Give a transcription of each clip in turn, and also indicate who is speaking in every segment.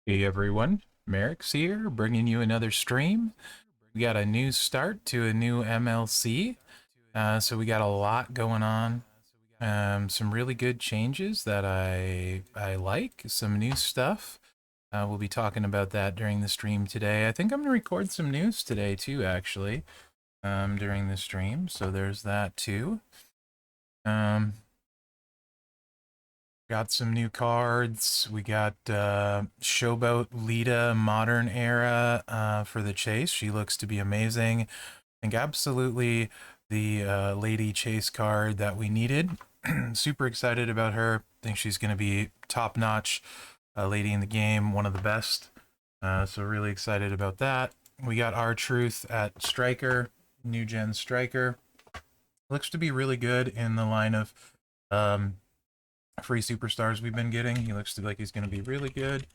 Speaker 1: Hey everyone, Merrick's here, bringing you another stream. We got a new start to a new MLC, so we got a lot going on. Some really good changes that I like, some new stuff. We'll be talking about that during the stream today. I think I'm gonna record some news today too, actually, during the stream. So there's that too. Um, Got some new cards. We got Showboat Lita Modern Era for the chase. She looks to be amazing. I think absolutely the Lady Chase card that we needed. Super excited about her. Think she's going to be top notch lady in the game, one of the best. So really excited about that. We got R Truth at Striker, new gen Striker. Looks to be really good in the line of um, free superstars we've been getting. He looks like he's going to be really good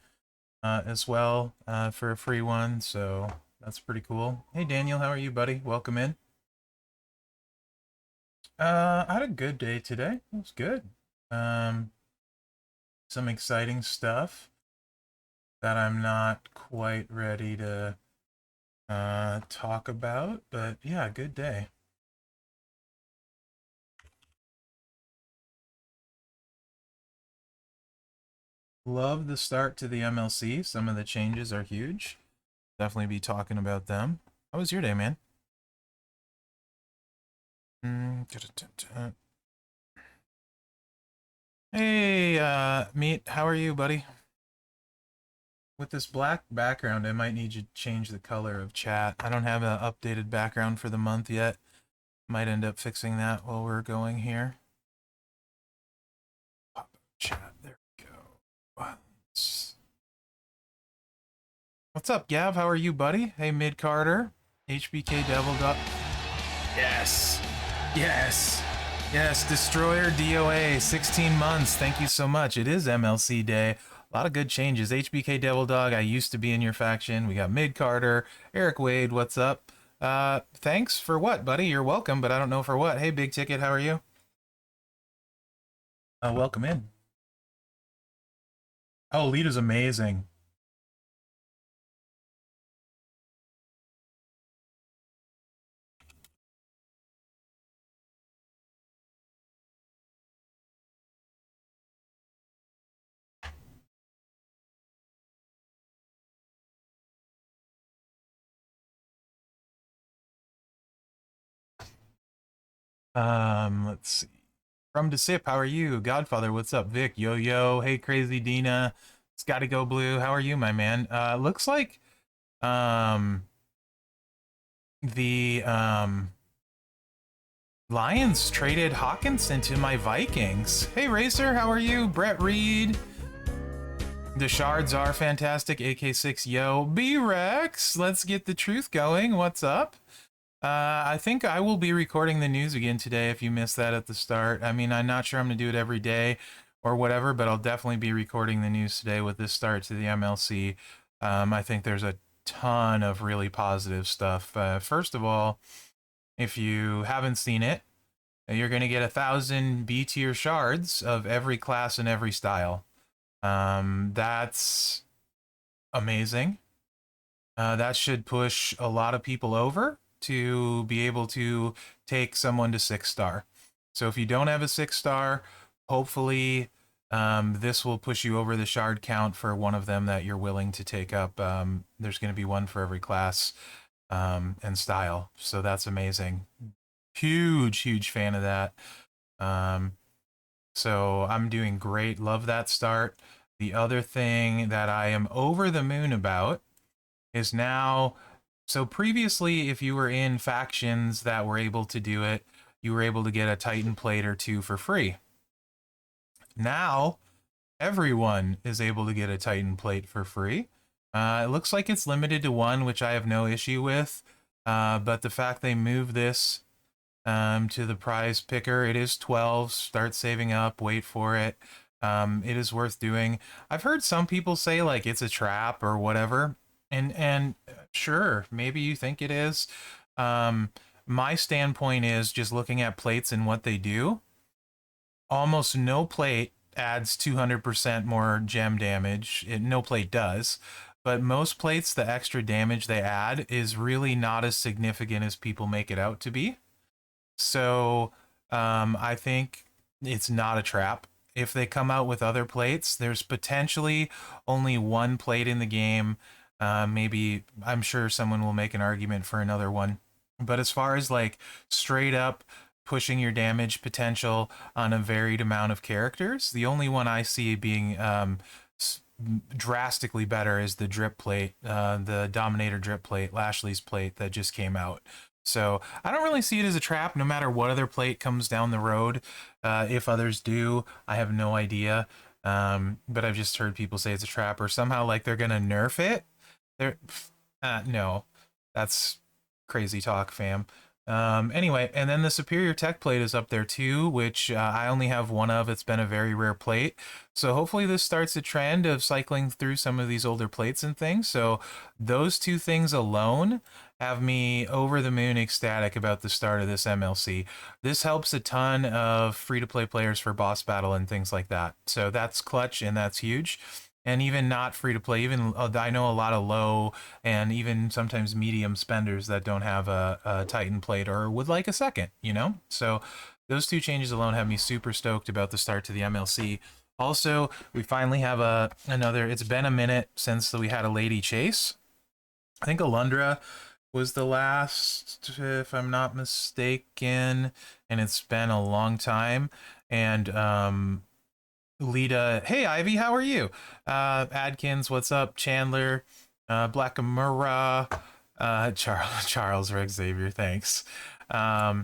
Speaker 1: as well for a free one, so that's pretty cool. Hey Daniel, how are you, buddy? Welcome in. I had a good day today. It was good. Um, some exciting stuff that I'm not quite ready to talk about, but yeah, good day. Love the start to the MLC. Some of the changes are huge. Definitely be talking about them. How was your day, man? Hey, Meat, how are you, buddy? With this black background, I might need you to change the color of chat. I don't have an updated background for the month yet. Might end up fixing that while we're going here. Pop up chat, there we go. What's up, Gav? How are you, buddy? Hey, Mid Carter. HBK Devil Dog. Yes. Yes. Yes, Destroyer DOA, 16 months. Thank you so much. It is MLC Day. A lot of good changes. HBK Devil Dog, I used to be in your faction. We got Mid Carter, Eric Wade, what's up? Thanks for what, buddy? You're welcome, but I don't know for what. Hey, Big Ticket, how are you? Welcome in. Oh, Lita's amazing. Let's see. From to Sip, how are you? Godfather, what's up? Vic, yo yo, hey Crazy Dina, Scotty Go Blue, how are you, my man? Looks like um the Lions traded Hawkinson to my Vikings. Hey Racer, how are you? Brett Reed. The shards are fantastic. AK6 yo. B-Rex, let's get the truth going. What's up? I think I will be recording the news again today if you missed that at the start. I mean, I'm not sure I'm going to do it every day or whatever, but I'll definitely be recording the news today with this start to the MLC. I think there's a ton of really positive stuff. First of all, if you haven't seen it, you're going to get 1,000 B tier shards of every class and every style. That's amazing. That should push a lot of people over to be able to take someone to 6-star. So if you don't have a 6-star, hopefully this will push you over the shard count for one of them that you're willing to take up. There's going to be one for every class and style. So that's amazing. Huge, huge fan of that. So I'm doing great. Love that start. The other thing that I am over the moon about is now, so previously, if you were in factions that were able to do it, you were able to get a Titan plate or two for free. Now, everyone is able to get a Titan plate for free. It looks like it's limited to one, which I have no issue with. But the fact they move this to the prize picker, it is 12. Start saving up, wait for it. It is worth doing. I've heard some people say like it's a trap or whatever, and sure, maybe you think it is. My standpoint is just looking at plates and what they do. Almost no plate adds 200% more gem damage. No plate does. But most plates, the extra damage they add is really not as significant as people make it out to be. So I think it's not a trap. If they come out with other plates, there's potentially only one plate in the game. Maybe, I'm sure someone will make an argument for another one. But as far as like straight up pushing your damage potential on a varied amount of characters, the only one I see being drastically better is the drip plate, the Dominator drip plate, Lashley's plate that just came out. So I don't really see it as a trap, no matter what other plate comes down the road. If others do, I have no idea. But I've just heard people say it's a trap, or somehow like they're gonna nerf it. No, that's crazy talk, fam. Anyway, and then the Superior Tech plate is up there too, which I only have one of. It's been a very rare plate. So hopefully this starts a trend of cycling through some of these older plates and things. So those two things alone have me over the moon ecstatic about the start of this MLC. This helps a ton of free-to-play players for boss battle and things like that. So that's clutch and that's huge. And even not free to play, even I know a lot of low and even sometimes medium spenders that don't have a Titan plate or would like a second, you know? So those two changes alone have me super stoked about the start to the MLC. Also, we finally have another, it's been a minute since we had a lady chase. I think Alundra was the last, if I'm not mistaken, and it's been a long time. And Lita, hey Ivy, how are you? Adkins, what's up? Chandler, Blackamura, Charles Rick Xavier, thanks. Yeah,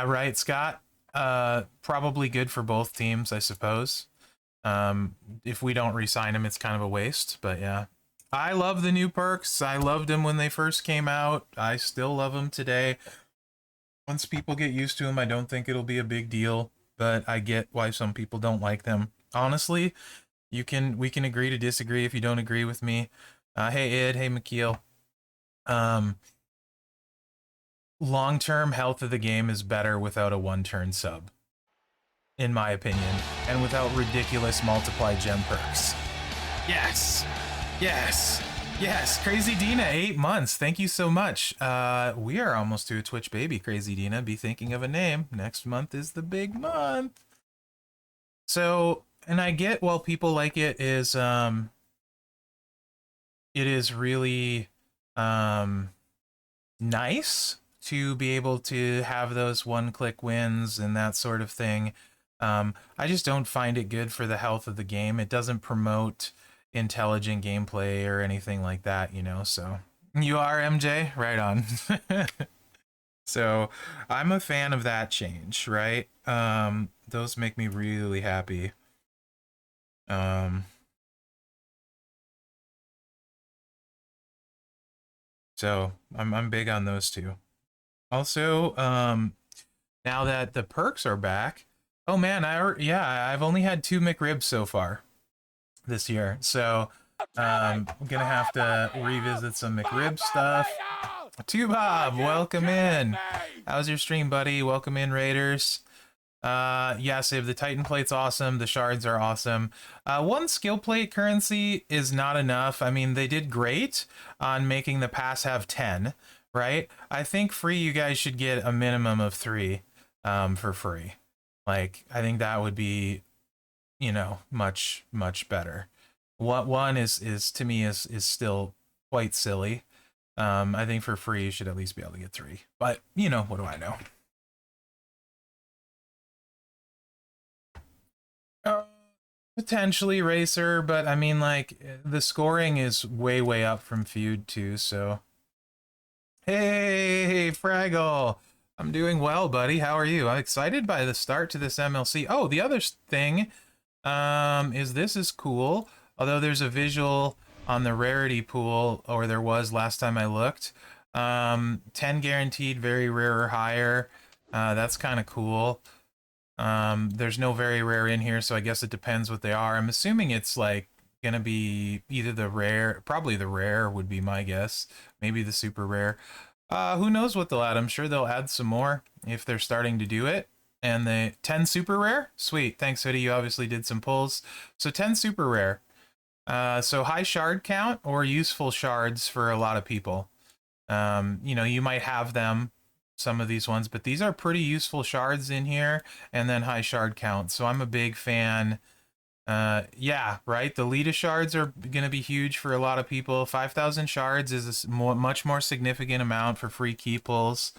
Speaker 1: right, Scott. Probably good for both teams, I suppose. If we don't re-sign him, it's kind of a waste, but yeah. I love the new perks. I loved them when they first came out. I still love them today. Once people get used to them, I don't think it'll be a big deal. But I get why some people don't like them. Honestly, we can agree to disagree if you don't agree with me. Hey Ed, hey McKeel. Long-term health of the game is better without a one-turn sub, in my opinion, and without ridiculous multiply gem perks. Yes, yes, yes. Crazy Dina, 8 months. Thank you so much. We are almost to a Twitch baby, Crazy Dina. Be thinking of a name. Next month is the big month. So, and I get while people like it is really nice to be able to have those one-click wins and that sort of thing. I just don't find it good for the health of the game. It doesn't promote intelligent gameplay or anything like that, you know, so. You are, MJ? Right on. So, I'm a fan of that change, right? Those make me really happy. So, I'm big on those two. Also, now that the perks are back, oh man, I've only had 2 McRibs so far this year, so I'm gonna have to revisit some McRib stuff. Bob, welcome in. How's your stream, buddy? Welcome in, Raiders. Yeah, Save, the Titan plate's awesome. The shards are awesome. One skill plate currency is not enough. I mean, they did great on making the pass have 10, right? I think free, you guys should get a minimum of 3 for free. Like, I think that would be, you know, much, much better. What one is to me is still quite silly. I think for free, you should at least be able to get 3. But, you know, what do I know? Potentially Racer, but I mean, like, the scoring is way, way up from Feud too, so. Hey, Fraggle! I'm doing well, buddy. How are you? I'm excited by the start to this MLC. Oh, the other thing is this is cool. Although there's a visual on the rarity pool, or there was last time I looked. 10 guaranteed, very rare or higher. That's kind of cool. There's no very rare in here, so I guess it depends what they are. I'm assuming it's like gonna be either the rare, probably the rare would be my guess. Maybe the super rare. Who knows what they'll add? I'm sure they'll add some more if they're starting to do it. And the 10 super rare? Sweet. Thanks, Hoodie. You obviously did some pulls. So 10 super rare. So high shard count or useful shards for a lot of people. You know, you might have them, some of these ones, but these are pretty useful shards in here, and then high shard count. So I'm a big fan. Yeah, right. The Lita shards are going to be huge for a lot of people. 5,000 shards is a much more significant amount for free key pulls.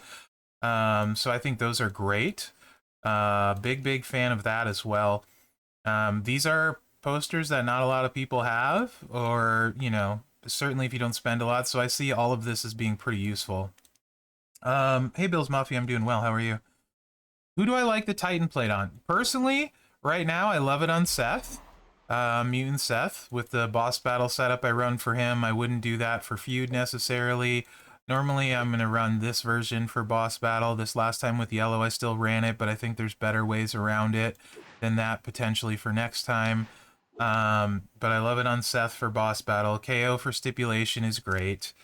Speaker 1: So I think those are great. Big fan of that as well. These are posters that not a lot of people have, or, you know, certainly if you don't spend a lot. So I see all of this as being pretty useful. Hey, Bills Mafia, I'm doing well. How are you? Who do I like the Titan plate on? Personally, right now, I love it on Seth. Mutant Seth. With the boss battle setup I run for him, I wouldn't do that for feud necessarily. Normally, I'm going to run this version for boss battle. This last time with yellow, I still ran it, but I think there's better ways around it than that potentially for next time. But I love it on Seth for boss battle. KO for stipulation is great.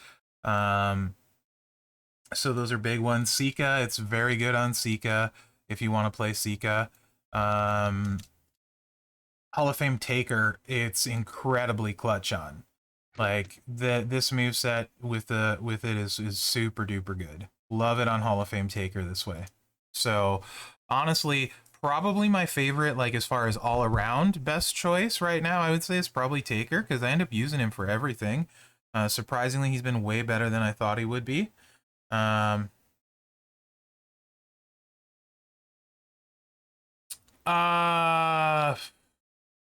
Speaker 1: So those are big ones. Sika, it's very good on Sika if you want to play Sika. Hall of Fame Taker, it's incredibly clutch on. Like this moveset with it is super duper good. Love it on Hall of Fame Taker this way. So honestly, probably my favorite, like as far as all around best choice right now, I would say is probably Taker, because I end up using him for everything. Surprisingly, he's been way better than I thought he would be.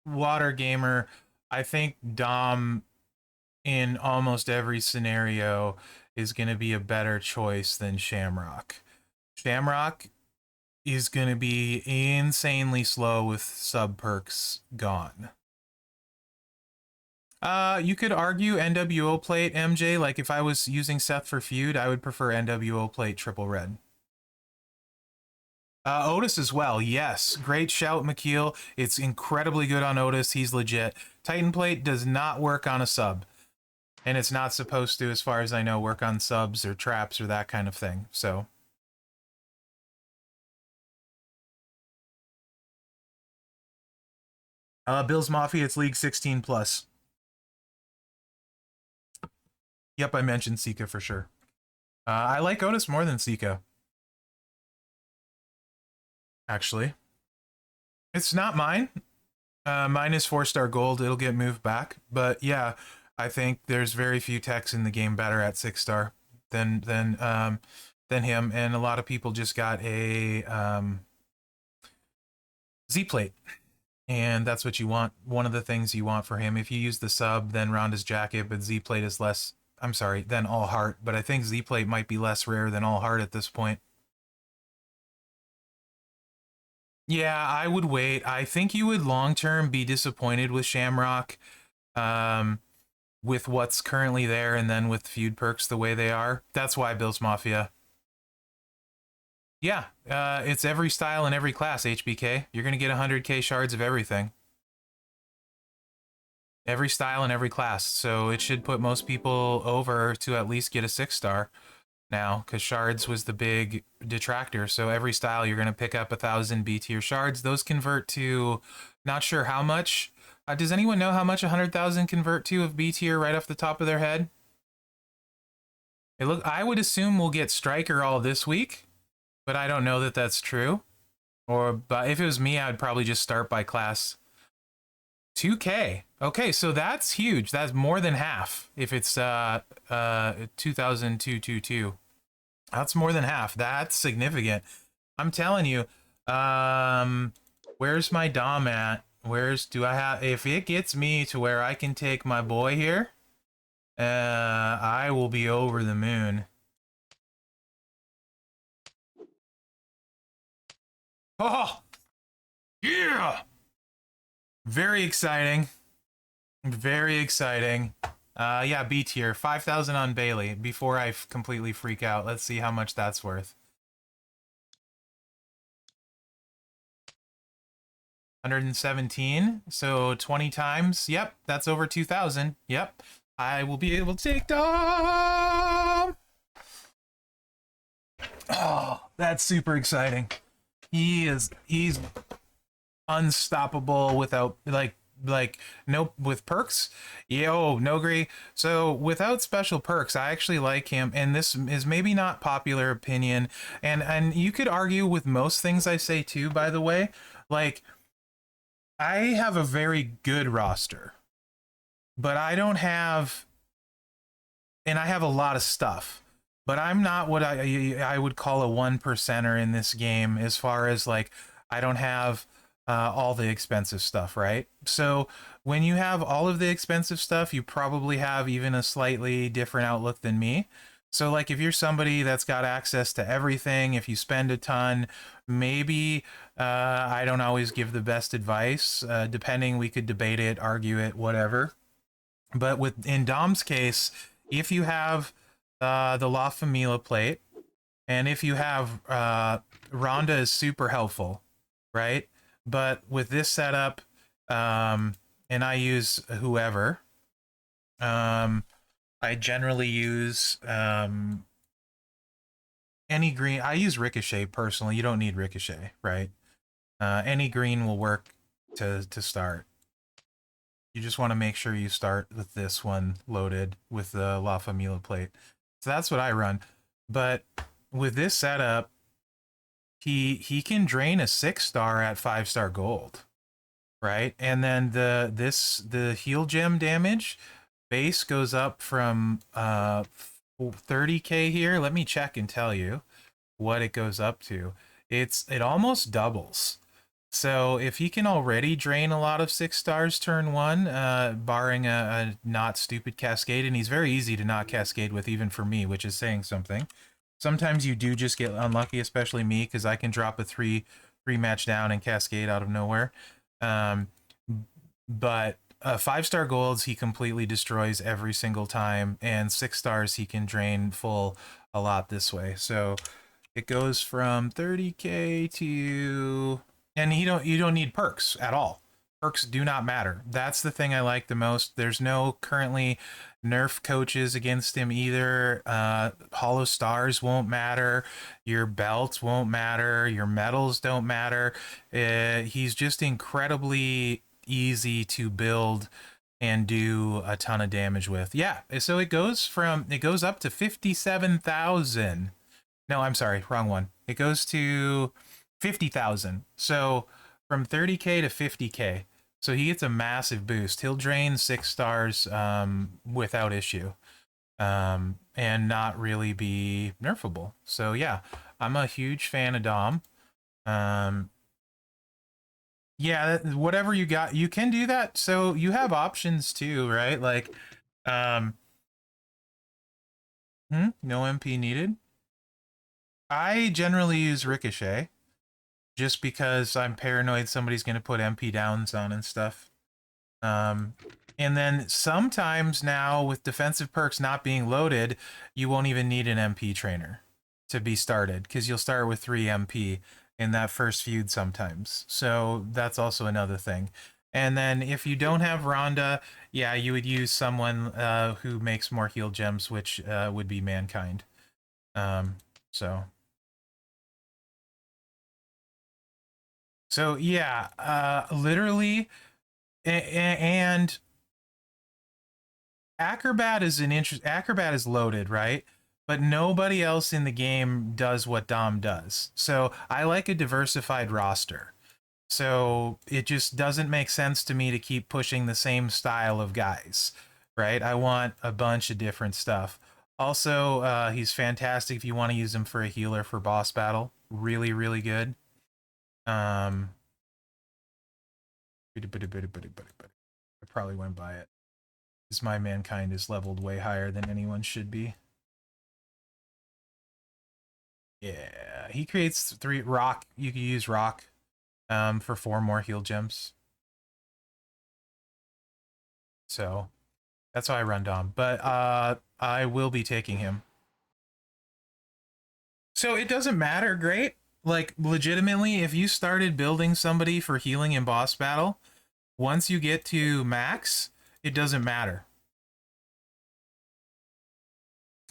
Speaker 1: Water Gamer, I think Dom in almost every scenario is going to be a better choice than Shamrock. Shamrock is going to be insanely slow with sub perks gone. You could argue NWO plate, MJ. Like if I was using Seth for feud, I would prefer NWO plate triple red. Otis as well, yes. Great shout, McKeel. It's incredibly good on Otis. He's legit. Titan plate does not work on a sub. And it's not supposed to, as far as I know, work on subs or traps or that kind of thing. So. Bills Mafia, it's League 16 plus. Yep, I mentioned Sika for sure. I like Otis more than Sika. Actually. It's not mine. Mine is 4-star gold. It'll get moved back. But yeah, I think there's very few techs in the game better at 6-star than him. And a lot of people just got a Z-plate. And that's what you want. One of the things you want for him. If you use the sub, then Ronda's jacket, but Z-plate is less... I'm sorry, then all heart. But I think Z-plate might be less rare than all heart at this point. Yeah, I would wait. I think you would long-term be disappointed with Shamrock, with what's currently there, and then with feud perks the way they are. That's why Bills Mafia. Yeah, it's every style and every class, HBK. You're going to get 100k shards of everything. Every style and every class. So it should put most people over to at least get a 6-star now, because shards was the big detractor. So every style you're going to pick up 1,000 B tier shards. Those convert to, not sure how much. Does anyone know how much 100,000 convert to of B tier right off the top of their head? I would assume we'll get Striker all this week, but I don't know that that's true. But if it was me, I'd probably just start by class. 2K. Okay, so that's huge. That's more than half. If it's 2,222. That's more than half. That's significant. I'm telling you. Where's my Dom at? If it gets me to where I can take my boy here, I will be over the moon. Oh! Yeah! Very exciting. Very exciting. Yeah, B tier. 5,000 on Bailey before I completely freak out. Let's see how much that's worth. 117. So 20 times. Yep, that's over 2,000. Yep. I will be able to take Dom. Oh, that's super exciting. He's unstoppable without no with perks. Yo, no agree. So without special perks, I actually like him, and this is maybe not popular opinion, and you could argue with most things I say too, by the way. Like, I have a very good roster, but I don't have, and I have a lot of stuff, but I'm not what I would call a 1%er in this game, as far as like, I don't have all the expensive stuff, right? So when you have all of the expensive stuff, you probably have even a slightly different outlook than me. So like, if you're somebody that's got access to everything, if you spend a ton, maybe I don't always give the best advice. Depending, we could debate it, argue it, whatever. But with in Dom's case, if you have the La Familia plate, and if you have Rhonda is super helpful, right? But with this setup, and I use whoever, I generally use any green. I use Ricochet personally. You don't need Ricochet, right? Any green will work to start. You just want to make sure you start with this one loaded with the La Familia plate. So that's what I run. But with this setup, he can drain a 6-star at 5-star gold, right? And then the heal gem damage base goes up from 30k here. Let me check and tell you what it goes up to. It almost doubles. So if he can already drain a lot of 6-stars turn one, barring a not stupid cascade, and he's very easy to not cascade with, even for me, which is saying something. Sometimes you do just get unlucky, especially me, because I can drop a three match down and cascade out of nowhere. But 5-star golds he completely destroys every single time, and 6-stars he can drain full a lot this way. So it goes from 30k to, and you don't need perks at all. Perks do not matter. That's the thing I like the most. There's no currently nerf coaches against him either. Hollow stars won't matter. Your belts won't matter. Your medals don't matter. He's just incredibly easy to build and do a ton of damage with. Yeah, so it goes up to 57,000. No, I'm sorry, wrong one. It goes to 50,000. So from 30k to 50k. So he gets a massive boost. He'll drain 6-stars without issue, and not really be nerfable. So yeah, I'm a huge fan of Dom. Yeah, whatever you got, you can do that. So you have options too, right? Like, no MP needed. I generally use Ricochet, just because I'm paranoid somebody's going to put MP downs on and stuff. And then sometimes now, with defensive perks not being loaded, you won't even need an MP trainer to be started, because you'll start with 3 MP in that first feud sometimes. So that's also another thing. And then if you don't have Rhonda, yeah, you would use someone who makes more heal gems, which would be Mankind. So yeah, literally, and Acrobat is Acrobat is loaded, right? But nobody else in the game does what Dom does. So I like a diversified roster. So it just doesn't make sense to me to keep pushing the same style of guys, right? I want a bunch of different stuff. Also, he's fantastic if you want to use him for a healer for boss battle. Really, really good. I probably went by it, because my Mankind is leveled way higher than anyone should be. Yeah, he creates 3 rock. You can use rock for 4 more heal gems. So that's how I run Dom. But I will be taking him. So it doesn't matter, great. Like, legitimately, if you started building somebody for healing in boss battle, once you get to max, it doesn't matter.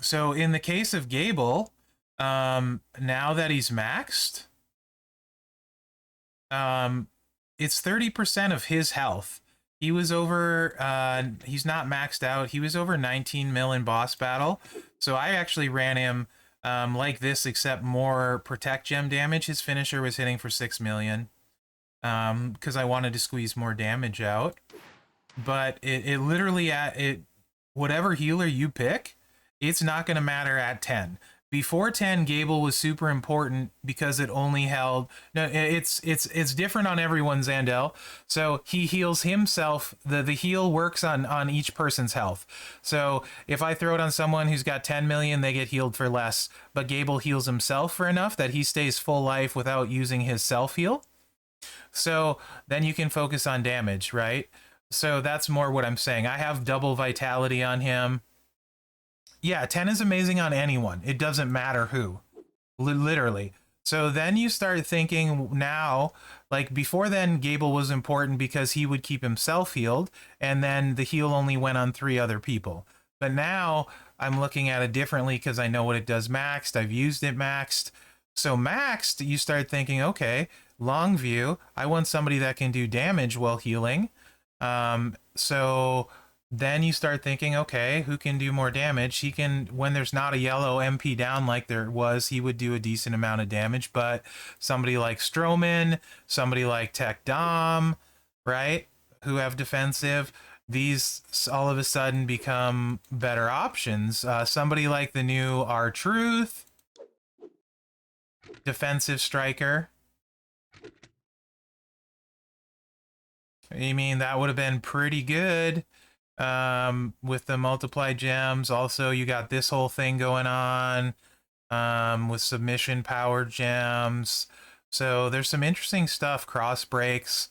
Speaker 1: So in the case of Gable, now that he's maxed, It's 30% of his health. He was over, he's not maxed out. He was over 19 mil in boss battle. So I actually ran him like this, except more protect gem damage. His finisher was hitting for 6 million because I wanted to squeeze more damage out. But it literally, whatever healer you pick, it's not going to matter at 10. Before 10, Gable was super important because it only held. No, it's different on everyone's Zandel. So he heals himself. The heal works on each person's health. So if I throw it on someone who's got 10 million, they get healed for less. But Gable heals himself for enough that he stays full life without using his self heal. So then you can focus on damage, right? So that's more what I'm saying. I have double vitality on him. Yeah, 10 is amazing on anyone. It doesn't matter who. Literally. So then you start thinking now, like before then, Gable was important because he would keep himself healed, and then the heal only went on 3 other people. But now I'm looking at it differently because I know what it does maxed. I've used it maxed. So maxed, you start thinking, okay, long view, I want somebody that can do damage while healing. So then you start thinking, okay, who can do more damage? He can, when there's not a yellow MP down like there was, he would do a decent amount of damage. But somebody like Strowman, somebody like Tech Dom, right, who have defensive, these all of a sudden become better options. Somebody like the new R-Truth, defensive striker. I mean, that would have been pretty good with the multiply gems. Also, you got this whole thing going on with submission power gems. So there's some interesting stuff, cross breaks.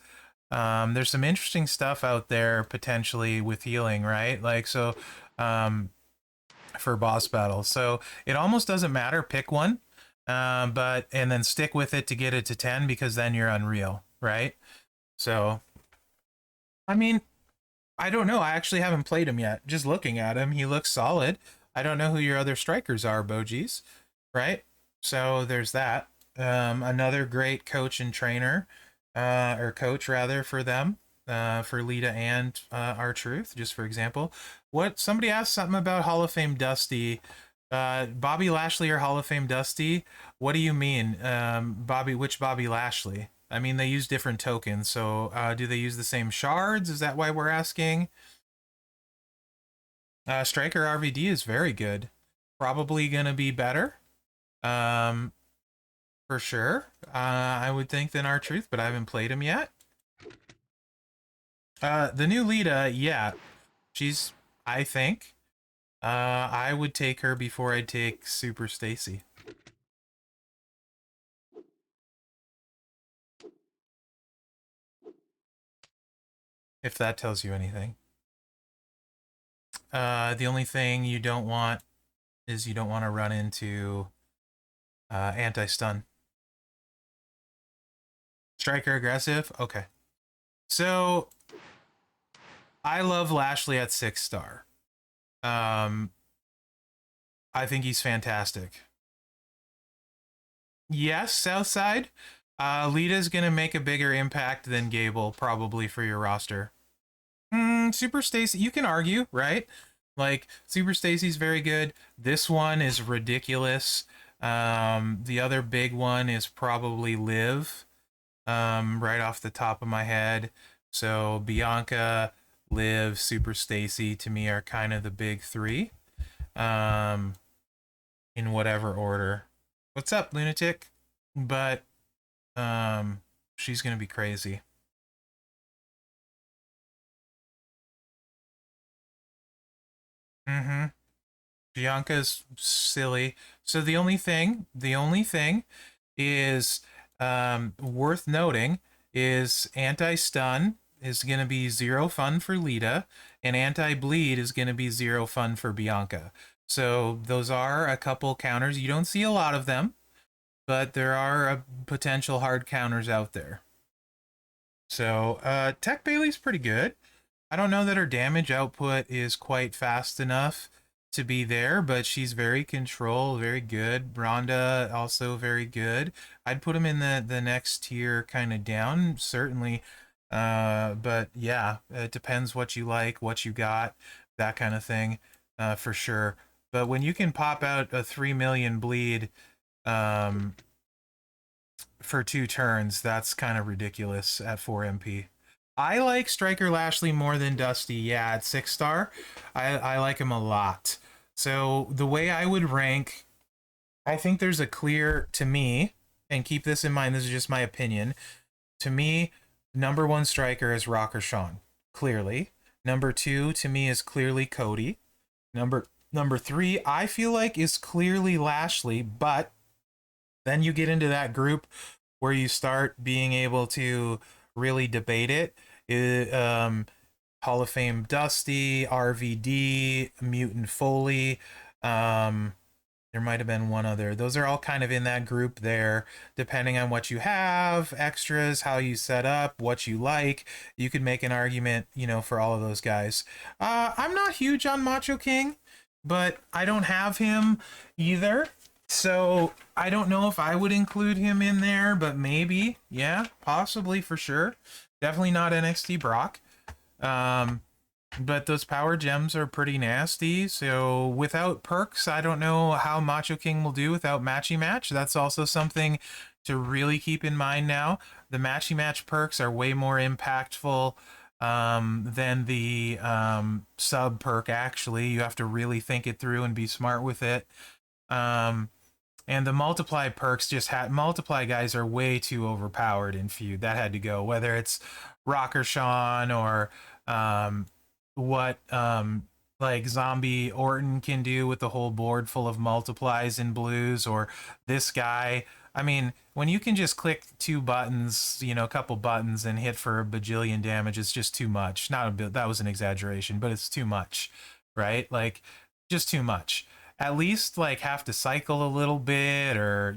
Speaker 1: There's some interesting stuff out there potentially with healing, right? Like, so for boss battles. So it almost doesn't matter. Pick one, and then stick with it to get it to 10 because then you're unreal, right? So, I mean, I don't know. I actually haven't played him yet. Just looking at him, he looks solid. I don't know who your other strikers are, Bogies, right? So there's that. Another great coach and trainer, or coach rather, for them, for Lita and R-Truth, just for example. What somebody asked something about Hall of Fame Dusty. Bobby Lashley or Hall of Fame Dusty? What do you mean, which Bobby Lashley? I mean, they use different tokens, so do they use the same shards? Is that why we're asking? Striker RVD is very good. Probably gonna be better, um, for sure. I would think than R-Truth, but I haven't played him yet. The new Lita, yeah, she's. I think. I would take her before I'd take Super Stacy. If that tells you anything. The only thing you don't want is you don't want to run into anti-stun. Striker aggressive? Okay. So, I love Lashley at 6-star. I think he's fantastic. Yes, Southside. Lita's going to make a bigger impact than Gable, probably, for your roster. Super Stacy, you can argue, right? Like, Super Stacy's very good. This one is ridiculous. The other big one is probably Liv, right off the top of my head. So, Bianca, Liv, Super Stacy, to me, are kind of the big 3. In whatever order. What's up, lunatic? But, she's gonna be crazy. Mm-hmm. Bianca's silly. So the only thing is worth noting is anti-stun is going to be 0 fun for Lita, and anti-bleed is going to be 0 fun for Bianca. So those are a couple counters. You don't see a lot of them, but there are potential hard counters out there. So Tech Bailey's pretty good. I don't know that her damage output is quite fast enough to be there, but she's very very good. Rhonda also very good. I'd put him in the next tier kind of down, certainly. But yeah, it depends what you like, what you got, that kind of thing, for sure. But when you can pop out a 3 million bleed um, for 2 turns, that's kind of ridiculous at 4 MP. I like Striker Lashley more than Dusty. Yeah, at 6 star, I like him a lot. So the way I would rank, I think there's a clear, to me, and keep this in mind, this is just my opinion. To me, number 1 striker is Rocker Sean, clearly. Number 2 to me is clearly Cody. Number 3, I feel like is clearly Lashley, but then you get into that group where you start being able to really debate it. Hall of Fame Dusty, RVD, Mutant Foley. There might have been one other. Those are all kind of in that group there, depending on what you have, extras, how you set up, what you like. You could make an argument, for all of those guys. I'm not huge on Macho King, but I don't have him either. So I don't know if I would include him in there, but maybe. Yeah, possibly, for sure. Definitely not NXT Brock. But those power gems are pretty nasty. So without perks, I don't know how Macho King will do without Matchy Match. That's also something to really keep in mind now. The Matchy Match perks are way more impactful than the sub perk, actually. You have to really think it through and be smart with it. And the multiply perks multiply guys are way too overpowered in feud. That had to go. Whether it's Rocker Sean or what like Zombie Orton can do with the whole board full of multiplies in blues, or this guy. I mean, when you can just click 2 buttons, a couple buttons and hit for a bajillion damage, it's just too much. Not a bit, that was an exaggeration, but it's too much, right? Like, just too much. At least like have to cycle a little bit, or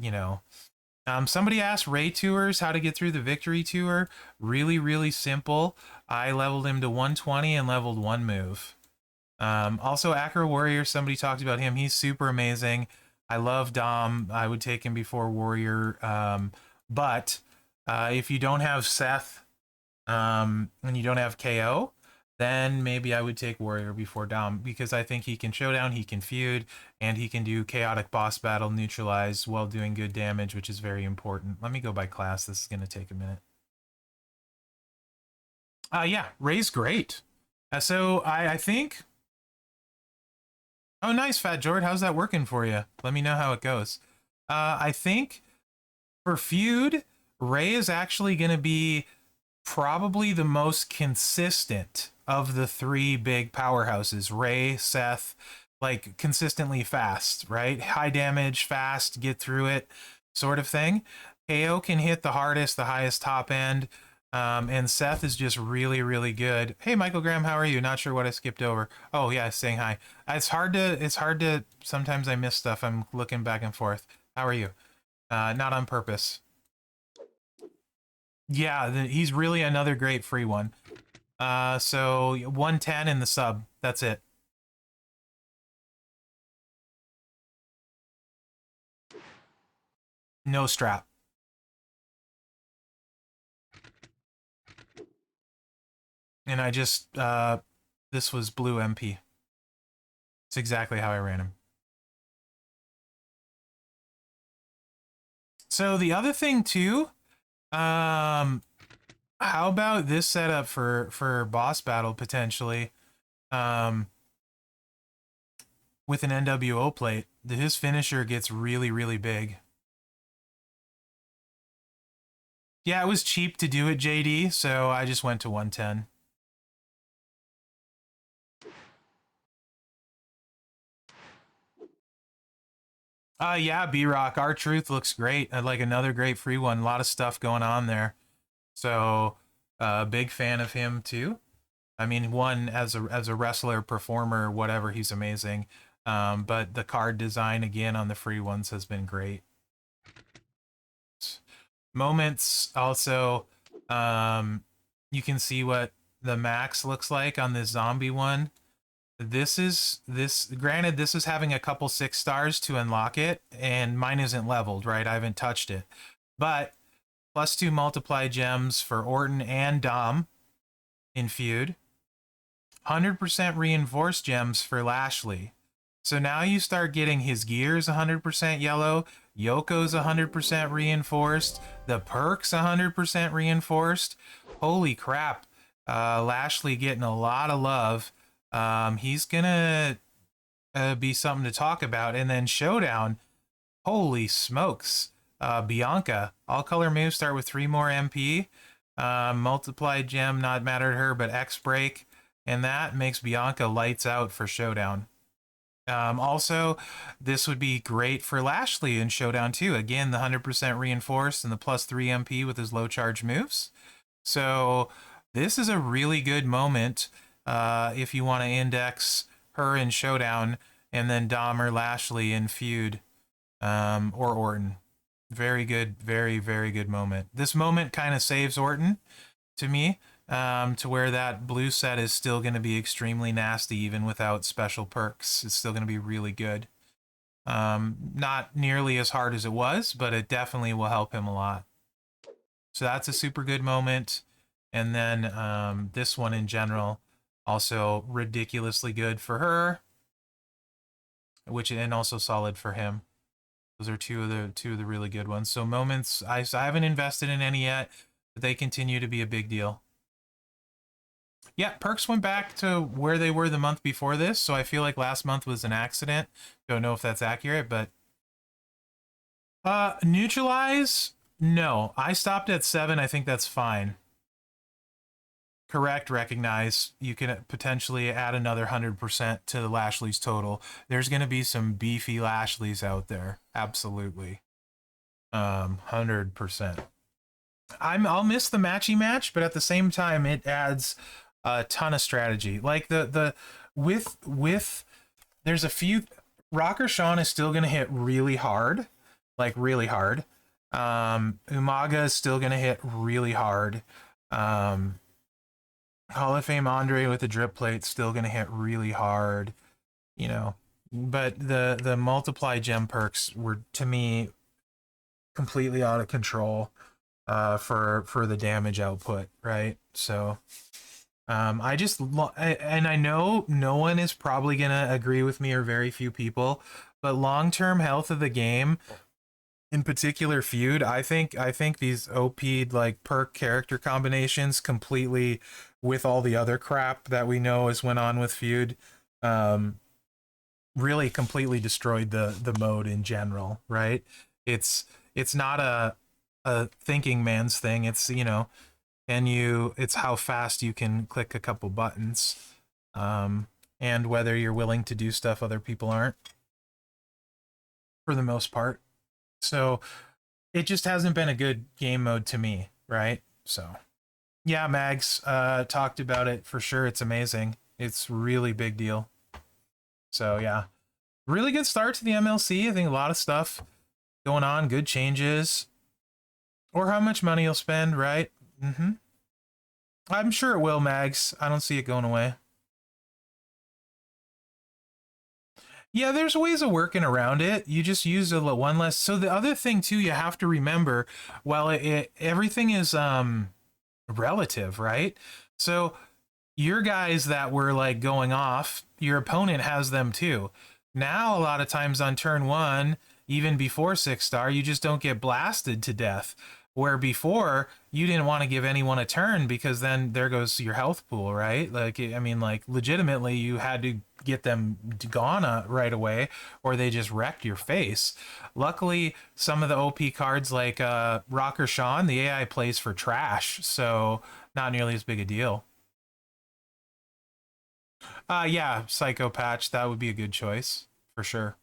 Speaker 1: somebody asked Ray Tours how to get through the Victory Tour. Really, really simple. I leveled him to 120 and leveled 1 move. Also, Acro Warrior, somebody talked about him. He's super amazing. I love Dom. I would take him before Warrior. But if you don't have Seth and you don't have KO, then maybe I would take Warrior before Dom, because I think he can showdown, he can feud, and he can do chaotic boss battle, neutralize while doing good damage, which is very important. Let me go by class. This is going to take a minute. Yeah, Ray's great. So I think... Oh, nice, Fat Jord. How's that working for you? Let me know how it goes. I think for feud, Ray is actually going to be probably the most consistent of the 3 big powerhouses. Ray, Seth, like consistently fast, right? High damage, fast, get through it, sort of thing. KO can hit the hardest, the highest top end. And Seth is just really, really good. Hey, Michael Graham, how are you? Not sure what I skipped over. Oh yeah, saying hi. It's hard to, sometimes I miss stuff. I'm looking back and forth. How are you? Not on purpose. Yeah, he's really another great free one. So 110 in the sub. That's it. No strap. And I just, this was blue MP. It's exactly how I ran him. So the other thing too, how about this setup for boss battle potentially? With an NWO plate, his finisher gets really, really big. Yeah, it was cheap to do it, JD, so I just went to 110. Yeah, B-Rock, R-Truth looks great. Like another great free one. A lot of stuff going on there. So, big fan of him too. I mean, one as a wrestler, performer, whatever, he's amazing. But the card design again on the free ones has been great. Moments also, you can see what the max looks like on this zombie one. Granted, this is having a couple 6 stars to unlock it, and mine isn't leveled, right? I haven't touched it. But +2 multiply gems for Orton and Dom in feud. 100% reinforced gems for Lashley. So now you start getting his gears 100% yellow, Yoko's 100% reinforced, the perks 100% reinforced. Holy crap. Lashley getting a lot of love. He's gonna be something to talk about. And then Showdown, holy smokes. Bianca, all color moves start with 3 more MP. Multiply gem, not matter to her, but X break. And that makes Bianca lights out for Showdown. Also, this would be great for Lashley in Showdown too. Again, the 100% reinforced and the +3 MP with his low charge moves. So this is a really good moment if you want to index her in Showdown and then Dom or Lashley in feud or Orton. Very good, very, very good moment. This moment kind of saves Orton to me, to where that blue set is still going to be extremely nasty even without special perks. It's still going to be really good. Not nearly as hard as it was, but it definitely will help him a lot. So that's a super good moment. And then this one in general, also ridiculously good for her, and also solid for him. Those are two of the really good ones. So moments, I haven't invested in any yet, but they continue to be a big deal. Yeah, perks went back to where they were the month before this, so I feel like last month was an accident. Don't know if that's accurate, but neutralize? No, I stopped at 7. I think that's fine. Correct, recognize. You can potentially add another 100% to the Lashley's total. There's going to be some beefy Lashleys out there. Absolutely. 100%. I'll miss the matchy match, but at the same time, it adds a ton of strategy. Like with there's a few. Rocker Sean is still gonna hit really hard, like really hard. Umaga is still gonna hit really hard. Hall of Fame Andre with the drip plate still gonna hit really hard. You know, but the multiply gem perks were, to me, completely out of control for the damage output, right? So I know no one is probably gonna agree with me, or very few people, but long-term health of the game, in particular feud, I think these OP'd like perk character combinations completely, with all the other crap that we know has went on with feud, really completely destroyed the mode in general, right? It's not a thinking man's thing. It's, it's how fast you can click a couple buttons, and whether you're willing to do stuff other people aren't, for the most part. So it just hasn't been a good game mode to me, right? So yeah, Mags talked about it for sure. It's amazing. It's really big deal. So yeah, really good start to the MLC. I think a lot of stuff going on, good changes, or how much money you'll spend, right? I'm sure it will, Mags. I don't see it going away. Yeah, there's ways of working around it. You just use one less. So the other thing too, you have to remember, while everything is relative, right? So your guys that were like going off, your opponent has them too. Now a lot of times on turn 1, even before 6-star, you just don't get blasted to death. Where before, you didn't want to give anyone a turn, because then there goes your health pool, right? Like, I mean, like, legitimately, you had to get them gone right away, or they just wrecked your face. Luckily, some of the OP cards, like Rocker Sean, the AI plays for trash, so not nearly as big a deal. Yeah, Psycho Patch, that would be a good choice, for sure.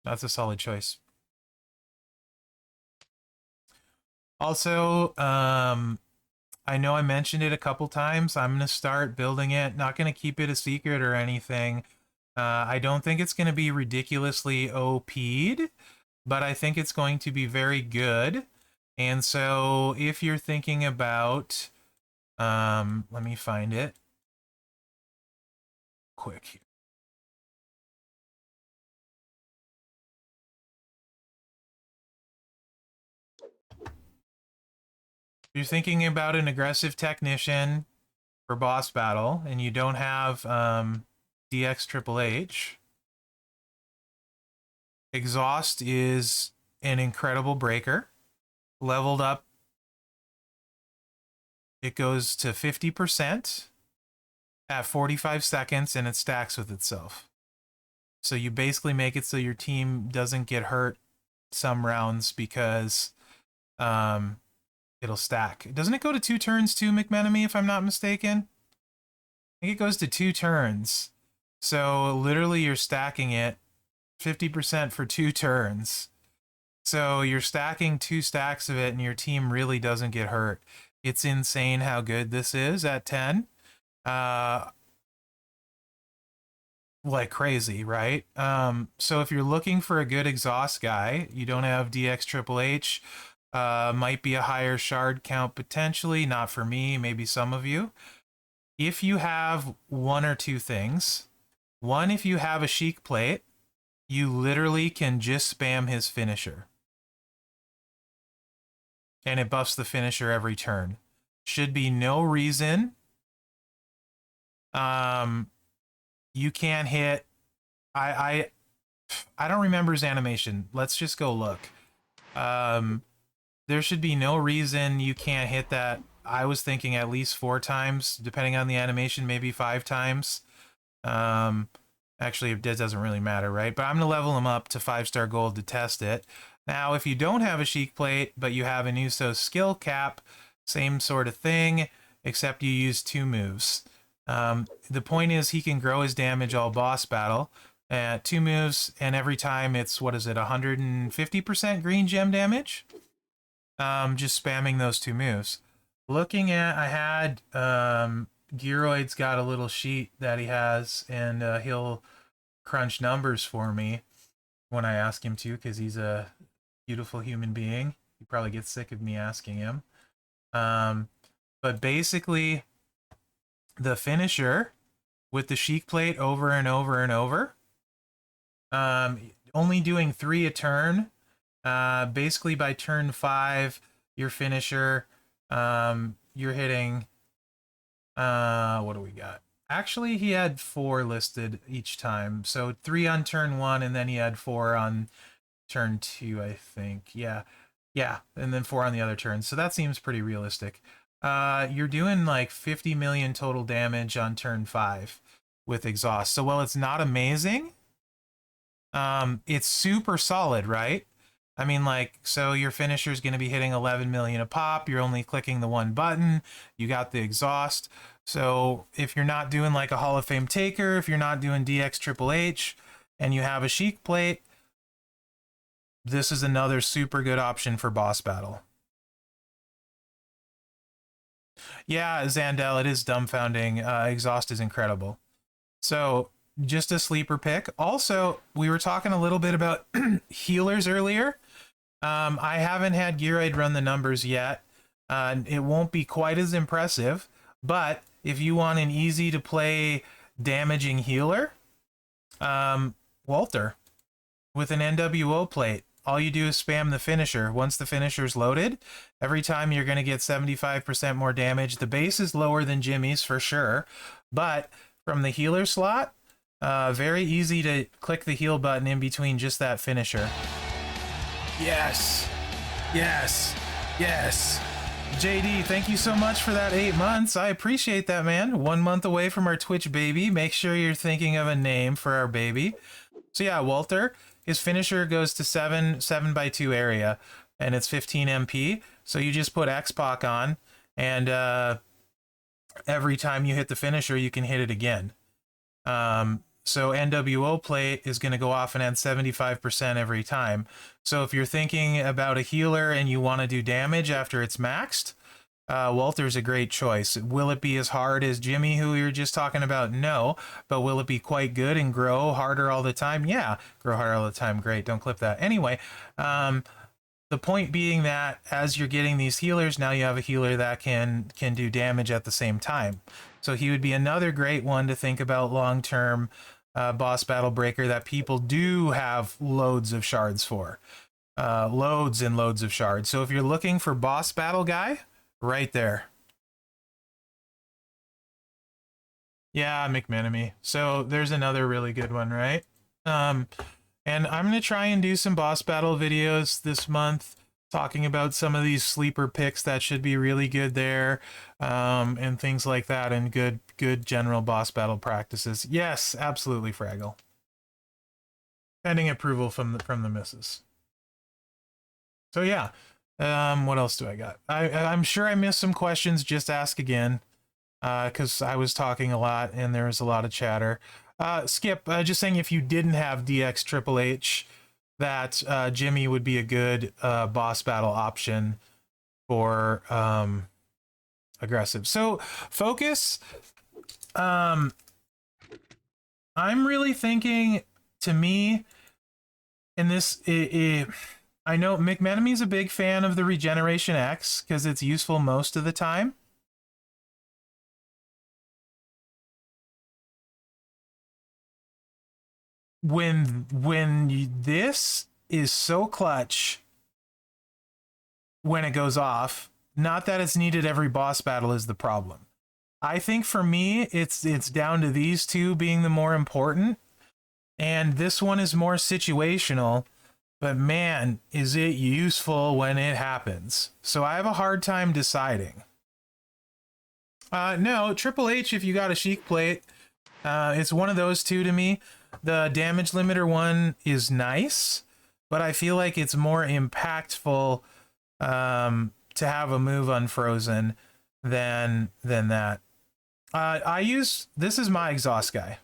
Speaker 1: That's a solid choice. Also, I know I mentioned it a couple times. I'm going to start building it. Not going to keep it a secret or anything. I don't think it's going to be ridiculously OP'd, but I think it's going to be very good. And so if you're thinking about, let me find it. quick here. You're thinking about an aggressive technician for boss battle, and you don't have DX Triple H. Exhaust is an incredible breaker. Leveled up, it goes to 50% at 45 seconds, and it stacks with itself. So you basically make it so your team doesn't get hurt some rounds because it'll stack. Doesn't it go to 2 turns too, McMenemy, if I'm not mistaken? I think it goes to 2 turns. So literally you're stacking it 50% for 2 turns. So you're stacking 2 stacks of it and your team really doesn't get hurt. It's insane how good this is at 10. Like crazy, right? So if you're looking for a good exhaust guy, you don't have DX Triple H, might be a higher shard count potentially, not for me, maybe some of you. If you have one or two things, one, if you have a Sheik plate, you literally can just spam his finisher. And it buffs the finisher every turn. Should be no reason you can't hit. I don't remember his animation. Let's just go look. There should be no reason you can't hit that. I was thinking at least 4 times, depending on the animation, maybe 5 times. Actually, it doesn't really matter, right? But I'm going to level him up to 5-star gold to test it. Now, if you don't have a Sheik plate, but you have an Uso skill cap, same sort of thing, except you use 2 moves. The point is he can grow his damage all boss battle. 2 moves, and every time it's, 150% green gem damage? Just spamming those 2 moves. Looking at, I had, Gearoid's got a little sheet that he has, and he'll crunch numbers for me when I ask him to, because he's a beautiful human being. He probably gets sick of me asking him. But basically, the finisher with the Sheik plate over and over and over, only doing 3 a turn. Basically, by turn 5, your finisher, you're hitting, what do we got? Actually, he had 4 listed each time. So 3 on turn 1, and then he had 4 on turn 2, I think. Yeah, and then 4 on the other turn. So that seems pretty realistic. You're doing like 50 million total damage on turn 5 with exhaust. So while it's not amazing, it's super solid, right? I mean, like, so your finisher is going to be hitting 11 million a pop. You're only clicking the 1 button. You got the exhaust. So if you're not doing like a Hall of Fame Taker, if you're not doing DX Triple H, and you have a Sheik plate, this is another super good option for boss battle. Yeah, Zandel, it is dumbfounding. Exhaust is incredible. So just a sleeper pick. Also, we were talking a little bit about healers earlier. I haven't had Gearoid run the numbers yet. It won't be quite as impressive, but if you want an easy to play damaging healer, Walter with an NWO plate. All you do is spam the finisher. Once the finisher's loaded, every time you're going to get 75% more damage. The base is lower than Jimmy's for sure, but from the healer slot, very easy to click the heal button in between just that finisher. Yes. JD, thank you so much for that 8 months. I appreciate that, man. 1 month away from our Twitch baby. Make sure you're thinking of a name for our baby. So yeah, Walter, his finisher goes to 7x2 area, and it's 15 MP. So you just put X-Pac on, and every time you hit the finisher, you can hit it again. So NWO plate is going to go off and add 75% every time. So if you're thinking about a healer and you want to do damage after it's maxed, Walter's a great choice. Will it be as hard as Jimmy, who we were just talking about? No. But will it be quite good and grow harder all the time? Yeah. Grow harder all the time. Great. Don't clip that. Anyway, the point being that as you're getting these healers, now you have a healer that can do damage at the same time. So he would be another great one to think about long-term boss battle breaker that people do have loads of shards for. Loads and loads of shards. So if you're looking for boss battle guy, right there. Yeah, McMenemy. So there's another really good one, right? And I'm going to try and do some boss battle videos this month talking about some of these sleeper picks that should be really good there, and things like that, and good general boss battle practices. Yes, absolutely, Fraggle. Pending approval from the missus. So yeah, what else do I got? I'm sure I missed some questions. Just ask again, because I was talking a lot and there was a lot of chatter. Skip, just saying if you didn't have DX Triple H, that Jimmy would be a good boss battle option for aggressive. So focus. I'm really thinking, to me, in this, I know McMenemy's a big fan of the Regeneration X because it's useful most of the time. This is so clutch when it goes off, not that it's needed every boss battle is the problem. I think for me, it's down to these two being the more important, and this one is more situational, but man, is it useful when it happens. So I have a hard time deciding. No, Triple H, if you got a Sheik plate, it's one of those two to me. The damage limiter one is nice, but I feel like it's more impactful to have a move unfrozen than that. This is my exhaust guy.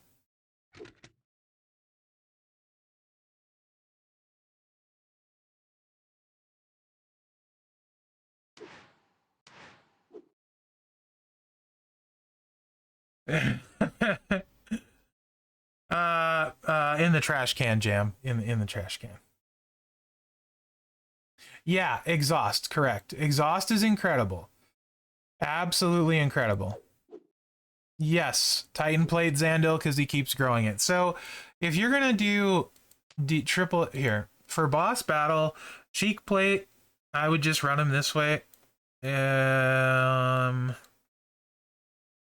Speaker 1: In the trash can, Jam. In the trash can. Yeah, exhaust, correct. Exhaust is incredible. Absolutely incredible. Yes, Titan Plate Zandil because he keeps growing it. So if you're gonna do triple here for boss battle, Cheek Plate, I would just run him this way.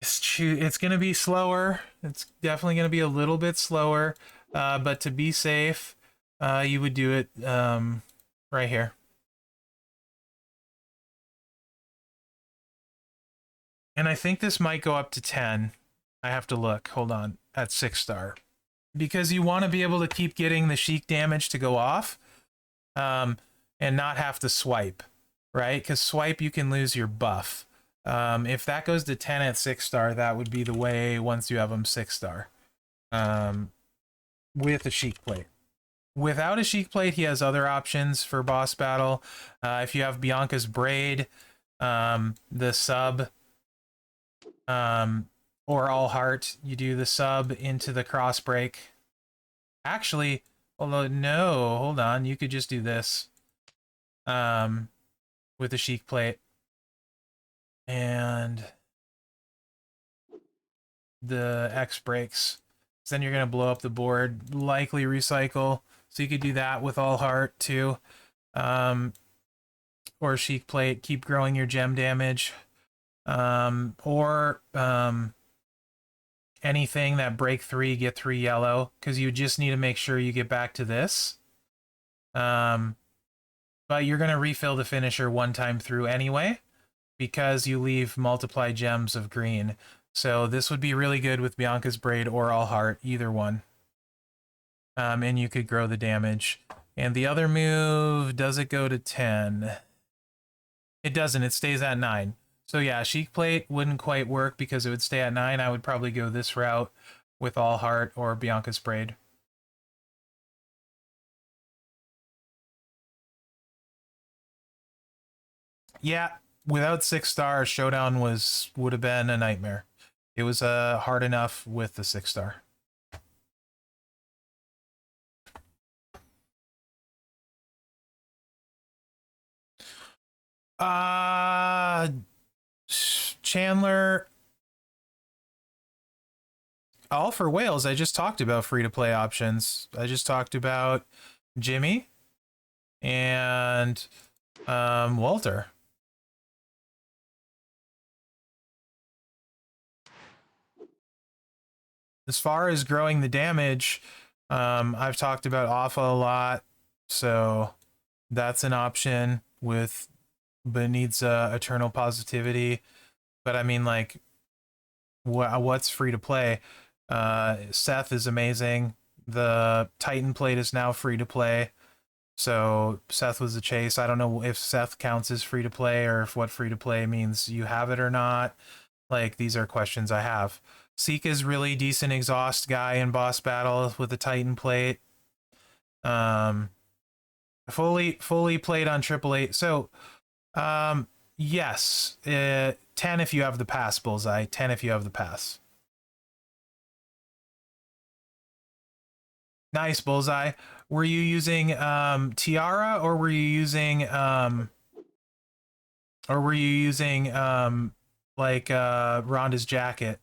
Speaker 1: It's gonna be slower. It's definitely gonna be a little bit slower, but to be safe, you would do it right here. And I think this might go up to 10. I have to look. Hold on. At 6-star. Because you want to be able to keep getting the Sheik damage to go off, and not have to swipe, right? Because swipe, you can lose your buff. If that goes to 10 at 6-star, that would be the way once you have them 6-star. With a Sheik plate. Without a Sheik plate, he has other options for boss battle. If you have Bianca's Braid, the sub, or All Heart, you do the sub into the cross break. Actually, although no, hold on, you could just do this with the Sheik plate and the X breaks. So then you're gonna blow up the board, likely recycle. So you could do that with All Heart too, or Sheik plate, keep growing your gem damage, or anything that break 3, get 3 yellow, because you just need to make sure you get back to this. But you're going to refill the finisher one time through anyway, because you leave multiply gems of green. So this would be really good with Bianca's Braid or All Heart, either one. And you could grow the damage. And the other move, does it go to 10? It doesn't, it stays at 9. So yeah, Sheik Plate wouldn't quite work because it would stay at 9. I would probably go this route with All Heart or Bianca's Braid. Yeah, without 6-star, Showdown would have been a nightmare. It was hard enough with the 6-star. Chandler, all for whales. I just talked about free-to-play options. I just talked about Jimmy and Walter. As far as growing the damage, I've talked about Alpha a lot, so that's an option with, but it needs eternal positivity. But I mean, like, what's free to play? Seth is amazing. The Titan plate is now free to play. So Seth was a chase. I don't know if Seth counts as free to play or if what free to play means you have it or not. Like, these are questions I have. Sika's really decent exhaust guy in boss battle with the Titan plate. Fully played on 888. So, yes, 10 if you have the pass, Bullseye. 10 if you have the pass. Nice, Bullseye. Were you using Tiara or were you using like Rhonda's jacket?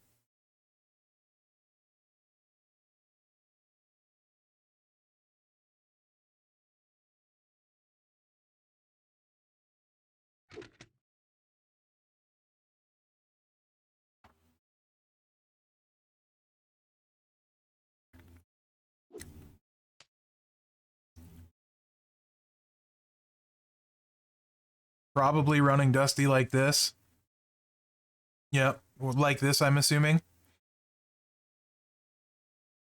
Speaker 1: Probably running Dusty like this. Yep, like this, I'm assuming.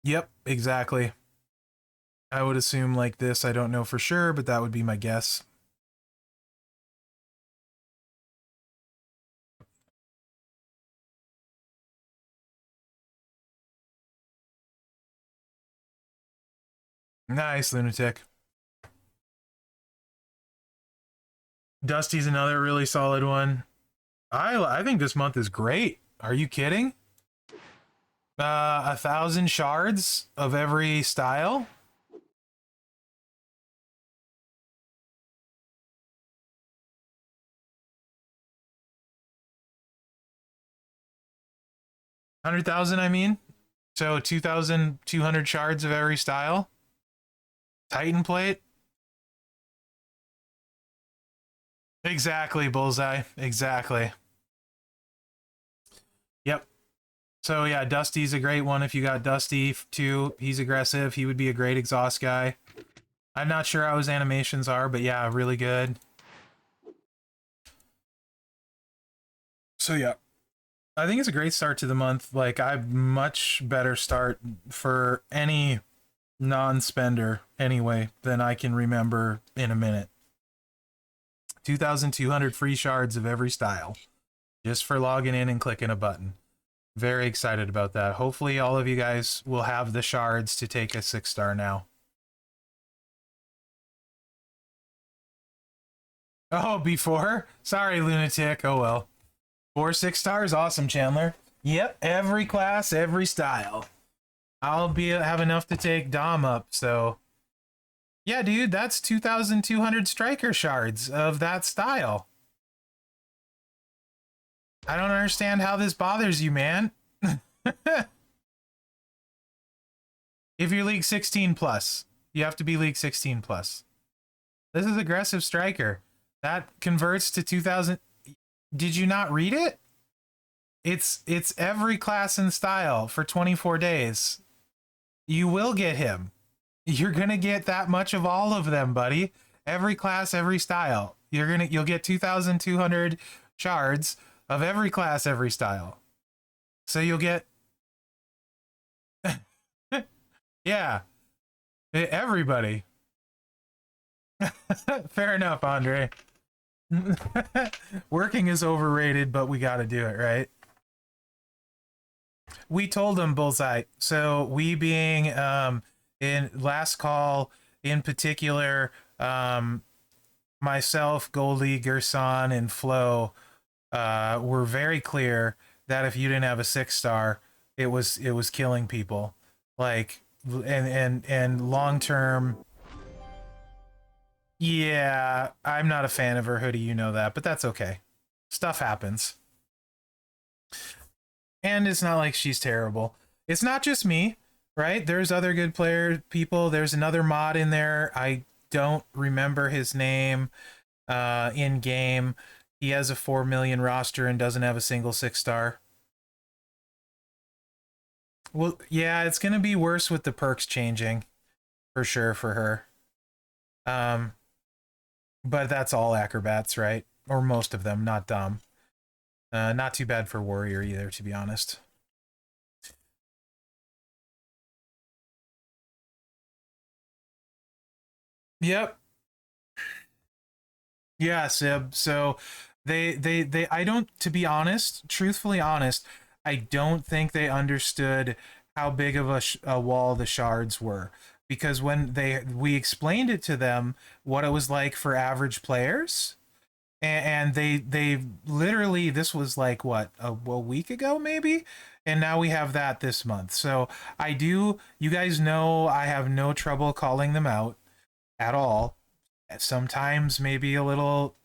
Speaker 1: Yep, exactly. I would assume like this. I don't know for sure, but that would be my guess. Nice, Lunatic. Dusty's another really solid one. I think this month is great. Are you kidding? 1,000 shards of every style. $100,000, I mean. So 2,200 shards of every style. Titan plate. Exactly, Bullseye. Exactly. Yep. So yeah, Dusty's a great one. If you got Dusty too, he's aggressive. He would be a great exhaust guy. I'm not sure how his animations are, but yeah, really good. So yeah, I think it's a great start to the month. Like, I much better start for any non-spender anyway than I can remember in a minute. 2,200 free shards of every style just for logging in and clicking a button. Very excited about that. Hopefully all of you guys will have the shards to take a 6-star now. Oh, before? Sorry, Lunatic. Oh well. 4 6-stars? Awesome, Chandler. Yep, every class, every style. I'll have enough to take Dom up, so... Yeah, dude, that's 2,200 striker shards of that style. I don't understand how this bothers you, man. If you're League 16 plus, you have to be League 16 plus. This is aggressive striker. That converts to 2,000. Did you not read it? It's every class and style for 24 days. You will get him. You're gonna get that much of all of them, buddy. Every class, every style. You'll get 2,200 shards of every class, every style. So you'll get yeah, everybody. Fair enough, Andre. Working is overrated, but we got to do it, right? We told him, Bullseye. So we being in last call in particular, myself, Goldie, Gerson, and Flo were very clear that if you didn't have a 6-star, it was killing people. Like, and long term. Yeah, I'm not a fan of her hoodie, you know that, but that's okay. Stuff happens. And it's not like she's terrible. It's not just me, right? There's other good people. There's another mod in there. I don't remember his name in game. He has a 4 million roster and doesn't have a single 6-star. Well, yeah, it's going to be worse with the perks changing for sure for her. But that's all acrobats, right? Or most of them, not dumb. Not too bad for warrior either, to be honest. Yep. Yeah, Sib. So they I don't, to be honest, truthfully honest, I don't think they understood how big of a wall the shards were, because when we explained it to them what it was like for average players, and they literally, this was like what, a week ago maybe, and now we have that this month. So I do, you guys know I have no trouble calling them out at all. Sometimes maybe a little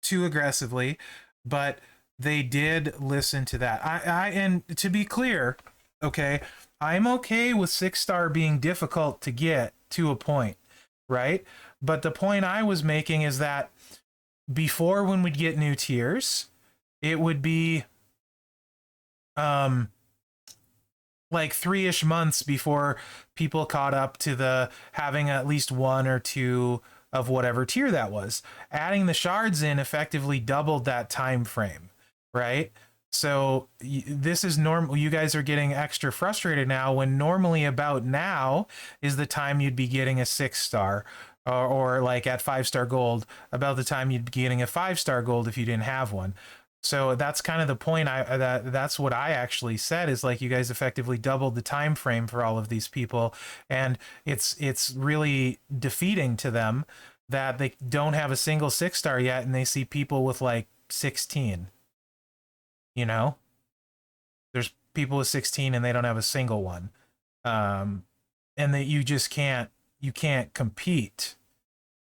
Speaker 1: too aggressively, but they did listen to that. And to be clear, okay, I'm okay with 6-star being difficult to get to a point, right? But the point I was making is that before, when we'd get new tiers, it would be like 3-ish months before people caught up to the having at least one or two of whatever tier that was. Adding the shards in effectively doubled that time frame, right? So this is normal. You guys are getting extra frustrated now, when normally about now is the time you'd be getting a 6-star, or like at 5-star gold, about the time you'd be getting a 5-star gold if you didn't have one. So that's kind of the point. That's what I actually said, is like, you guys effectively doubled the time frame for all of these people, and it's really defeating to them that they don't have a single 6-star yet, and they see people with like 16. You know, there's people with 16 and they don't have a single one, and that you can't compete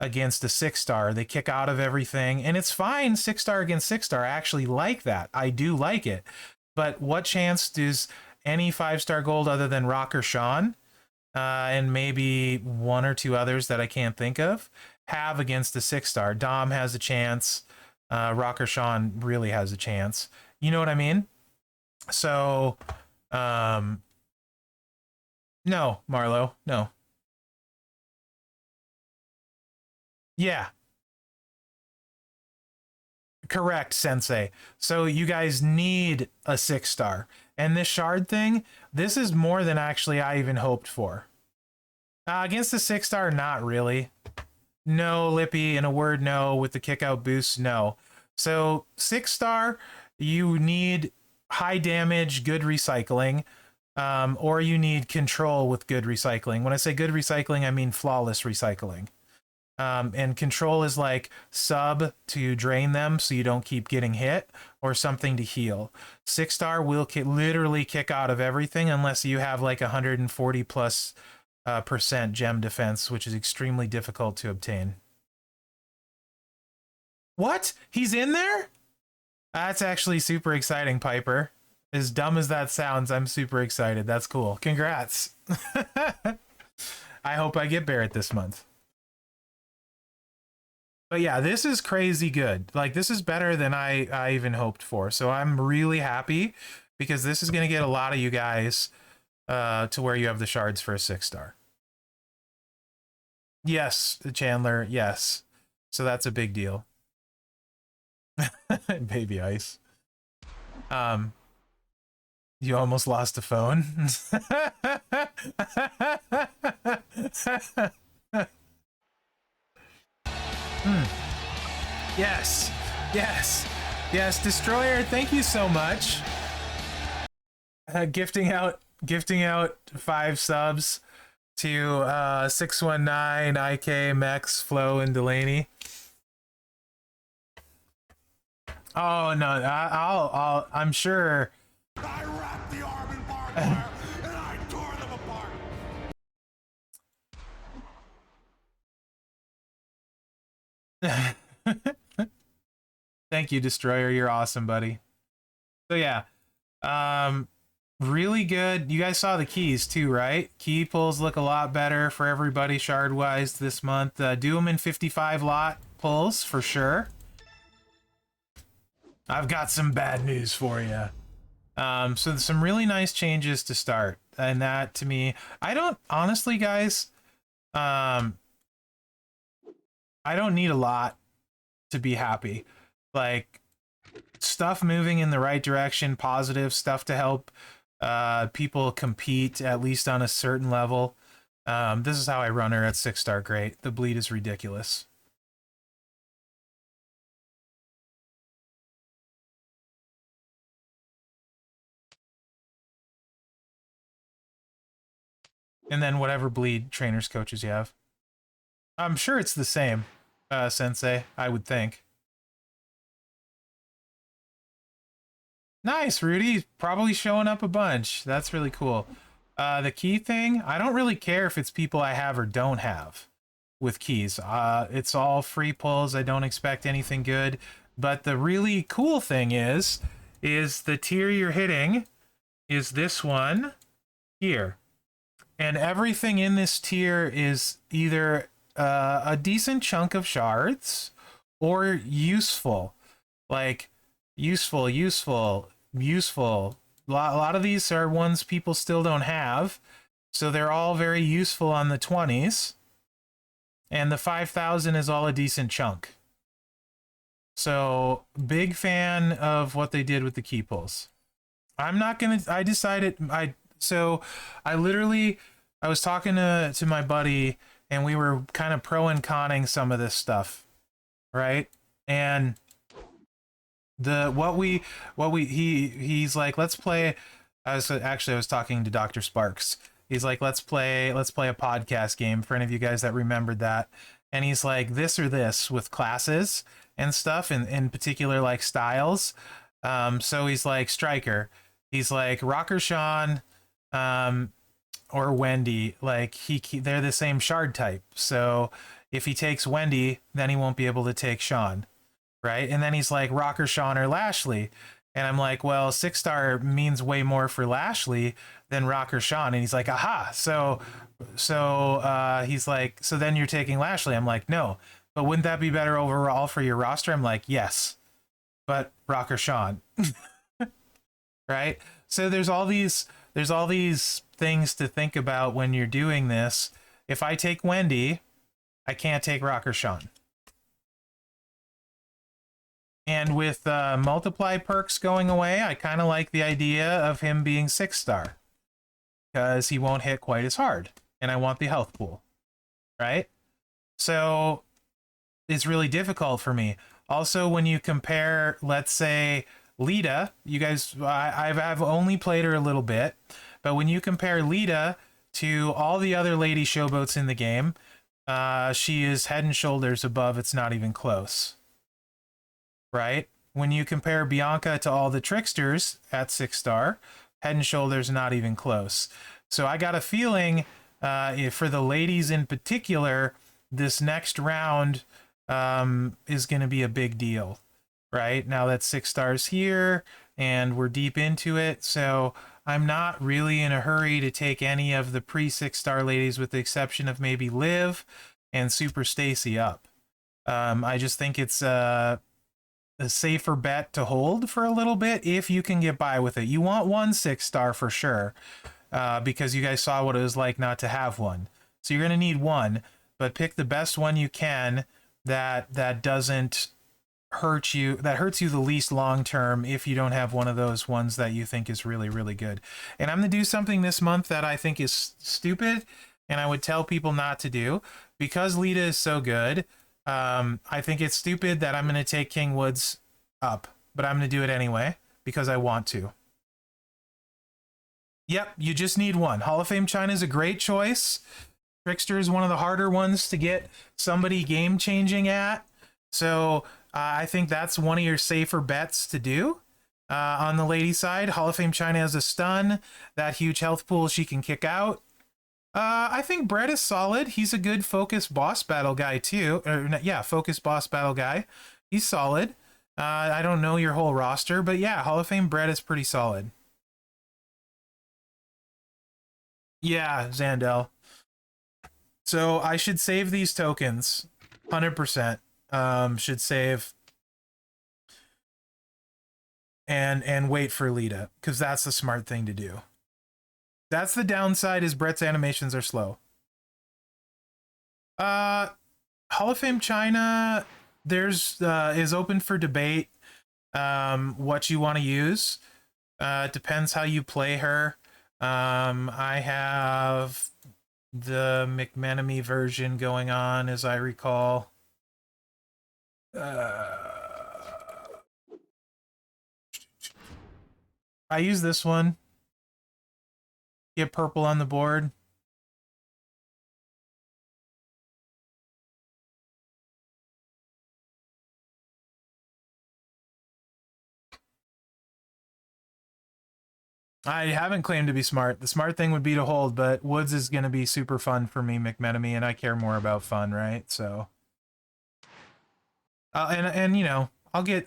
Speaker 1: against a 6-star. They kick out of everything, and it's fine. 6-star against 6-star. I actually like that. I do like it. But what chance does any 5-star gold other than Rocker Sean, and maybe one or two others that I can't think of, have against the 6-star? Dom has a chance. Rocker Sean really has a chance. You know what I mean? So, no, Marlo, no. Yeah, correct, Sensei. So you guys need a 6-star. And this shard thing, this is more than actually I even hoped for. Against the 6-star, not really. No, Lippy, in a word, no. With the kick out boost, no. So 6-star, you need high damage, good recycling, or you need control with good recycling. When I say good recycling, I mean flawless recycling. And control is like sub to drain them so you don't keep getting hit, or something to heal. 6-star will literally kick out of everything unless you have like 140 plus percent gem defense, which is extremely difficult to obtain. What? He's in there? That's actually super exciting, Piper. As dumb as that sounds, I'm super excited. That's cool. Congrats. I hope I get Barrett this month. But yeah, this is crazy good. Like, this is better than I even hoped for. So I'm really happy, because this is going to get a lot of you guys to where you have the shards for a 6-star. Yes, Chandler, yes. So that's a big deal. Baby ice. You almost lost a phone. Yes, yes, yes. Destroyer, thank you so much. Gifting out 5 subs to 619, IK, Mex, Flo, and Delaney. Oh no, I'm sure. I wrapped the arm in barbed wire and I tore them apart. Thank you, Destroyer. You're awesome, buddy. So yeah, Really good. You guys saw the keys too, right? Key pulls look a lot better for everybody shard-wise this month. Do them in 55 lot pulls for sure. I've got some bad news for you. So there's some really nice changes to start. And that, to me, I don't, honestly, guys, I don't need a lot to be happy. Like, stuff moving in the right direction, positive stuff to help people compete, at least on a certain level. This is how I run her at 6-star great. The bleed is ridiculous. And then whatever bleed trainers, coaches you have. I'm sure it's the same, Sensei, I would think. Nice, Rudy. Probably showing up a bunch. That's really cool. The key thing, I don't really care if it's people I have or don't have with keys. It's all free pulls. I don't expect anything good. But the really cool thing is the tier you're hitting is this one here. And everything in this tier is either a decent chunk of shards or useful. Like, useful. A lot of these are ones people still don't have. So they're all very useful on the 20s. And the 5,000 is all a decent chunk. So, big fan of what they did with the key pulls. I'm not going to... I decided... I was talking to my buddy, and we were kind of pro and conning some of this stuff, right? And he's like, let's play. I was talking to Dr. Sparks. He's like, let's play a podcast game for any of you guys that remembered that. And he's like, this or this with classes and stuff, and in particular like styles. So he's like Striker. He's like Rocker Sean, or Wendy. Like they're the same shard type. So if he takes Wendy, then he won't be able to take Sean, right? And then he's like Rocker Sean or Lashley. And I'm like, well, 6-star means way more for Lashley than Rocker Sean. And he's like, aha. So he's like, so then you're taking Lashley. I'm like, no, but wouldn't that be better overall for your roster? I'm like, yes, but Rocker Sean, right? So there's all these things to think about when you're doing this. If I take Wendy, I can't take Rocker Sean. And with multiply perks going away, I kind of like the idea of him being 6-star because he won't hit quite as hard, and I want the health pool, right? So it's really difficult for me. Also, when you compare, let's say, Lita, you guys, I've only played her a little bit, but when you compare Lita to all the other lady showboats in the game, she is head and shoulders above. It's not even close. Right? When you compare Bianca to all the tricksters at 6-star, head and shoulders not even close. So I got a feeling for the ladies in particular, this next round is going to be a big deal. Right? Now that 6-star's here and we're deep into it, so I'm not really in a hurry to take any of the pre-6-star ladies with the exception of maybe Liv and Super Stacy up. I just think it's a safer bet to hold for a little bit if you can get by with it. You want one 6-star for sure, because you guys saw what it was like not to have one. So you're going to need one, but pick the best one you can that doesn't hurt you, that hurts you the least long term if you don't have one of those ones that you think is really, really good. And I'm going to do something this month that I think is stupid and I would tell people not to do because Lita is so good. I think it's stupid that I'm going to take King Woods up, but I'm going to do it anyway because I want to. Yep, you just need one. Hall of Fame China is a great choice. Trickster is one of the harder ones to get somebody game-changing at. So I think that's one of your safer bets to do. On the lady side, Hall of Fame China has a stun. That huge health pool she can kick out. I think Brett is solid. He's a good focus boss battle guy too. Focus boss battle guy. He's solid. I don't know your whole roster, but yeah, Hall of Fame Brett is pretty solid. Yeah, Xandel. So I should save these tokens, 100%. Should save and wait for Lita, because that's the smart thing to do. That's the downside, is Brett's animations are slow. Hall of Fame China, there's is open for debate. What you want to use. It depends how you play her. I have the McMenemy version going on, as I recall. I use this one. Get purple on the board. I haven't claimed to be smart. The smart thing would be to hold, but Woods is going to be super fun for me, McMenemy, and I care more about fun, right? So, and you know, I'll get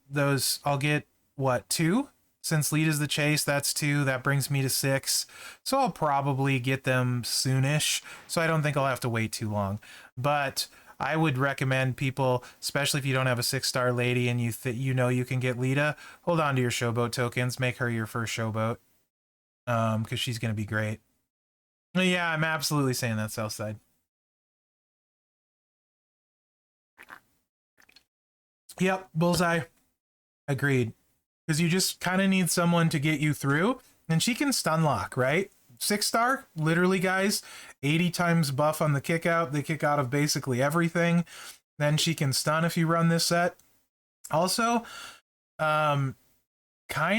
Speaker 1: those. I'll get what, 2? Since lead is the chase, that's 2. That brings me to 6. So I'll probably get them soonish. So I don't think I'll have to wait too long. But I would recommend people, especially if you don't have a 6-star lady and you know you can get Lita, hold on to your showboat tokens. Make her your first showboat, because she's gonna be great. Yeah, I'm absolutely saying that, Southside. Yep, bullseye. Agreed. Because you just kind of need someone to get you through, and she can stun lock, right? 6-star, literally, guys, 80 times buff on the kick out. They kick out of basically everything. Then she can stun if you run this set. Also, kind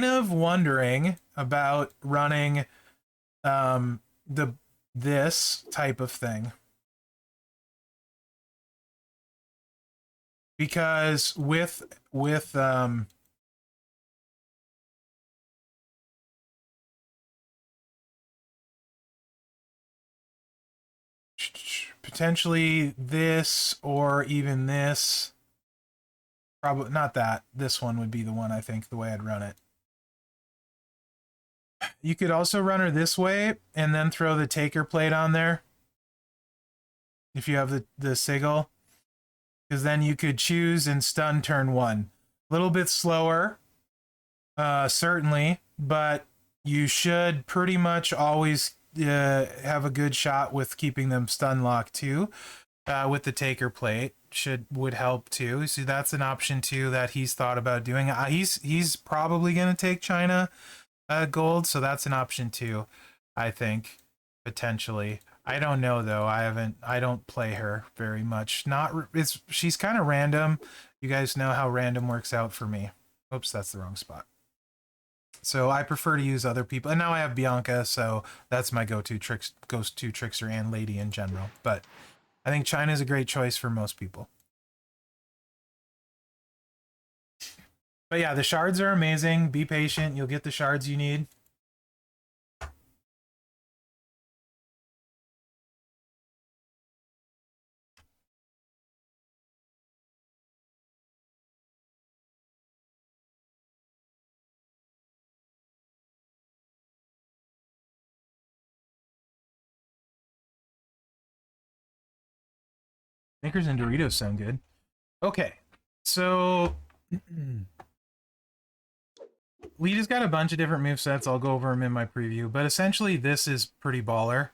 Speaker 1: of wondering about running this type of thing. Because with potentially this, or even this, probably not that. This one would be the one, I think, the way I'd run it. You could also run her this way and then throw the taker plate on there if you have the sigil, because then you could choose and stun turn 1. A little bit slower, certainly, but you should pretty much always have a good shot with keeping them stun locked too. With the taker plate would help too. See, that's an option too that he's thought about doing. He's probably gonna take China gold, so that's an option too, I think, potentially. I don't know though. I don't play her very much. She's kind of random. You guys know how random works out for me. Oops, that's the wrong spot. So I prefer to use other people. And now I have Bianca, so that's my go-to trickster and lady in general. But I think China is a great choice for most people. But yeah, the shards are amazing. Be patient. You'll get the shards you need. Snickers and Doritos sound good. Okay, so Lita's got a bunch of different movesets. I'll go over them in my preview, but essentially this is pretty baller,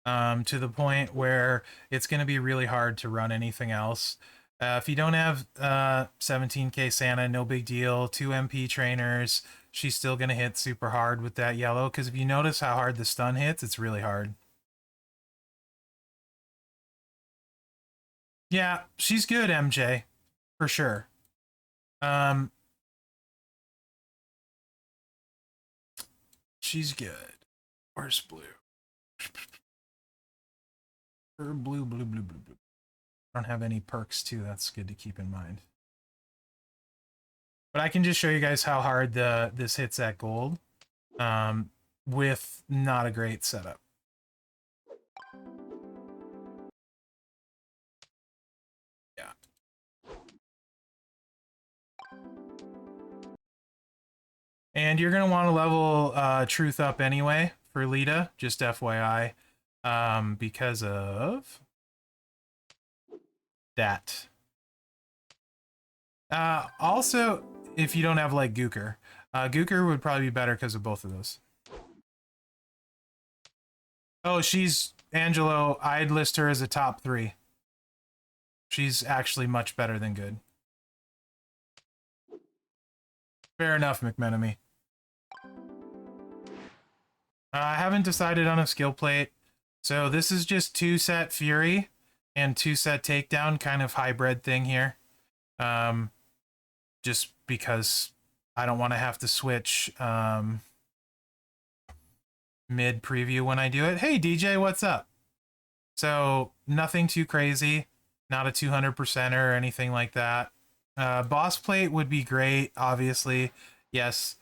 Speaker 1: to the point where it's going to be really hard to run anything else. If you don't have 17k Santa, no big deal. 2 MP trainers, she's still going to hit super hard with that yellow, because if you notice how hard the stun hits, it's really hard. Yeah, she's good, MJ, for sure. She's good. Where's blue? Blue. I don't have any perks too. That's good to keep in mind. But I can just show you guys how hard this hits at gold, with not a great setup. Yeah. And you're going to want to level Truth up anyway for Lita, just FYI, because of that. Also, if you don't have like Gooker, Gooker would probably be better because of both of those. Oh, she's Angelo. I'd list her as a top 3. She's actually much better than good. Fair enough, McMenemy. I haven't decided on a skill plate. So this is just 2-set Fury and 2-set Takedown, kind of hybrid thing here. Just because I don't want to have to switch mid preview when I do it. Hey DJ, what's up? So nothing too crazy, not a 200% or anything like that. Boss plate would be great, obviously. Yes,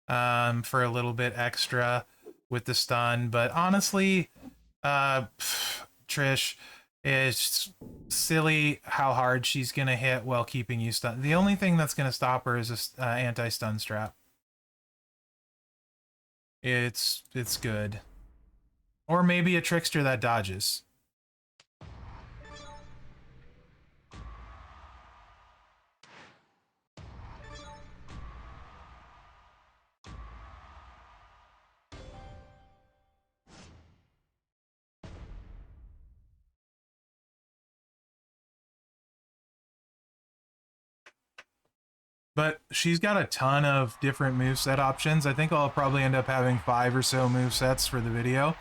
Speaker 1: for a little bit extra with the stun, but honestly, Trish, it's silly how hard she's gonna hit while keeping you stunned. The only thing that's gonna stop her is a anti-stun strap. It's good, or maybe a trickster that dodges. But she's got a ton of different moveset options. I think I'll probably end up having 5 or so movesets for the video.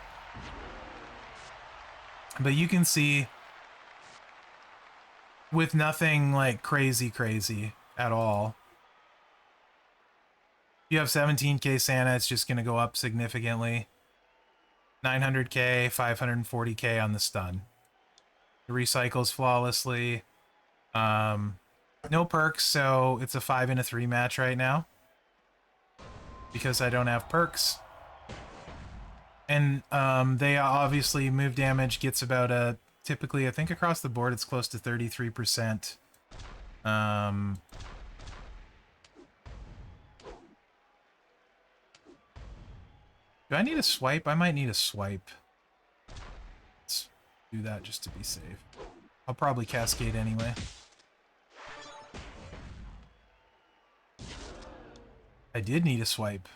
Speaker 1: But you can see, with nothing like crazy at all, you have 17k Santa, it's just going to go up significantly. 900k, 540k on the stun. It recycles flawlessly. No perks, so it's a 5 and a 3 match right now. Because I don't have perks. And they obviously, move damage gets about a, typically, I think across the board it's close to 33%. Do I need a swipe? I might need a swipe. Let's do that just to be safe. I'll probably cascade anyway. I did need a swipe.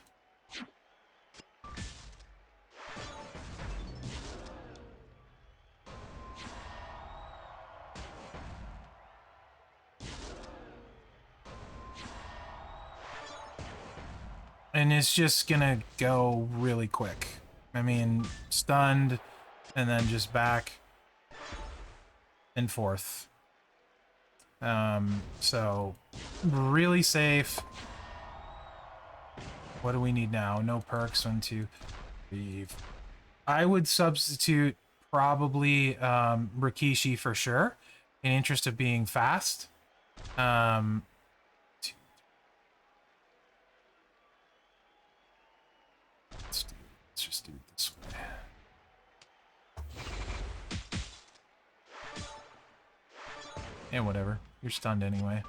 Speaker 1: And it's just gonna go really quick. I mean, stunned, and then just back and forth. So, really safe. What do we need now? No perks. 1, 2, 3. I would substitute probably Rikishi for sure, in interest of being fast. Let's just do it this way. And whatever. You're stunned anyway.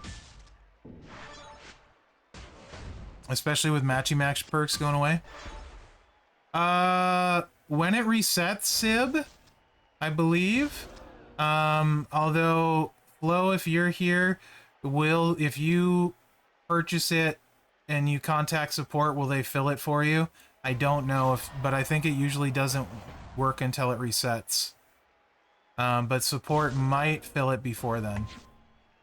Speaker 1: Especially with matchy-match perks going away. When it resets, Sib, I believe. Although, Flo, if you're here, if you purchase it and you contact support, will they fill it for you? I don't know, but I think it usually doesn't work until it resets. But support might fill it before then.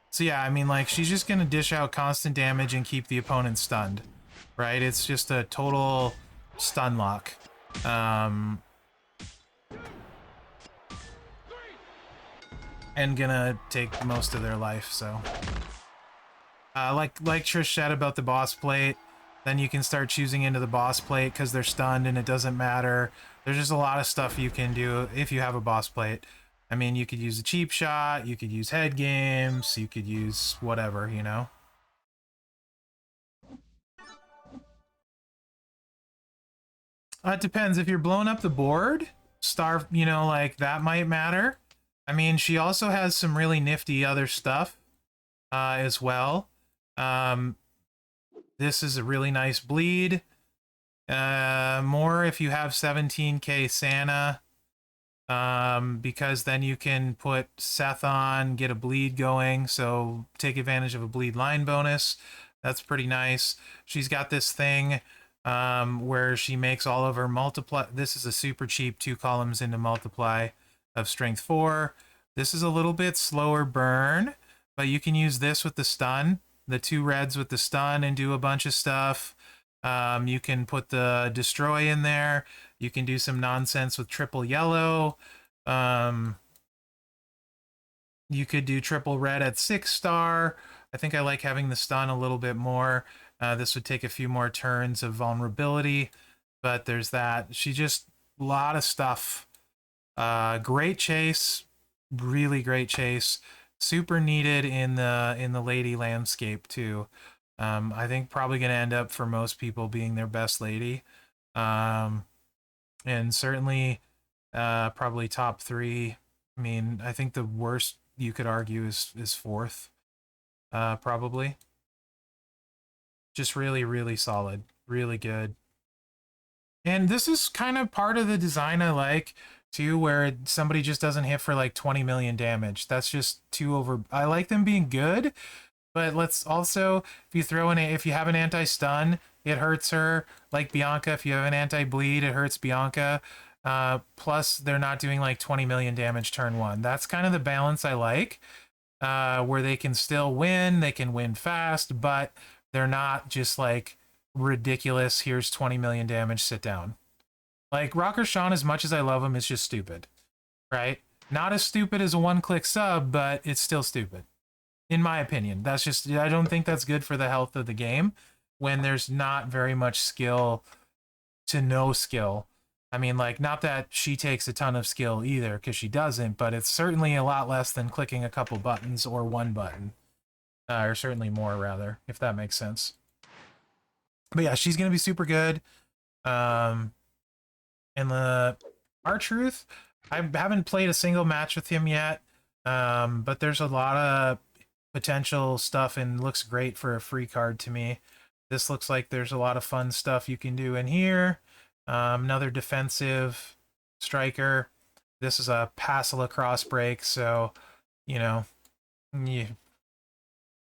Speaker 1: So yeah, I mean, like, she's just gonna dish out constant damage and keep the opponent stunned. Right? It's just a total stun lock. And gonna take most of their life, so. Like Trish said about the boss plate, then you can start choosing into the boss plate because they're stunned and it doesn't matter. There's just a lot of stuff you can do if you have a boss plate. I mean, you could use a cheap shot, you could use head games, you could use whatever, you know? It depends. If you're blowing up the board, you know, like, that might matter. I mean, she also has some really nifty other stuff as well. This is a really nice bleed. More if you have 17k Santa, because then you can put Seth on, get a bleed going, so take advantage of a bleed line bonus. That's pretty nice. She's got this thing where she makes all of her multiply. This is a super cheap 2 columns into multiply of strength 4. This is a little bit slower burn, but you can use this with the stun, the 2 reds with the stun, and do a bunch of stuff. You can put the destroy in there. You can do some nonsense with triple yellow. You could do triple red at 6-star. I think I like having the stun a little bit more. This would take a few more turns of vulnerability, but there's that. She just, a lot of stuff. Great chase, really great chase. Super needed in the lady landscape too. I think probably going to end up for most people being their best lady. And certainly probably top 3. I mean, I think the worst you could argue is 4th, probably. Just really, really solid. Really good. And this is kind of part of the design I like, too, where somebody just doesn't hit for like 20 million damage. That's just too over... I like them being good, but let's also, if you throw in if you have an anti-stun, it hurts her. Like Bianca, if you have an anti-bleed, it hurts Bianca. Plus, they're not doing like 20 million damage turn 1. That's kind of the balance I like, where they can still win, they can win fast, but they're not just like ridiculous, here's 20 million damage, sit down. Like, Rocker Sean, as much as I love him, is just stupid, right? Not as stupid as a one-click sub, but it's still stupid. In my opinion, that's just, I don't think that's good for the health of the game when there's not very much skill to no skill. I mean, like, not that she takes a ton of skill either, because she doesn't, but it's certainly a lot less than clicking a couple buttons or one button. Or certainly more, rather, if that makes sense. But yeah, she's going to be super good. And the R-Truth, I haven't played a single match with him yet, but there's a lot of potential stuff and looks great for a free card to me. This looks like there's a lot of fun stuff you can do in here. Another defensive striker. This is a pass lacrosse break, so, you know,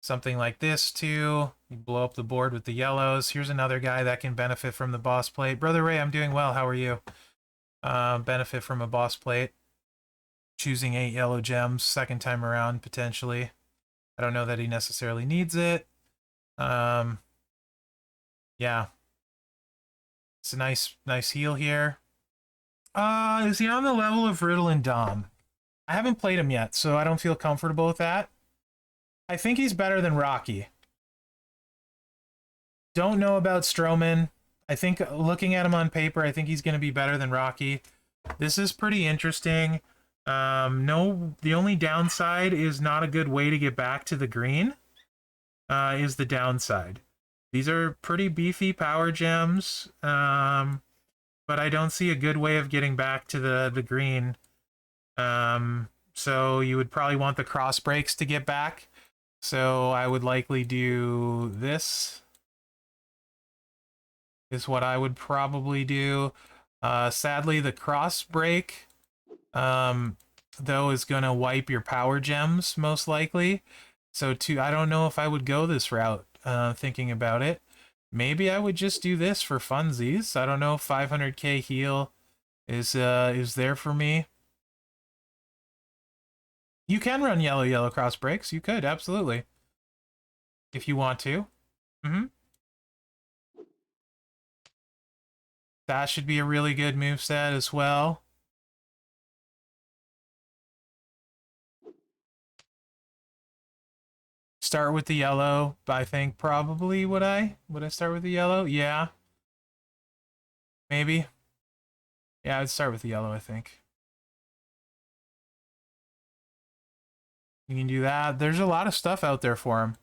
Speaker 1: something like this too. You blow up the board with the yellows. Here's another guy that can benefit from the boss plate. Brother Ray, I'm doing well. How are you? Benefit from a boss plate. Choosing 8 yellow gems, second time around, potentially. I don't know that he necessarily needs it. Yeah. It's a nice heal here. Is he on the level of Riddle and Dom? I haven't played him yet, so I don't feel comfortable with that. I think he's better than Rocky. Don't know about Strowman. I think looking at him on paper, I think he's going to be better than Rocky. This is pretty interesting. No, the only downside is not a good way to get back to the green. Is the downside. These are pretty beefy power gems, but I don't see a good way of getting back to the green. So you would probably want the cross breaks to get back. So I would likely do this. Is what I would probably do. Sadly, the cross break, though, is going to wipe your power gems, most likely. So I don't know if I would go this route, thinking about it. Maybe I would just do this for funsies. I don't know if 500k heal is there for me. You can run yellow cross breaks. You could, absolutely. If you want to. That should be a really good moveset as well. Start with the yellow, I think probably would I start with the yellow? Yeah. Maybe. Yeah, I'd start with the yellow, I think. You can do that. There's a lot of stuff out there for him.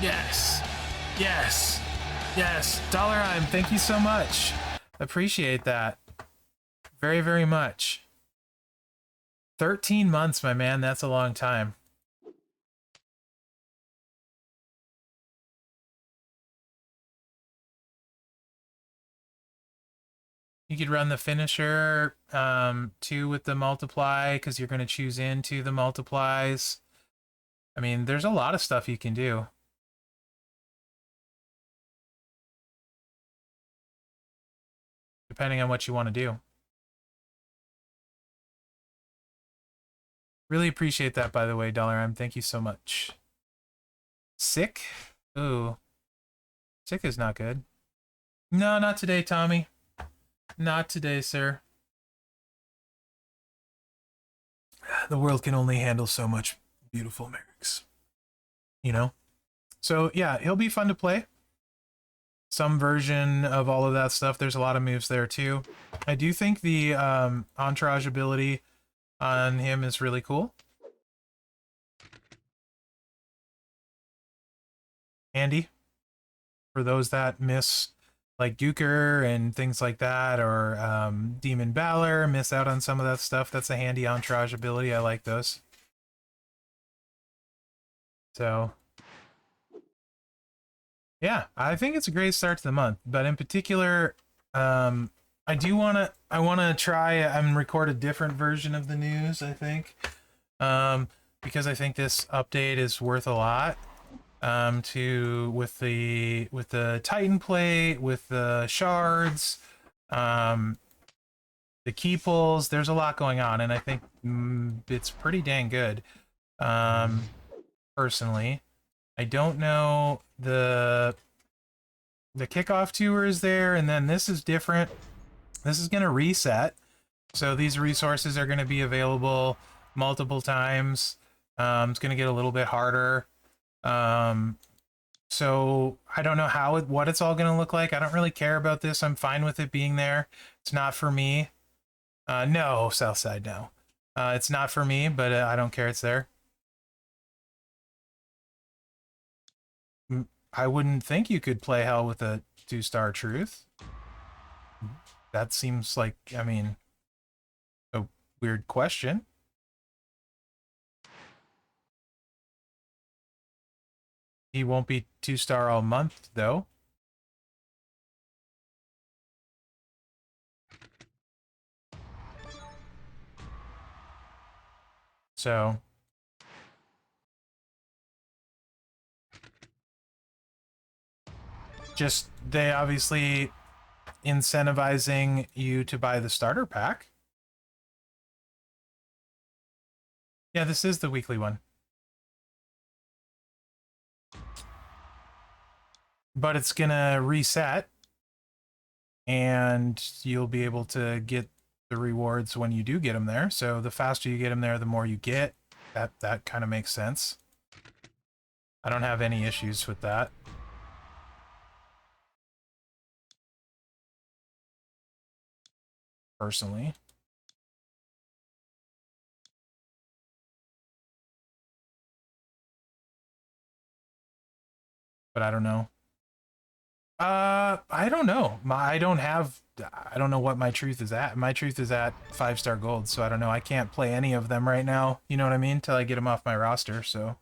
Speaker 1: Yes. Yes. Yes. Dollarheim, thank you so much. Appreciate that. Very, very much. 13 months, my man. That's a long time. You could run the finisher 2 with the multiply because you're going to choose into the multiplies. I mean, there's a lot of stuff you can do. Depending on what you want to do. Really appreciate that, by the way, $M. Thank you so much. Sick? Ooh. Sick is not good. No, not today, Tommy. Not today, sir. The world can only handle so much beautiful Merrics. You know? So, yeah, he'll be fun to play. Some version of all of that stuff. There's a lot of moves there, too. I do think the entourage ability on him is really cool. Handy. For those that miss, like Duker and things like that, or Demon Balor, miss out on some of that stuff. That's a handy entourage ability. I like those. So, yeah, I think it's a great start to the month. But in particular, I want to try and record a different version of the news, I think. Because I think this update is worth a lot. With the Titan plate, with the shards, the key pulls, there's a lot going on, and I think it's pretty dang good. Personally, I don't know, the kickoff tour is there, and then this is different. This is going to reset, so these resources are going to be available multiple times. It's going to get a little bit harder. So I don't know what it's all going to look like. I don't really care about this. I'm fine with it being there. It's not for me. No, Southside, no. It's not for me, but I don't care. It's there. I wouldn't think you could play Hell with a 2-star Truth. That seems like, I mean, a weird question. He won't be 2-star all month, though. So, just, they obviously incentivizing you to buy the starter pack. Yeah, this is the weekly one. But it's gonna reset, and you'll be able to get the rewards when you do get them there. So the faster you get them there, the more you get. That kind of makes sense. I don't have any issues with that. Personally. But I don't know. I don't know. I don't know what my truth is at. My truth is at 5-star gold, so I don't know. I can't play any of them right now. You know what I mean? Till I get him off my roster, so.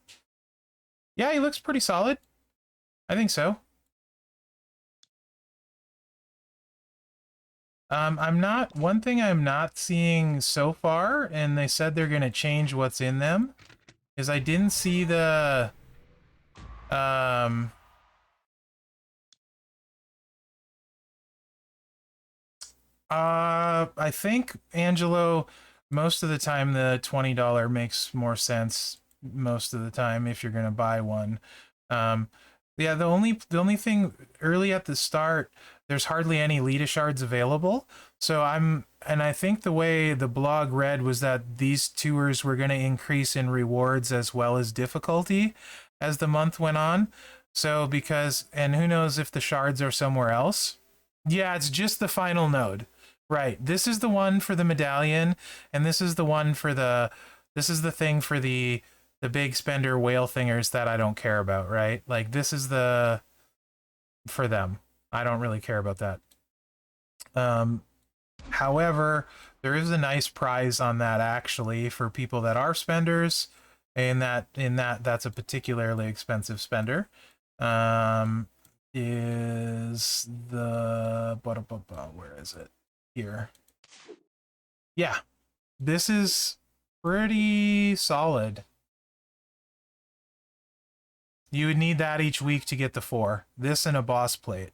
Speaker 1: Yeah, he looks pretty solid. I think so. One thing I'm not seeing so far, and they said they're gonna change what's in them, is I didn't see the, I think, Angelo, most of the time the $20 makes more sense most of the time if you're gonna buy one. Yeah, the only thing early at the start, there's hardly any Lita shards available. So I think the way the blog read was that these tours were going to increase in rewards as well as difficulty as the month went on. So and who knows if the shards are somewhere else. Yeah, it's just the final node. Right. This is the one for the medallion, and this is the one for this is the thing for the big spender whale thingers that I don't care about, right? Like, this is for them. I don't really care about that. However, there is a nice prize on that, actually, for people that are spenders, and that's a particularly expensive spender. Is the where is it? here. Yeah, this is pretty solid. You would need that each week to get the 4. This and a boss plate.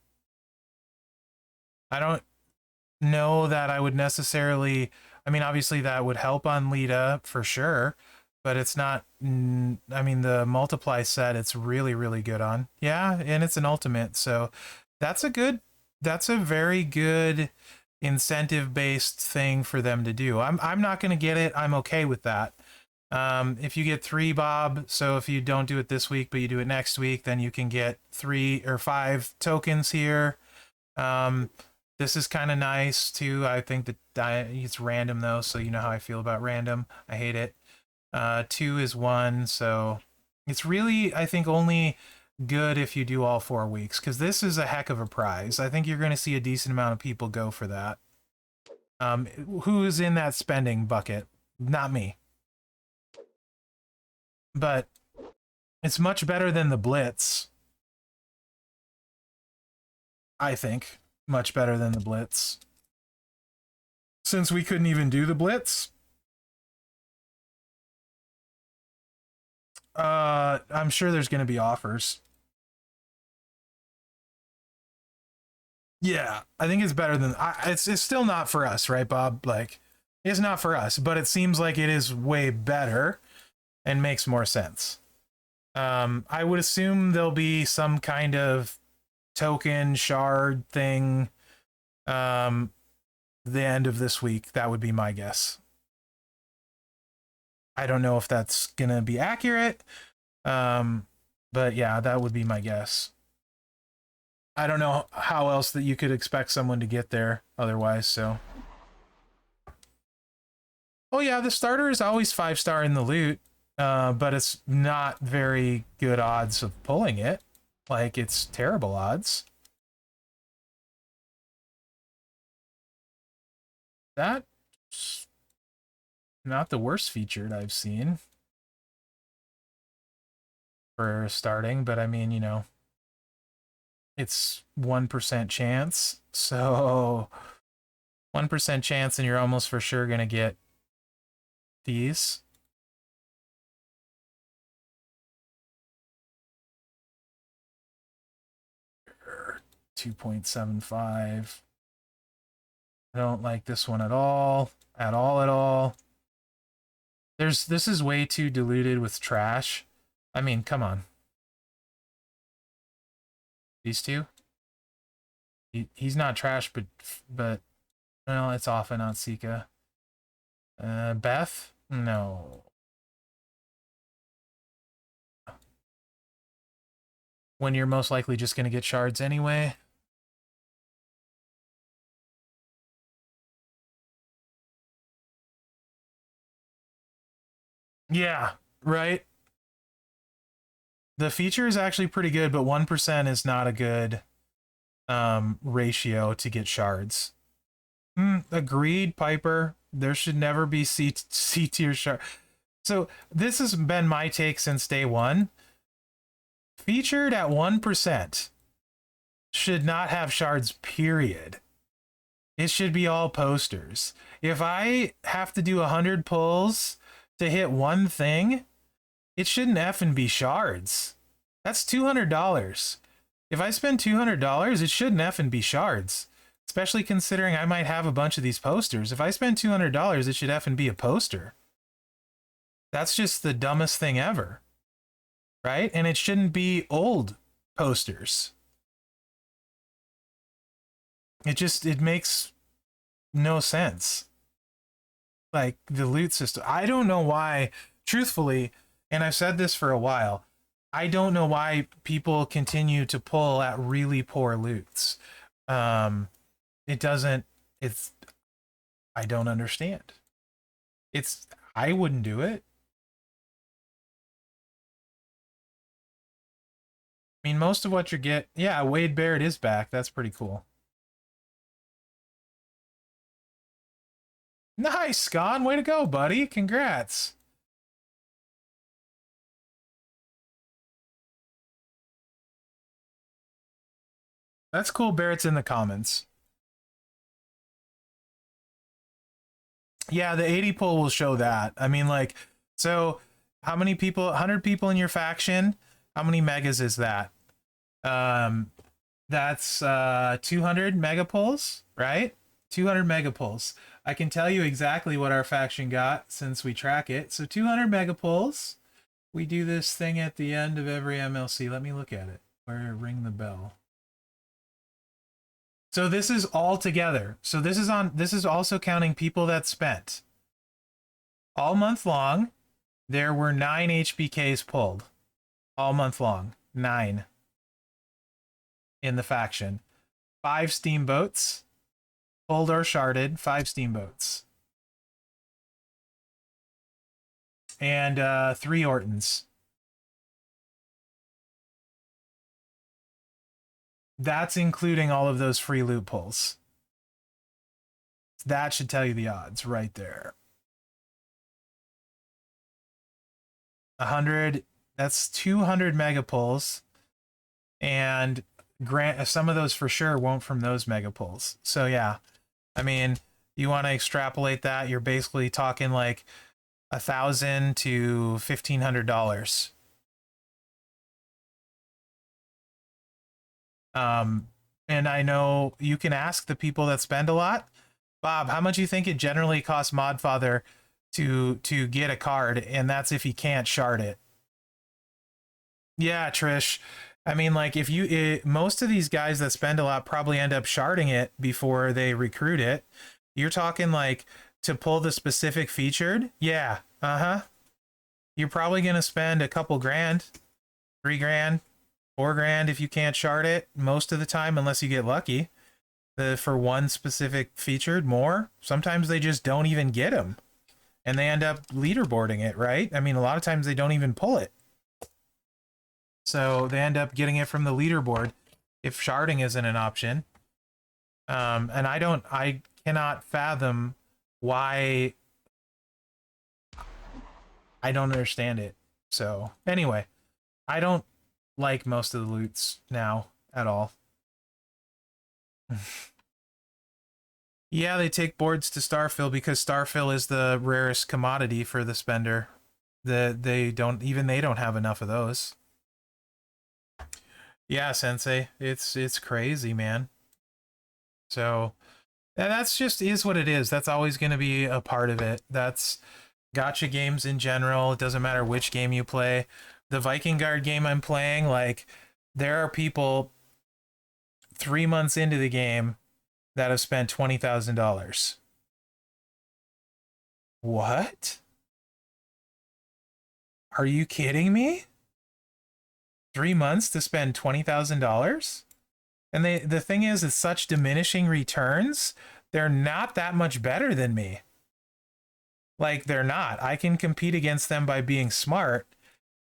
Speaker 1: I don't know that I would necessarily... I mean, obviously that would help on Lita for sure, but it's not... I mean, the multiply set, it's really, really good on. Yeah, and it's an ultimate, so that's a good... That's a very good incentive-based thing for them to do. I'm not going to get it. I'm okay with that. If you get 3, Bob, so if you don't do it this week, but you do it next week, then you can get 3 or 5 tokens here. This is kind of nice too. I think that it's random though, so you know how I feel about random. I hate it. 2 is 1, so it's really, I think, only good if you do all 4 weeks, because this is a heck of a prize. I think you're going to see a decent amount of people go for that. Who's in that spending bucket? Not me. But it's much better than the Blitz. I think. Much better than the Blitz. Since we couldn't even do the Blitz. I'm sure there's going to be offers. Yeah, I think it's better than... It's still not for us, right, Bob? Like, it's not for us, but it seems like it is way better and makes more sense. I would assume there'll be some kind of token shard thing the end of this week. That would be my guess. I don't know if that's gonna be accurate, but yeah, that would be my guess. I don't know how else that you could expect someone to get there otherwise, so. Oh yeah, the starter is always 5-star in the loot, but it's not very good odds of pulling it. Like, it's terrible odds. That's not the worst featured I've seen for starting, but I mean, you know, it's 1% chance, so 1% chance and you're almost for sure gonna get these. Er, 2.75. I don't like this one at all. At all. This is way too diluted with trash. I mean, come on. These two? He's not trash, but well, it's often on Sika. Beth? No. When you're most likely just going to get shards anyway. Yeah, right? The feature is actually pretty good, but 1% is not a good ratio to get shards. Agreed, Piper. There should never be C-tier shard. So this has been my take since day one. Featured at 1% should not have shards, period. It should be all posters. If I have to do 100 pulls to hit one thing, it shouldn't effing be shards. That's $200. If I spend $200, it shouldn't effing be shards. Especially considering I might have a bunch of these posters. If I spend $200, it should effing be a poster. That's just the dumbest thing ever. Right? And it shouldn't be old posters. It makes no sense. Like, the loot system. I don't know why, truthfully, and I've said this for a while, I don't know why people continue to pull at really poor loots. I don't understand. I wouldn't do it. I mean, most of what you get, yeah, Wade Barrett is back. That's pretty cool. Nice, Scon. Way to go, buddy. Congrats. That's cool. Barrett's in the comments. Yeah, the 80 pull will show that. I mean, like, so how many people, 100 people in your faction? How many megas is that? Um, that's 200 mega pulls, right? 200 mega pulls. I can tell you exactly what our faction got since we track it. So 200 mega pulls. We do this thing at the end of every MLC. Let me look at it. Where ring the bell. So this is all together. So this is also counting people that spent. All month long, there were 9 HBKs pulled. All month long. 9 in the faction. 5 steamboats. Pulled or sharded. 5 steamboats. And 3 Ortons. That's including all of those free loot pulls. That should tell you the odds right there. 100, that's 200 mega pulls. And some of those for sure won't from those mega pulls. So yeah, I mean, you want to extrapolate that, you're basically talking like $1,000 to $1,500. And I know you can ask the people that spend a lot, Bob, how much do you think it generally costs Modfather to get a card? And that's if he can't shard it. Yeah, Trish. I mean, like, if most of these guys that spend a lot probably end up sharding it before they recruit it. You're talking like to pull the specific featured. Yeah. You're probably going to spend a couple grand, 3 grand, 4 grand if you can't shard it most of the time, unless you get lucky. For one specific featured, more. Sometimes they just don't even get them. And they end up leaderboarding it, right? I mean, a lot of times they don't even pull it. So they end up getting it from the leaderboard if sharding isn't an option. And I cannot fathom why. I don't understand it. So anyway, I don't like most of the loots now at all. Yeah, they take boards to Starfill because Starfill is the rarest commodity for the spender. They don't have enough of those. Yeah, Sensei, it's crazy, man. So that's just is what it is. That's always going to be a part of it. That's gacha games in general. It doesn't matter which game you play. The Viking Guard game I'm playing, like, there are people 3 months into the game that have spent $20,000. What? Are you kidding me? 3 months to spend $20,000? And the thing is, it's such diminishing returns. They're not that much better than me. Like, they're not. I can compete against them by being smart,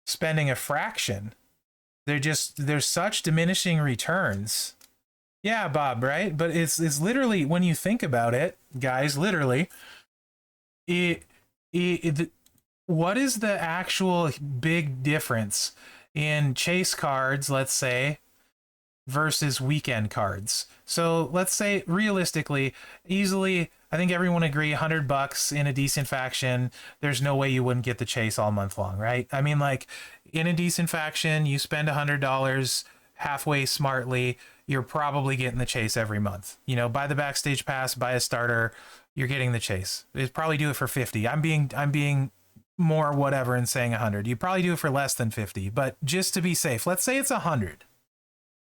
Speaker 1: spending a fraction. There's such diminishing returns. Yeah, Bob, right? But it's literally, when you think about it, guys, literally, what is the actual big difference in chase cards, let's say, versus weekend cards? So let's say, realistically, easily, I think everyone agree, $100 in a decent faction, there's no way you wouldn't get the chase all month long, right? I mean, like, in a decent faction, you spend $100 halfway smartly, you're probably getting the chase every month. You know, buy the backstage pass, buy a starter, you're getting the chase. You'd probably do it for 50. I'm being more whatever and saying 100. You probably do it for less than 50, but just to be safe, let's say it's 100,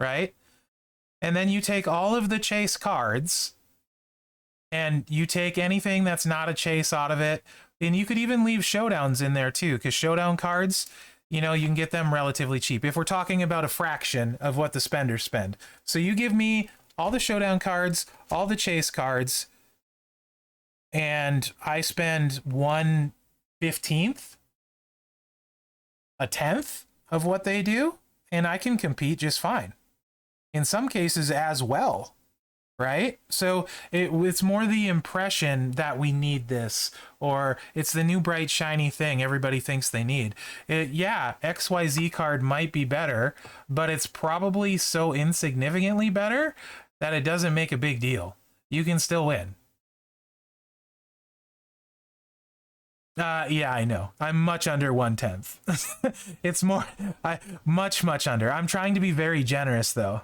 Speaker 1: right? And then you take all of the chase cards and you take anything that's not a chase out of it. And you could even leave showdowns in there too, because showdown cards, you know, you can get them relatively cheap if we're talking about a fraction of what the spenders spend. So you give me all the showdown cards, all the chase cards, and I spend 1/15th, a tenth of what they do, and I can compete just fine. In some cases as well, right? So it's more the impression that we need this, or it's the new bright shiny thing everybody thinks they need. Yeah, XYZ card might be better, but it's probably so insignificantly better that it doesn't make a big deal. You can still win. Yeah, I know. I'm much under 1/10. It's more, much under. I'm trying to be very generous though.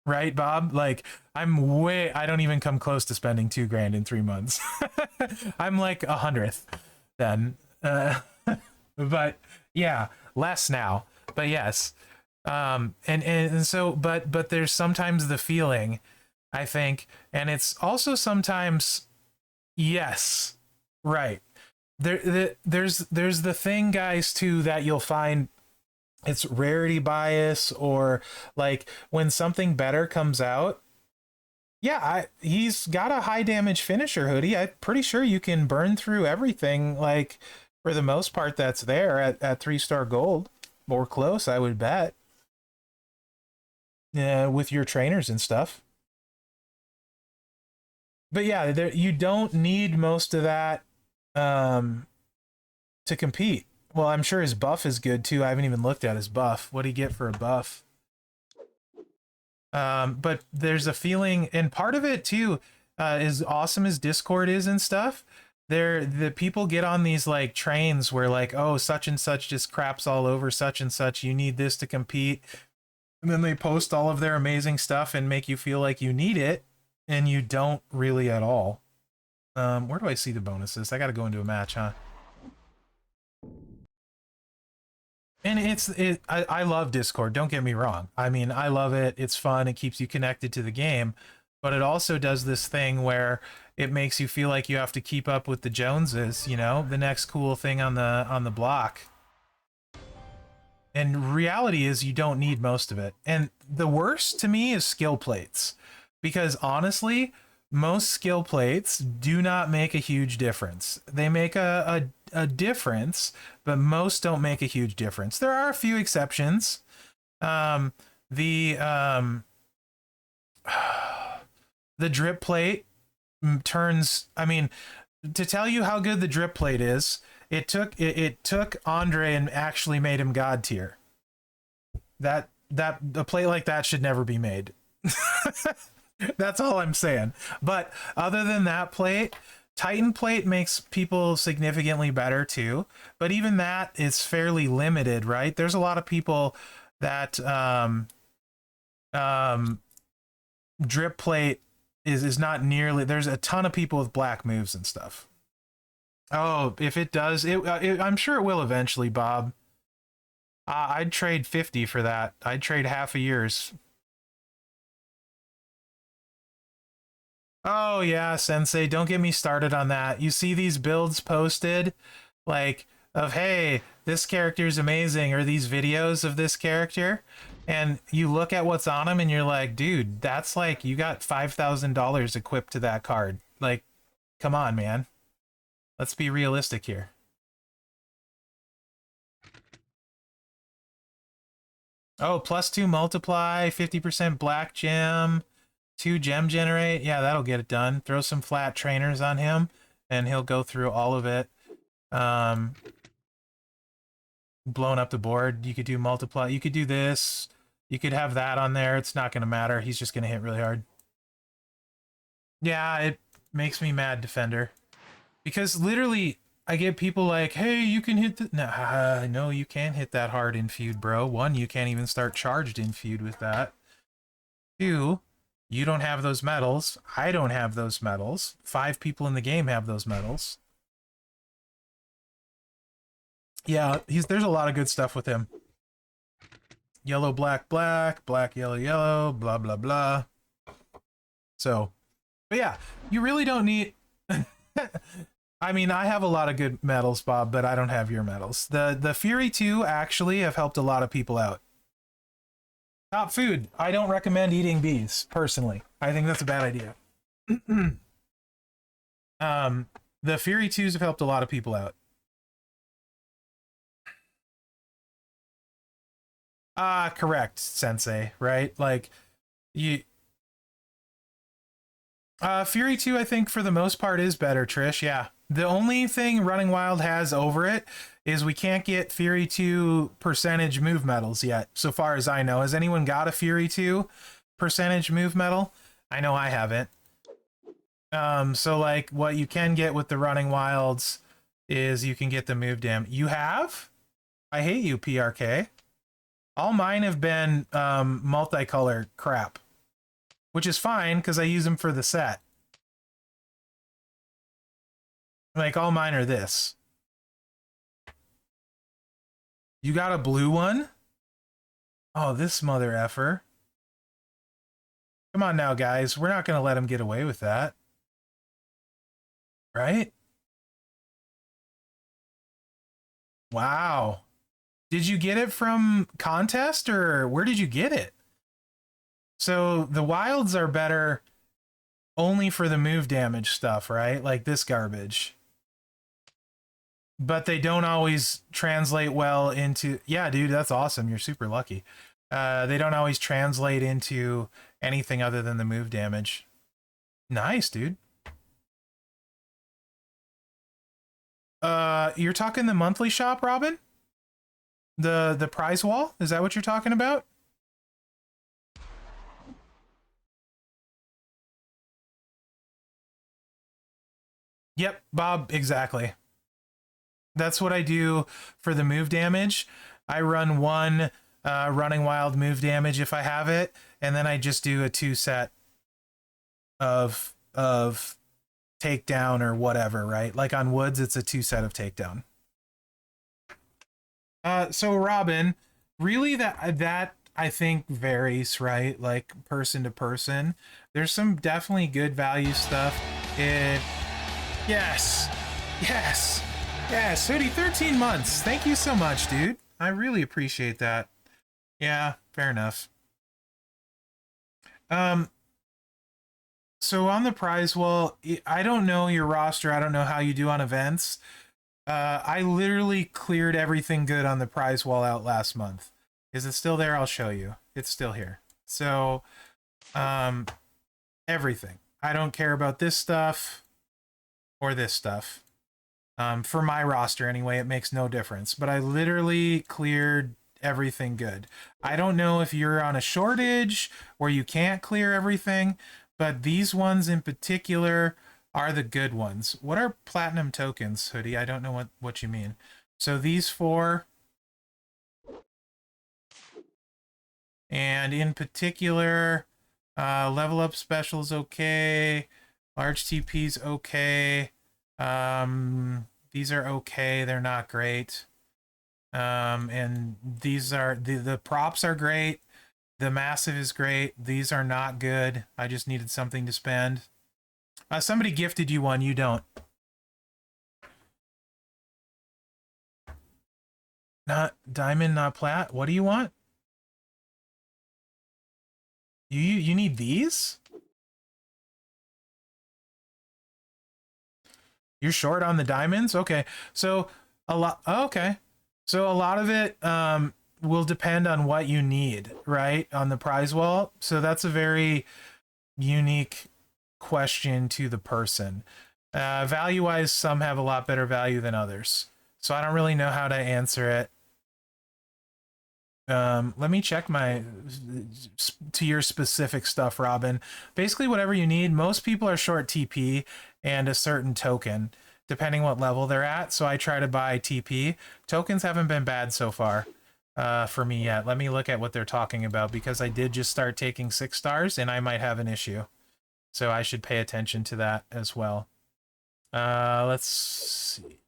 Speaker 1: Right, Bob? Like, I don't even come close to spending 2 grand in 3 months. I'm like 100th then. But yeah, less now. But yes. And so, but there's sometimes the feeling, I think, and it's also sometimes, yes, right. There's the thing, guys, too, that you'll find it's rarity bias, or like when something better comes out. Yeah, he's got a high damage finisher hoodie. I'm pretty sure you can burn through everything, like for the most part, that's there at 3-star gold or close, I would bet. Yeah, with your trainers and stuff. But yeah, you don't need most of that um, to compete. Well, I'm sure his buff is good too. I haven't even looked at his buff. What do you get for a buff? But there's a feeling, and part of it too, as awesome as Discord is and stuff, the people get on these like trains where like, oh, such and such just craps all over such and such. You need this to compete, and then they post all of their amazing stuff and make you feel like you need it, and you don't really at all. Where do I see the bonuses? I got to go into a match, huh? And I love Discord, don't get me wrong. I mean, I love it. It's fun. It keeps you connected to the game, but it also does this thing where it makes you feel like you have to keep up with the Joneses, you know, the next cool thing on the block. And reality is you don't need most of it. And the worst to me is skill plates, because honestly, most skill plates do not make a huge difference. They make a difference, but most don't make a huge difference. There are a few exceptions. Um, the the drip plate turns. I mean, to tell you how good the drip plate is, it took Andre and actually made him god tier. That a plate like that should never be made. That's all I'm saying. But other than that plate, Titan plate makes people significantly better too. But even that is fairly limited, right? There's a lot of people that drip plate is not nearly. There's a ton of people with black moves and stuff. Oh, if it does, I'm sure it will eventually, Bob. I'd trade 50 for that. I'd trade half a year's. Oh yeah, Sensei, don't get me started on that. You see these builds posted, like, of, hey, this character is amazing, or these videos of this character, and you look at what's on them and you're like, dude, that's like, you got $5,000 equipped to that card. Like, come on, man. Let's be realistic here. Oh, +2 multiply, 50% black gem, 2 gem generate. Yeah, that'll get it done. Throw some flat trainers on him, and he'll go through all of it. Blowing up the board. You could do multiply. You could do this. You could have that on there. It's not going to matter. He's just going to hit really hard. Yeah, it makes me mad, Defender. Because literally, I get people like, hey, you can hit the... No, you can't hit that hard in feud, bro. 1, you can't even start charged in feud with that. 2, you don't have those medals. I don't have those medals. 5 people in the game have those medals. Yeah, there's a lot of good stuff with him. Yellow, black, black, black, yellow, yellow, blah, blah, blah. So, but yeah, you really don't need... I mean, I have a lot of good medals, Bob, but I don't have your medals. The Fury 2 actually have helped a lot of people out. Top food. I don't recommend eating bees, personally. I think that's a bad idea. The Fury 2s have helped a lot of people out. Correct, Sensei, right? Like, you... Fury 2, I think, for the most part, is better, Trish, yeah. The only thing Running Wild has over it is we can't get Fury 2 percentage move medals yet, so far as I know. Has anyone got a Fury 2 percentage move medal? I know I haven't. So like what you can get with the running wilds is you can get the move dam. You have? I hate you, PRK. All mine have been multicolor crap, which is fine because I use them for the set. Like all mine are this. You got a blue one? Oh, this mother effer. Come on now, guys. We're not going to let him get away with that. Right? Wow. Did you get it from contest or where did you get it? So the wilds are better only for the move damage stuff, right? Like this garbage. But they don't always translate well into... Yeah, dude, that's awesome. You're super lucky. They don't always translate into anything other than the move damage. Nice, dude. You're talking the monthly shop, Robin? The prize wall? Is that what you're talking about? Yep, Bob, exactly. That's what I do for the move damage. I run one running wild move damage if I have it, and then I just do a 2 set of takedown or whatever, right? Like on woods, it's a 2 set of takedown. So Robin, really that I think varies, right? Like person to person. There's some definitely good value stuff. Yes, yes, yes. Hoodie, 13 months. Thank you so much, dude. I really appreciate that. Yeah, fair enough. So on the prize wall, I don't know your roster. I don't know how you do on events. I literally cleared everything good on the prize wall out last month. Is it still there? I'll show you. It's still here. So, everything. I don't care about this stuff or this stuff. For my roster anyway, it makes no difference. But I literally cleared everything good. I don't know if you're on a shortage where you can't clear everything, but these ones in particular are the good ones. What are platinum tokens, Hoodie? I don't know what you mean. So these 4, and in particular, level up specials okay, large TP's okay. These are okay, they're not great. And these are the props are great. The massive is great. These are not good. I just needed something to spend. Somebody gifted you one. You don't. Not diamond, not plat. What do you want? You need these? You're short on the diamonds? Okay. So a lot okay. So a lot of it will depend on what you need, right? On the prize wall. So that's a very unique question to the person. Value-wise, some have a lot better value than others. So I don't really know how to answer it. Let me check my to your specific stuff, Robin. Basically, whatever you need. Most people are short TP and a certain token, depending what level they're at. So I try to buy TP. Tokens haven't been bad so far for me yet. Let me look at what they're talking about because I did just start taking 6 stars and I might have an issue. So I should pay attention to that as well. Let's see.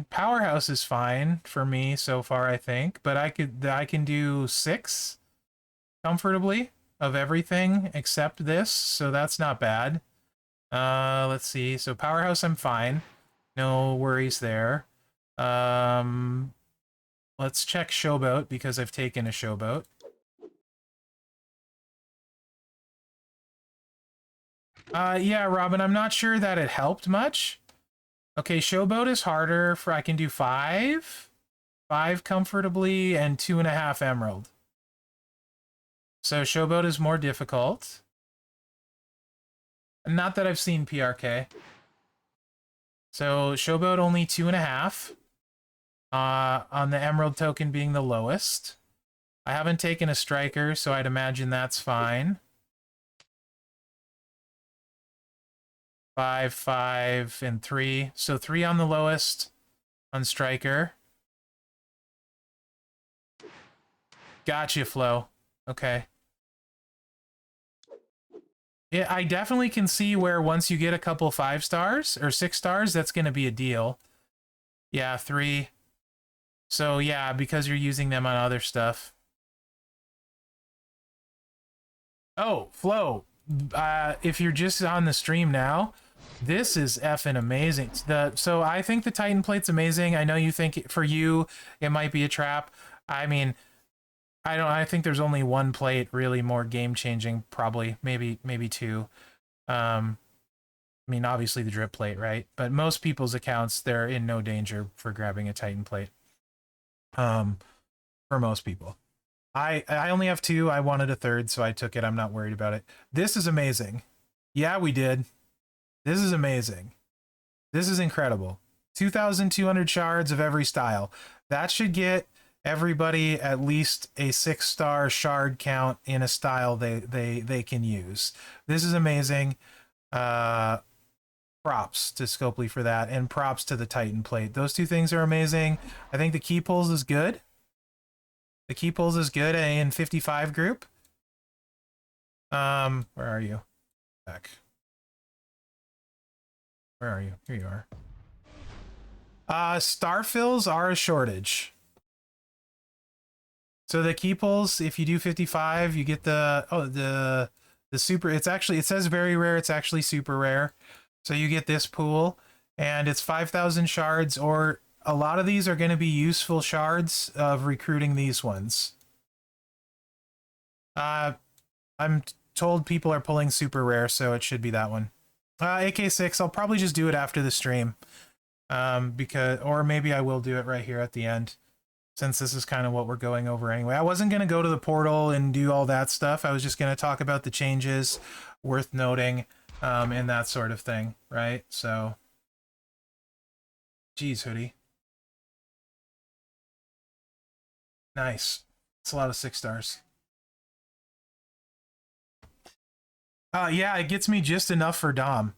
Speaker 1: Powerhouse is fine for me so far, I think, but I can do 6 comfortably of everything except this, so that's not bad. Let's see. So Powerhouse, I'm fine. No worries there. Let's check Showboat because I've taken a Showboat. Yeah, Robin, I'm not sure that it helped much. Okay, Showboat is harder for I can do 5. 5 comfortably and 2.5 emerald. So Showboat is more difficult. Not that I've seen PRK. So Showboat only 2.5. On the emerald token being the lowest. I haven't taken a striker, so I'd imagine that's fine. 5, 5, and 3. So 3 on the lowest on striker. Gotcha, Flo. Okay. Yeah, I definitely can see where once you get a couple 5 stars or 6 stars, that's going to be a deal. Yeah, 3. So yeah, because you're using them on other stuff. Oh, Flo, if you're just on the stream now, this is effing amazing. So I think the Titan plate's amazing. I know you think for you it might be a trap. I mean, I think there's only one plate really more game changing, probably maybe 2. I mean, obviously the drip plate, right? But most people's accounts, they're in no danger for grabbing a Titan plate. For most people. I only have 2. I wanted a 3rd, so I took it. I'm not worried about it. This is amazing. Yeah, we did. This is amazing. This is incredible. 2,200 shards of every style. That should get everybody at least a 6-star shard count in a style they can use. This is amazing. Props to Scopely for that, and props to the Titan plate. Those 2 things are amazing. I think the key pulls is good. The key pulls is good in 55 group. Where are you? Back. Where are you? Here you are. Star fills are a shortage. So the key pulls, if you do 55, you get the super. It's actually, it says very rare. It's actually super rare. So you get this pool, and it's 5,000 shards, or a lot of these are going to be useful shards of recruiting these ones. I'm told people are pulling super rare, so it should be that one. AK6, I'll probably just do it after the stream. Or maybe I will do it right here at the end, since this is kind of what we're going over anyway. I wasn't going to go to the portal and do all that stuff. I was just going to talk about the changes worth noting, and that sort of thing, right? So, geez, Hoodie. Nice. It's a lot of 6 stars. Yeah, it gets me just enough for Dom.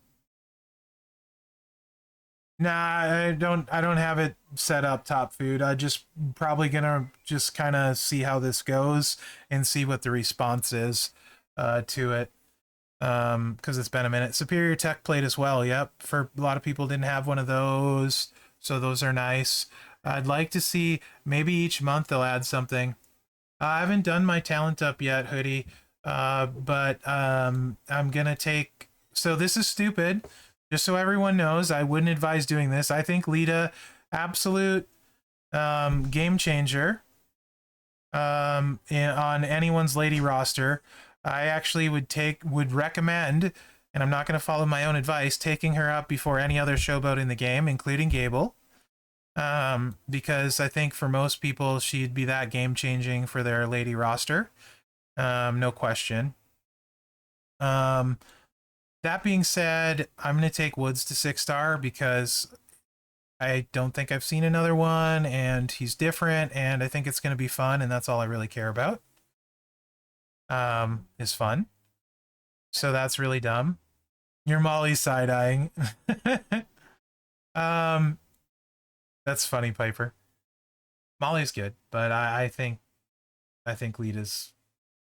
Speaker 1: Nah, I don't have it set up top food. I just probably gonna just kind of see how this goes and see what the response is to it. Because it's been a minute. Superior tech plate as well. Yep, for a lot of people didn't have one of those, so those are nice. I'd like to see maybe each month they'll add something. I haven't done my talent up yet, Hoodie, but I'm gonna take. So this is stupid. Just so everyone knows, I wouldn't advise doing this. I think Lita, absolute game changer on anyone's lady roster. I actually would recommend, and I'm not going to follow my own advice, taking her up before any other showboat in the game, including Gable. Because I think for most people, she'd be that game changing for their lady roster. No question. That being said, I'm going to take Woods to 6-star because I don't think I've seen another one, and he's different, and I think it's going to be fun, and that's all I really care about. Is fun. So that's really dumb. Your Molly's side-eyeing. That's funny, Piper. Molly's good, but I think Lita's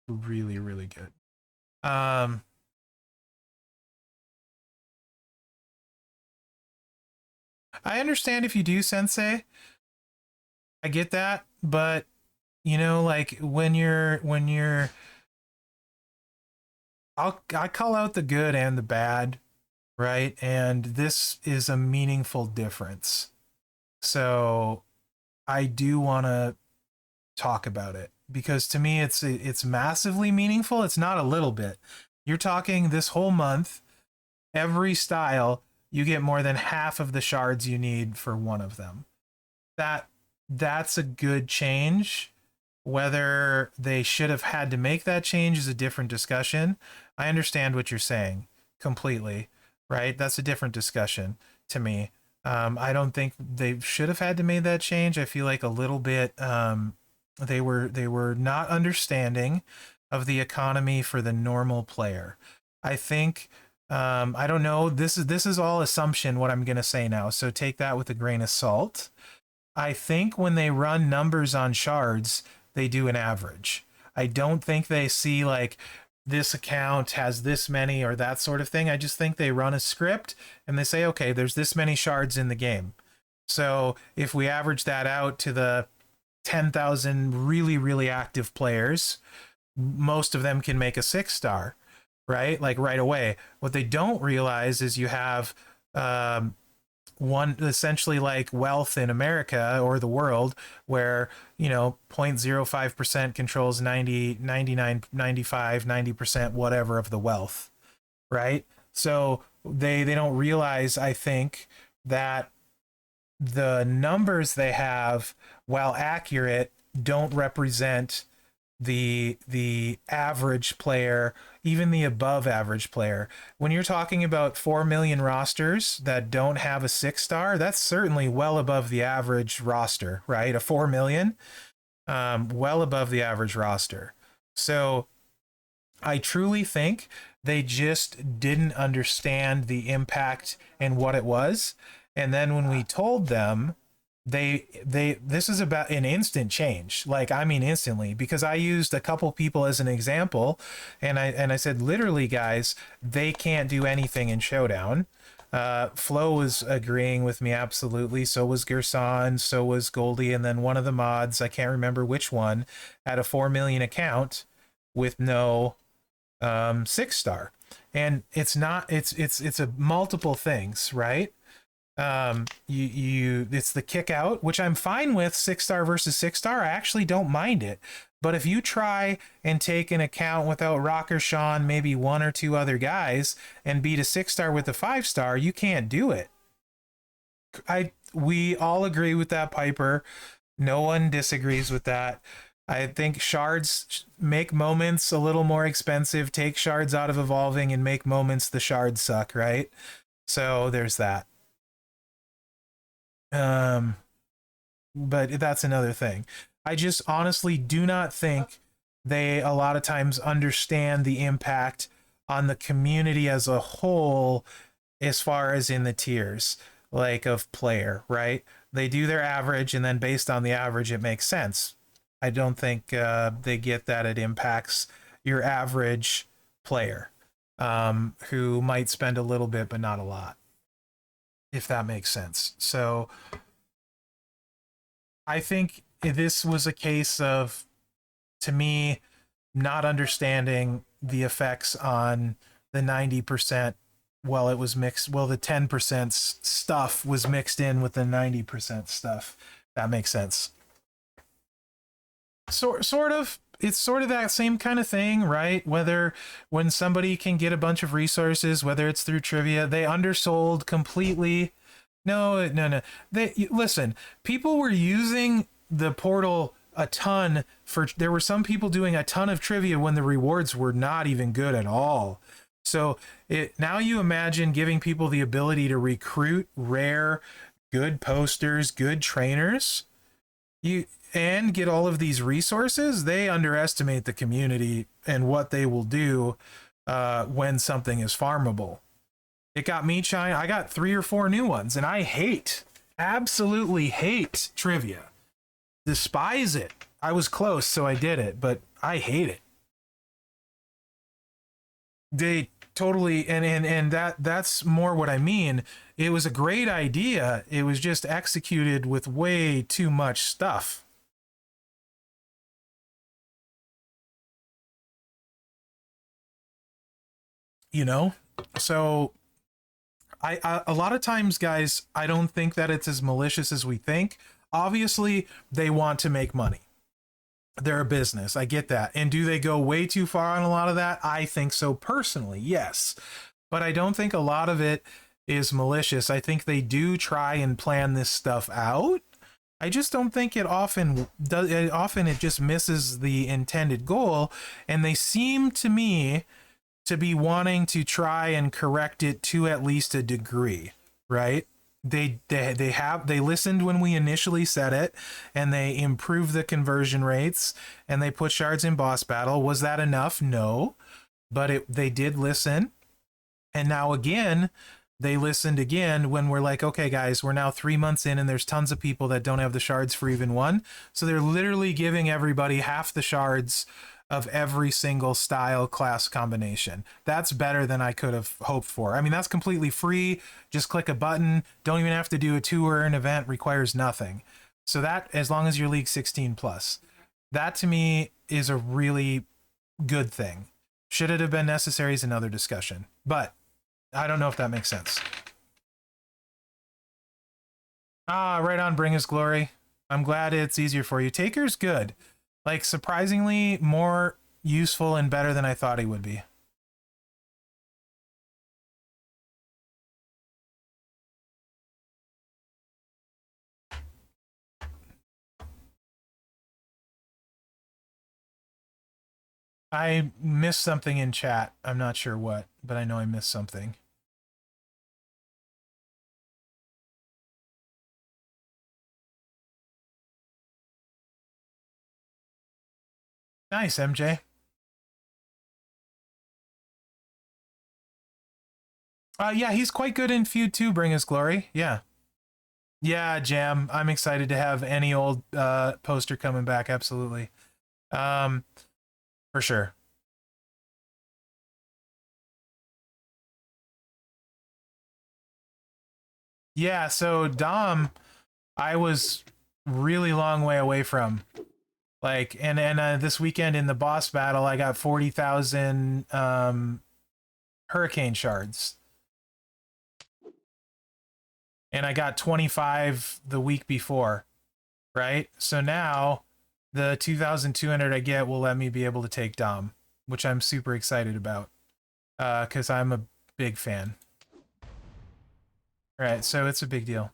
Speaker 1: really, really good. I understand if you do, Sensei. I get that, but you know, like when you're I call out the good and the bad, right? And this is a meaningful difference. So I do want to talk about it because to me it's massively meaningful. It's not a little bit. You're talking this whole month, every style, you get more than half of the shards you need for one of them. That's a good change. Whether they should have had to make that change is a different discussion. I understand what you're saying completely, right? That's a different discussion to me. I don't think they should have had to made that change. I feel like a little bit they were not understanding of the economy for the normal player. I think I don't know. This is all assumption what I'm gonna say now, so take that with a grain of salt. I think when they run numbers on shards, they do an average. I don't think they see like this account has this many or that sort of thing. I just think they run a script and they say, okay, there's this many shards in the game. So if we average that out to the 10,000 really, really active players, most of them can make a 6-star, right? Like right away. What they don't realize is you have one essentially like wealth in America or the world where 0.05% controls 90, 99, 95, 90% whatever of the wealth, right? So they don't realize, I think, that the numbers they have, while accurate, don't represent the average player, even the above average player. When you're talking about 4 million rosters that don't have a 6-star, that's certainly well above the average roster, right? A 4 million, well above the average roster. So I truly think they just didn't understand the impact and what it was. And then when we told them, they this is about an instant change. Like, I mean instantly, because I used a couple people as an example, and I said, literally, guys, they can't do anything in Showdown. Flo was agreeing with me absolutely. So was Gerson, so was Goldie, and then one of the mods, I can't remember which one, had a 4 million account with no 6-star. And it's not it's a multiple things, right? It's the kick out, which I'm fine with. 6-star versus 6-star, I actually don't mind it. But if you try and take an account without Rocker Sean, maybe one or two other guys, and beat a 6-star with a 5-star, you can't do it. We all agree with that, Piper. No one disagrees with that. I think shards make moments a little more expensive. Take shards out of evolving and make moments the shards suck, right? So there's that. But that's another thing. I just honestly do not think they a lot of times understand the impact on the community as a whole, as far as in the tiers, like of player, right? They do their average, and then based on the average, it makes sense. I don't think they get that it impacts your average player, who might spend a little bit but not a lot, if that makes sense. So I think this was a case of, to me, not understanding the effects on the 90%. Well, it was mixed. Well, the 10% stuff was mixed in with the 90% stuff. That makes sense. Sort of. It's sort of that same kind of thing, right? Whether when somebody can get a bunch of resources, whether it's through trivia, they undersold completely. No. Listen, people were using the portal a ton there were some people doing a ton of trivia when the rewards were not even good at all. So now you imagine giving people the ability to recruit rare, good posters, good trainers, and get all of these resources. They underestimate the community and what they will do when something is farmable. It got me trying. I got 3 or 4 new ones, and I absolutely hate trivia. Despise it. I was close, so I did it, but I hate it. They totally, and that's more what I mean. It was a great idea. It was just executed with way too much stuff. So a lot of times, guys, I don't think that it's as malicious as we think. Obviously, they want to make money. They're a business. I get that. And do they go way too far on a lot of that? I think so personally, yes. But I don't think a lot of it is malicious. I think they do try and plan this stuff out. I just don't think it often does. Often it just misses the intended goal. And they seem to me to be wanting to try and correct it to at least a degree, right? They listened when we initially said it, and they improved the conversion rates, and they put shards in boss battle. Was that enough? No, but they did listen. And now again, they listened again when we're like, okay, guys, we're now 3 months in and there's tons of people that don't have the shards for even one. So they're literally giving everybody half the shards of every single style class combination. That's better than I could have hoped for. I mean, that's completely free. Just click a button. Don't even have to do a tour. An event requires nothing. So that, as long as you're League 16 plus, that to me is a really good thing. Should it have been necessary is another discussion. But I don't know if that makes sense. Ah, right on, Bring Us Glory. I'm glad it's easier for you. Taker's good. Like, surprisingly more useful and better than I thought he would be. I missed something in chat. I'm not sure what, but I know I missed something. Nice, MJ. Yeah, he's quite good in Feud 2, Bring Us Glory. Yeah. Yeah, Jam. I'm excited to have any old poster coming back, absolutely. For sure. Yeah, so Dom, I was really long way away from. Like, and this weekend in the boss battle, I got 40,000 hurricane shards. And I got 25 the week before, right? So now the 2,200 I get will let me be able to take Dom, which I'm super excited about because I'm a big fan. All right, so it's a big deal.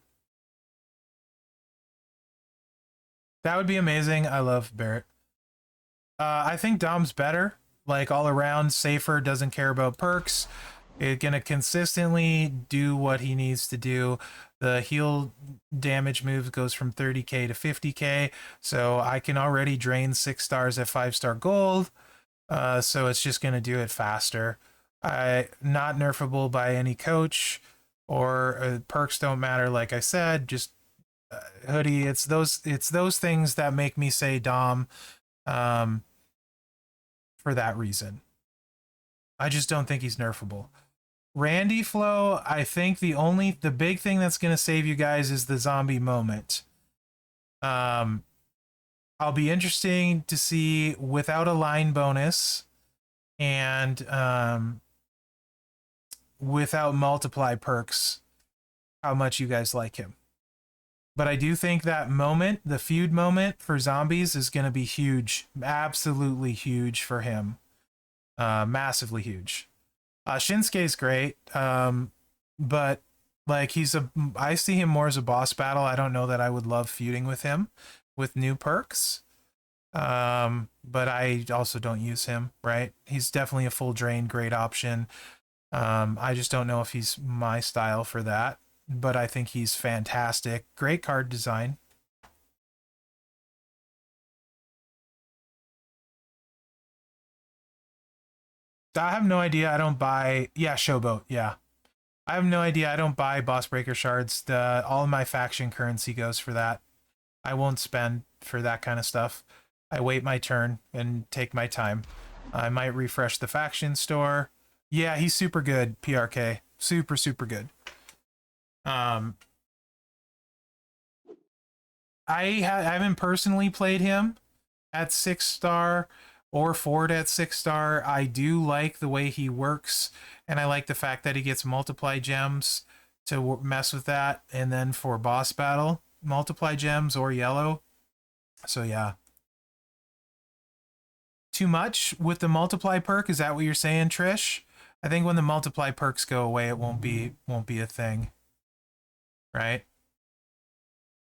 Speaker 1: That would be amazing. I love Barrett. I think Dom's better, like all around, safer, doesn't care about perks. It's gonna consistently do what he needs to do. The heal damage move goes from 30k to 50k, so I can already drain 6 stars at 5-star gold. So it's just gonna do it faster. Not nerfable by any coach, or perks don't matter. Like I said, just hoodie. It's those things that make me say Dom. For that reason, I just don't think he's nerfable. Randy Flow, I think the big thing that's going to save you guys is the zombie moment. I'll be interesting to see without a line bonus and without multiply perks how much you guys like him. But I do think that moment, the feud moment for zombies, is going to be huge, absolutely huge for him, massively huge. Shinsuke's great, but like I see him more as a boss battle. I don't know that I would love feuding with him with new perks. But I also don't use him, right? He's definitely a full drain, great option. I just don't know if he's my style for that, but I think he's fantastic. Great card design. I have no idea. I don't buy. Yeah, Showboat. Yeah. I have no idea. I don't buy Boss Breaker shards. All of my faction currency goes for that. I won't spend for that kind of stuff. I wait my turn and take my time. I might refresh the faction store. Yeah, he's super good, PRK. Super, super good. Um, I haven't personally played him at 6-star or Ford at 6-star. I do like the way he works, and I like the fact that he gets multiply gems to mess with that, and then for boss battle, multiply gems or yellow. So yeah. Too much with the multiply perk? Is that what you're saying, Trish? I think when the multiply perks go away, it won't be a thing, right?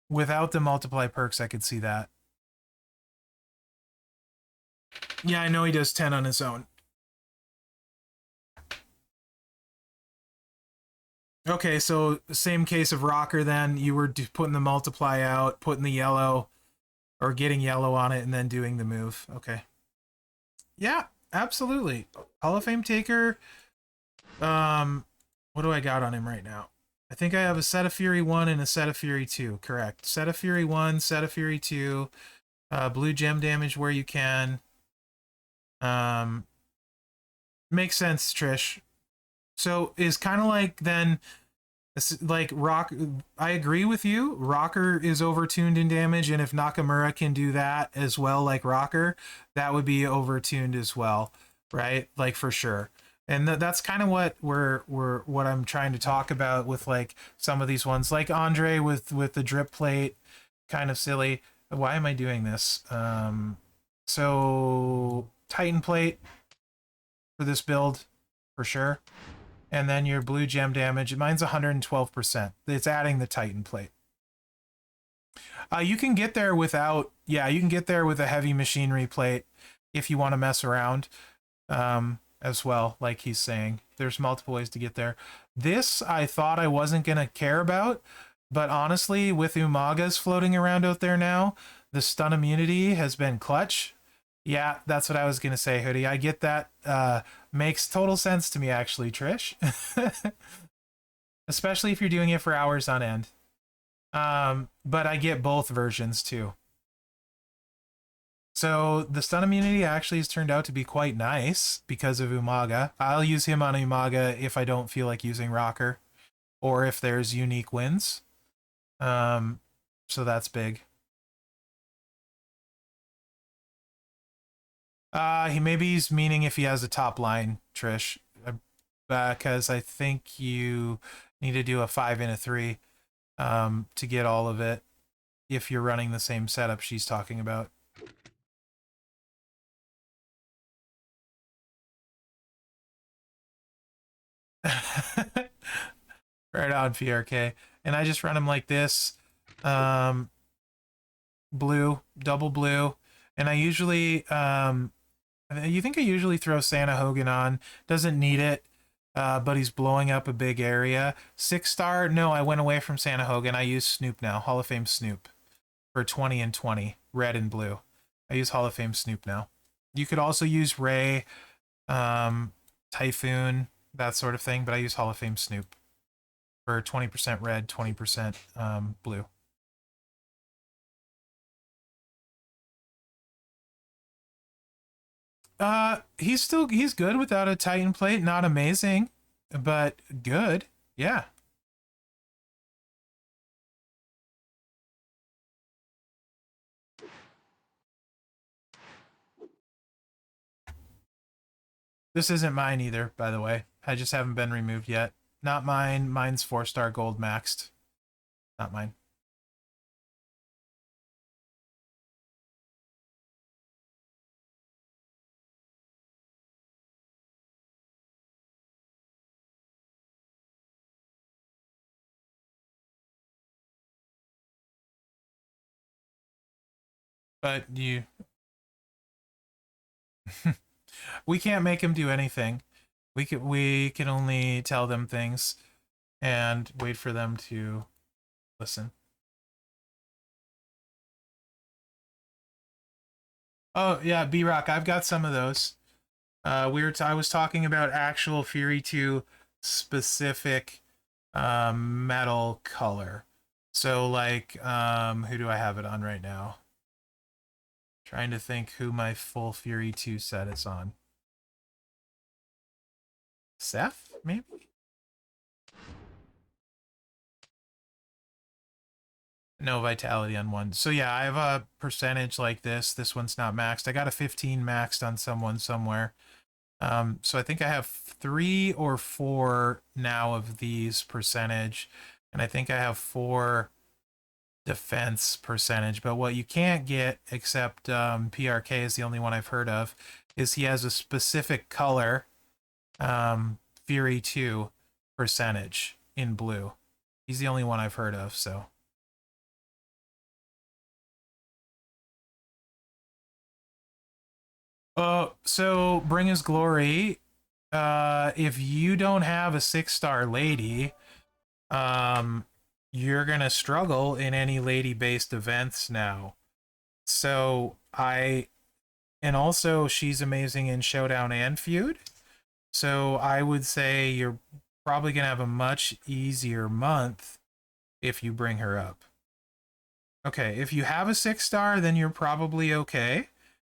Speaker 1: Without the multiply perks, I could see that. Yeah, I know he does 10 on his own. Okay, so same case of rocker then. You were putting the multiply out, putting the yellow, or getting yellow on it, and then doing the move. Okay. Yeah, absolutely. Hall of Fame taker. What do I got on him right now? I think I have a Set of Fury 1 and a Set of Fury 2. Correct. Set of Fury 1, Set of Fury 2. Blue gem damage where you can. Um, Makes sense, Trish. So is kind of like then like rock. I agree with you. Rocker is overtuned in damage, and if Nakamura can do that as well, like Rocker, that would be overtuned as well, right? Like for sure. And that's kind of what what I'm trying to talk about with like some of these ones, like Andre with the drip plate, kind of silly. Why am I doing this? So Titan plate for this build, for sure. And then your blue gem damage. Mine's 112%. It's adding the Titan plate. You can get there without, yeah, you can get there with a heavy machinery plate if you want to mess around as well, like he's saying. There's multiple ways to get there. This, I thought I wasn't going to care about, but honestly, with Umaga's floating around out there now, the stun immunity has been clutch. Yeah, that's what I was going to say, Hoodie. I get that. Makes total sense to me, actually, Trish. Especially if you're doing it for hours on end. But I get both versions, too. So the stun immunity actually has turned out to be quite nice because of Umaga. I'll use him on Umaga if I don't feel like using Rocker or if there's unique wins. So that's big. He's meaning if he has a top line, Trish, because I think you need to do a 5 and a 3 to get all of it if you're running the same setup she's talking about. Right on, PRK. And I just run them like this. Blue, double blue. And I usually, you think I usually throw Santa Hogan on. Doesn't need it, but he's blowing up a big area. 6-star, no, I went away from Santa Hogan. I use Snoop now, Hall of Fame Snoop for 20 and 20, red and blue. I use Hall of Fame Snoop now. You could also use Ray, Typhoon, that sort of thing, but I use Hall of Fame Snoop for 20% red, 20% blue. He's good without a Titan plate. Not amazing, but good. Yeah. This isn't mine either, by the way. I just haven't been removed yet. Not mine. Mine's 4-star gold maxed. Not mine. But we can't make him do anything. We can only tell them things and wait for them to listen. Oh yeah, B-Rock, I've got some of those. I was talking about actual Fury 2 specific metal color. So like who do I have it on right now? Trying to think who my full Fury 2 set is on. Seth, maybe? No vitality on one. So yeah, I have a percentage like this. This one's not maxed. I got a 15 maxed on someone somewhere. So I think I have 3 or 4 now of these percentage. And I think I have 4 defense percentage. But what you can't get, except PRK is the only one I've heard of, is he has a specific color, Fury 2 percentage in blue. He's the only one I've heard of, so. So Bring His Glory, if you don't have a 6-star lady, you're gonna struggle in any lady-based events now. So and also she's amazing in Showdown and Feud. So I would say you're probably gonna have a much easier month if you bring her up. Okay, if you have a 6-star, then you're probably okay,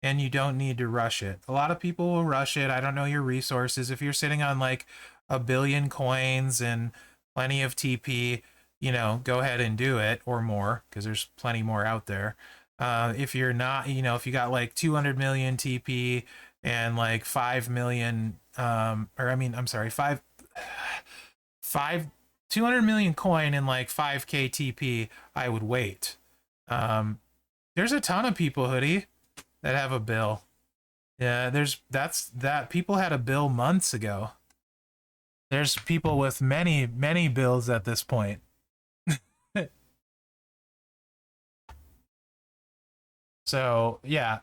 Speaker 1: and you don't need to rush it. A lot of people will rush it. I don't know your resources. If you're sitting on like a billion coins and plenty of TP, go ahead and do it, or more, because there's plenty more out there. If you're not, if you got like 200 million TP and like 5 million, I'm sorry, 5 200 million coin and like 5k TP, I would wait. There's a ton of people, Hoodie, that have a bill. Yeah, that people had a bill months ago. There's people with many, many bills at this point. So yeah,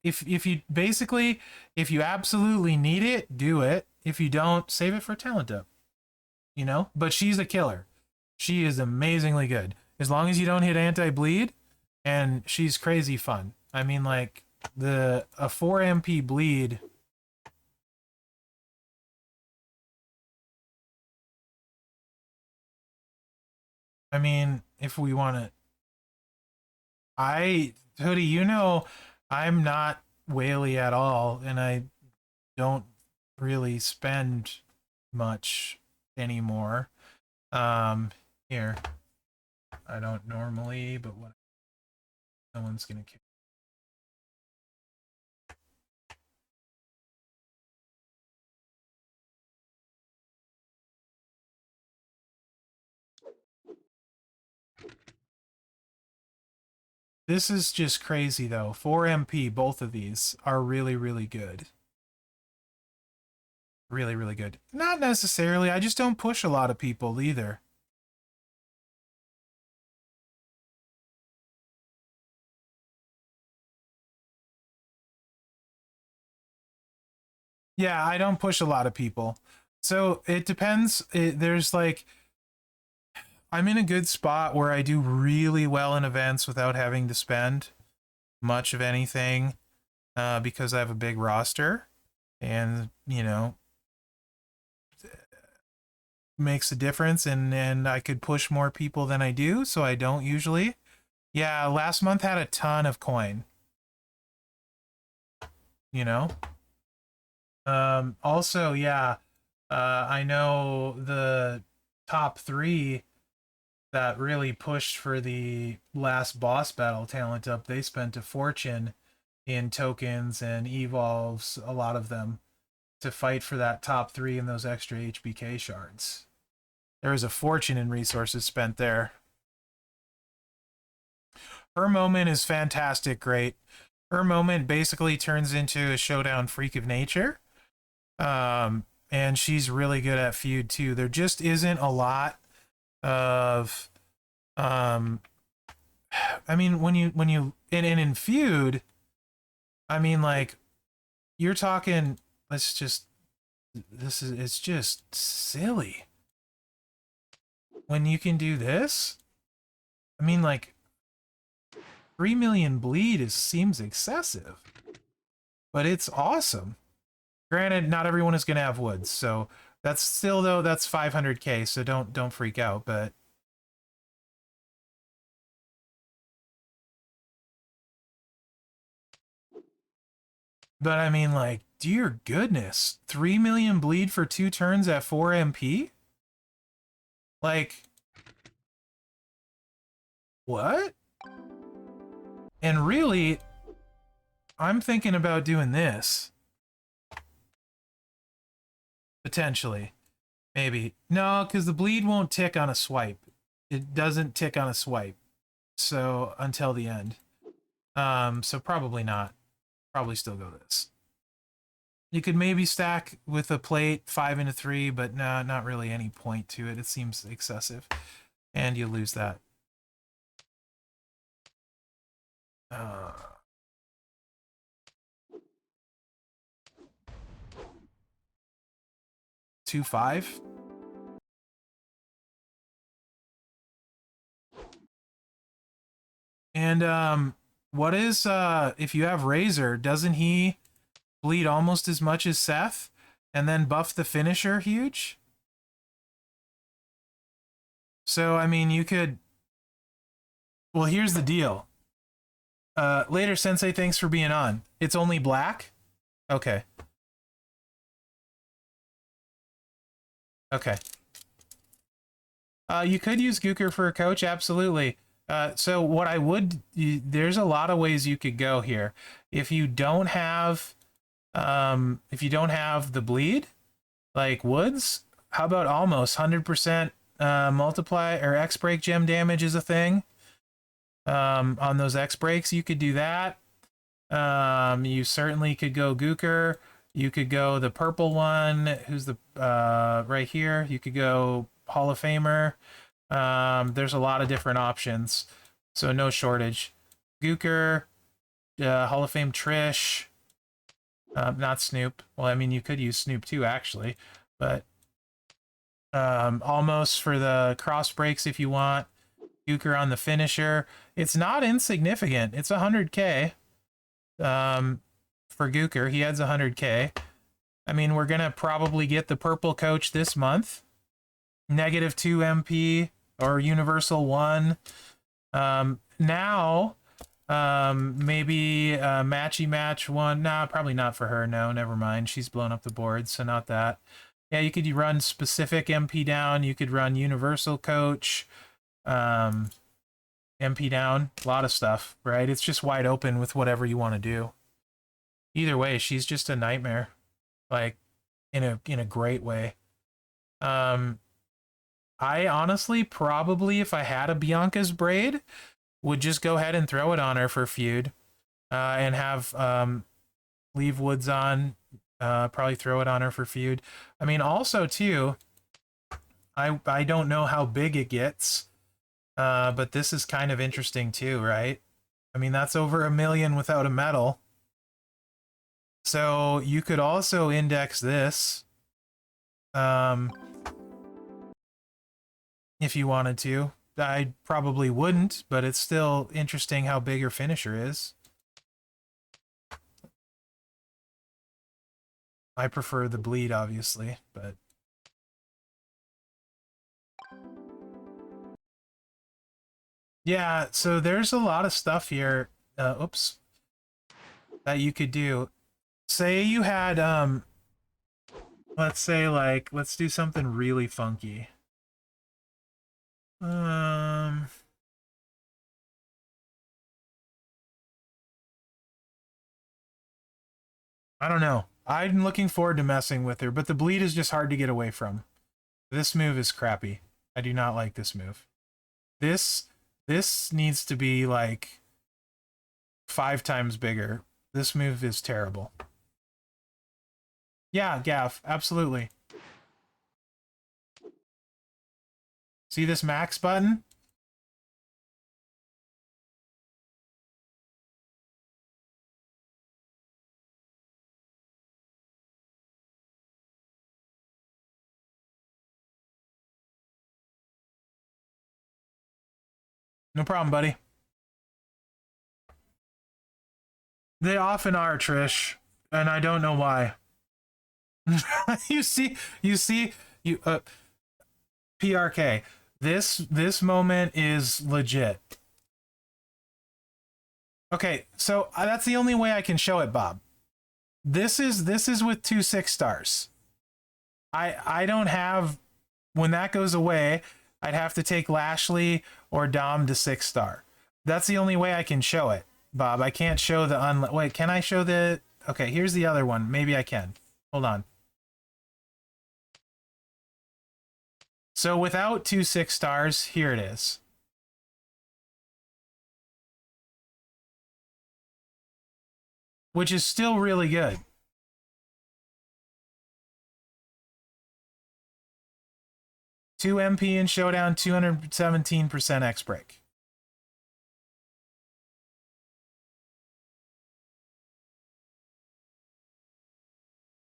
Speaker 1: if you basically, if you absolutely need it, do it. If you don't, save it for talent up. But she's a killer. She is amazingly good. As long as you don't hit anti-bleed, and she's crazy fun. I mean, like a 4 MP bleed. I mean, if we want to, Hoodie, I'm not whaley at all, and I don't really spend much anymore. Here, I don't normally, but what? No one's gonna care. This is just crazy though. 4 MP, both of these are really, really good. Really, really good. Not necessarily. I just don't push a lot of people either. Yeah, I don't push a lot of people. So it depends. There's like, I'm in a good spot where I do really well in events without having to spend much of anything because I have a big roster and, makes a difference. And I could push more people than I do, so I don't usually. Yeah, last month had a ton of coin, you know? Also, yeah, I know the top 3 that really pushed for the last boss battle talent up, they spent a fortune in tokens and evolves, a lot of them, to fight for that top 3 and those extra HBK shards. There was a fortune in resources spent there. Her moment is fantastic, great. Her moment basically turns into a showdown freak of nature. And she's really good at feud too. There just isn't a lot of I mean, when you and in feud, I mean, like, you're talking. Let's just it's just silly when you can do this. I mean, like, 3 million bleed seems excessive, but it's awesome. Granted, not everyone is gonna have woods, so that's still, though, that's 500k. So don't freak out, but I mean, like, dear goodness, 3 million bleed for 2 turns at 4 MP. Like, what? And really, I'm thinking about doing this. Potentially. Maybe. No, because the bleed won't tick on a swipe. It doesn't tick on a swipe. So, until the end. So probably not. Probably still go this. You could maybe stack with a plate 5 into 3, but nah, not really any point to it. It seems excessive. And you lose that. Uh, 2-5. And what is if you have Razor, doesn't he bleed almost as much as Seth and then buff the finisher huge? So I mean you could, well, here's the deal. Later Sensei, thanks for being on. It's only black? Okay. Okay. You could use Gooker for a coach, absolutely. So what I would, there's a lot of ways you could go here. If you don't have the bleed, like Woods, how about almost 100% multiply or X break gem damage is a thing. On those X breaks, you could do that. You certainly could go Gooker. You could go the purple one, who's the right here. You could go Hall of Famer. There's a lot of different options, so no shortage. Gooker, Hall of Fame Trish, not Snoop. Well, I mean, you could use Snoop too, actually, but almost for the cross breaks if you want. Gooker on the finisher. It's not insignificant. It's 100K. For Gooker, he adds 100K. I mean, we're gonna probably get the purple coach this month. -2 MP or Universal 1. Now, maybe Matchy Match 1. Nah, probably not for her. No, never mind. She's blown up the board, so not that. Yeah, you could run specific MP down. You could run Universal Coach, MP down. A lot of stuff, right? It's just wide open with whatever you want to do. Either way, she's just a nightmare, like in a great way. I honestly probably, if I had a Bianca's braid, would just go ahead and throw it on her for feud, and have leave Woods on. Probably throw it on her for feud. I mean, also too, I don't know how big it gets, but this is kind of interesting too, right? I mean, that's over 1 million without a medal. So you could also index this, if you wanted to. I probably wouldn't, but it's still interesting how big her finisher is. I prefer the bleed, obviously, but... yeah, so there's a lot of stuff here, oops, that you could do. Say you had, let's say, like, let's do something really funky. I don't know. I'm looking forward to messing with her, but the bleed is just hard to get away from. This move is crappy. I do not like this move. This needs to be, like, 5 times bigger. This move is terrible. Yeah, Gav, absolutely. See this max button? No problem, buddy. They often are, Trish, and I don't know why. you see, PRK. This moment is legit. Okay, so that's the only way I can show it, Bob. This is with 2 6-stars. I don't have, when that goes away, I'd have to take Lashley or Dom to 6-star. That's the only way I can show it, Bob. I can't show the wait, can I show the... okay, here's the other one. Maybe I can. Hold on. So without 2 6-stars, here it is. Which is still really good. Two MP in Showdown, 217% X break.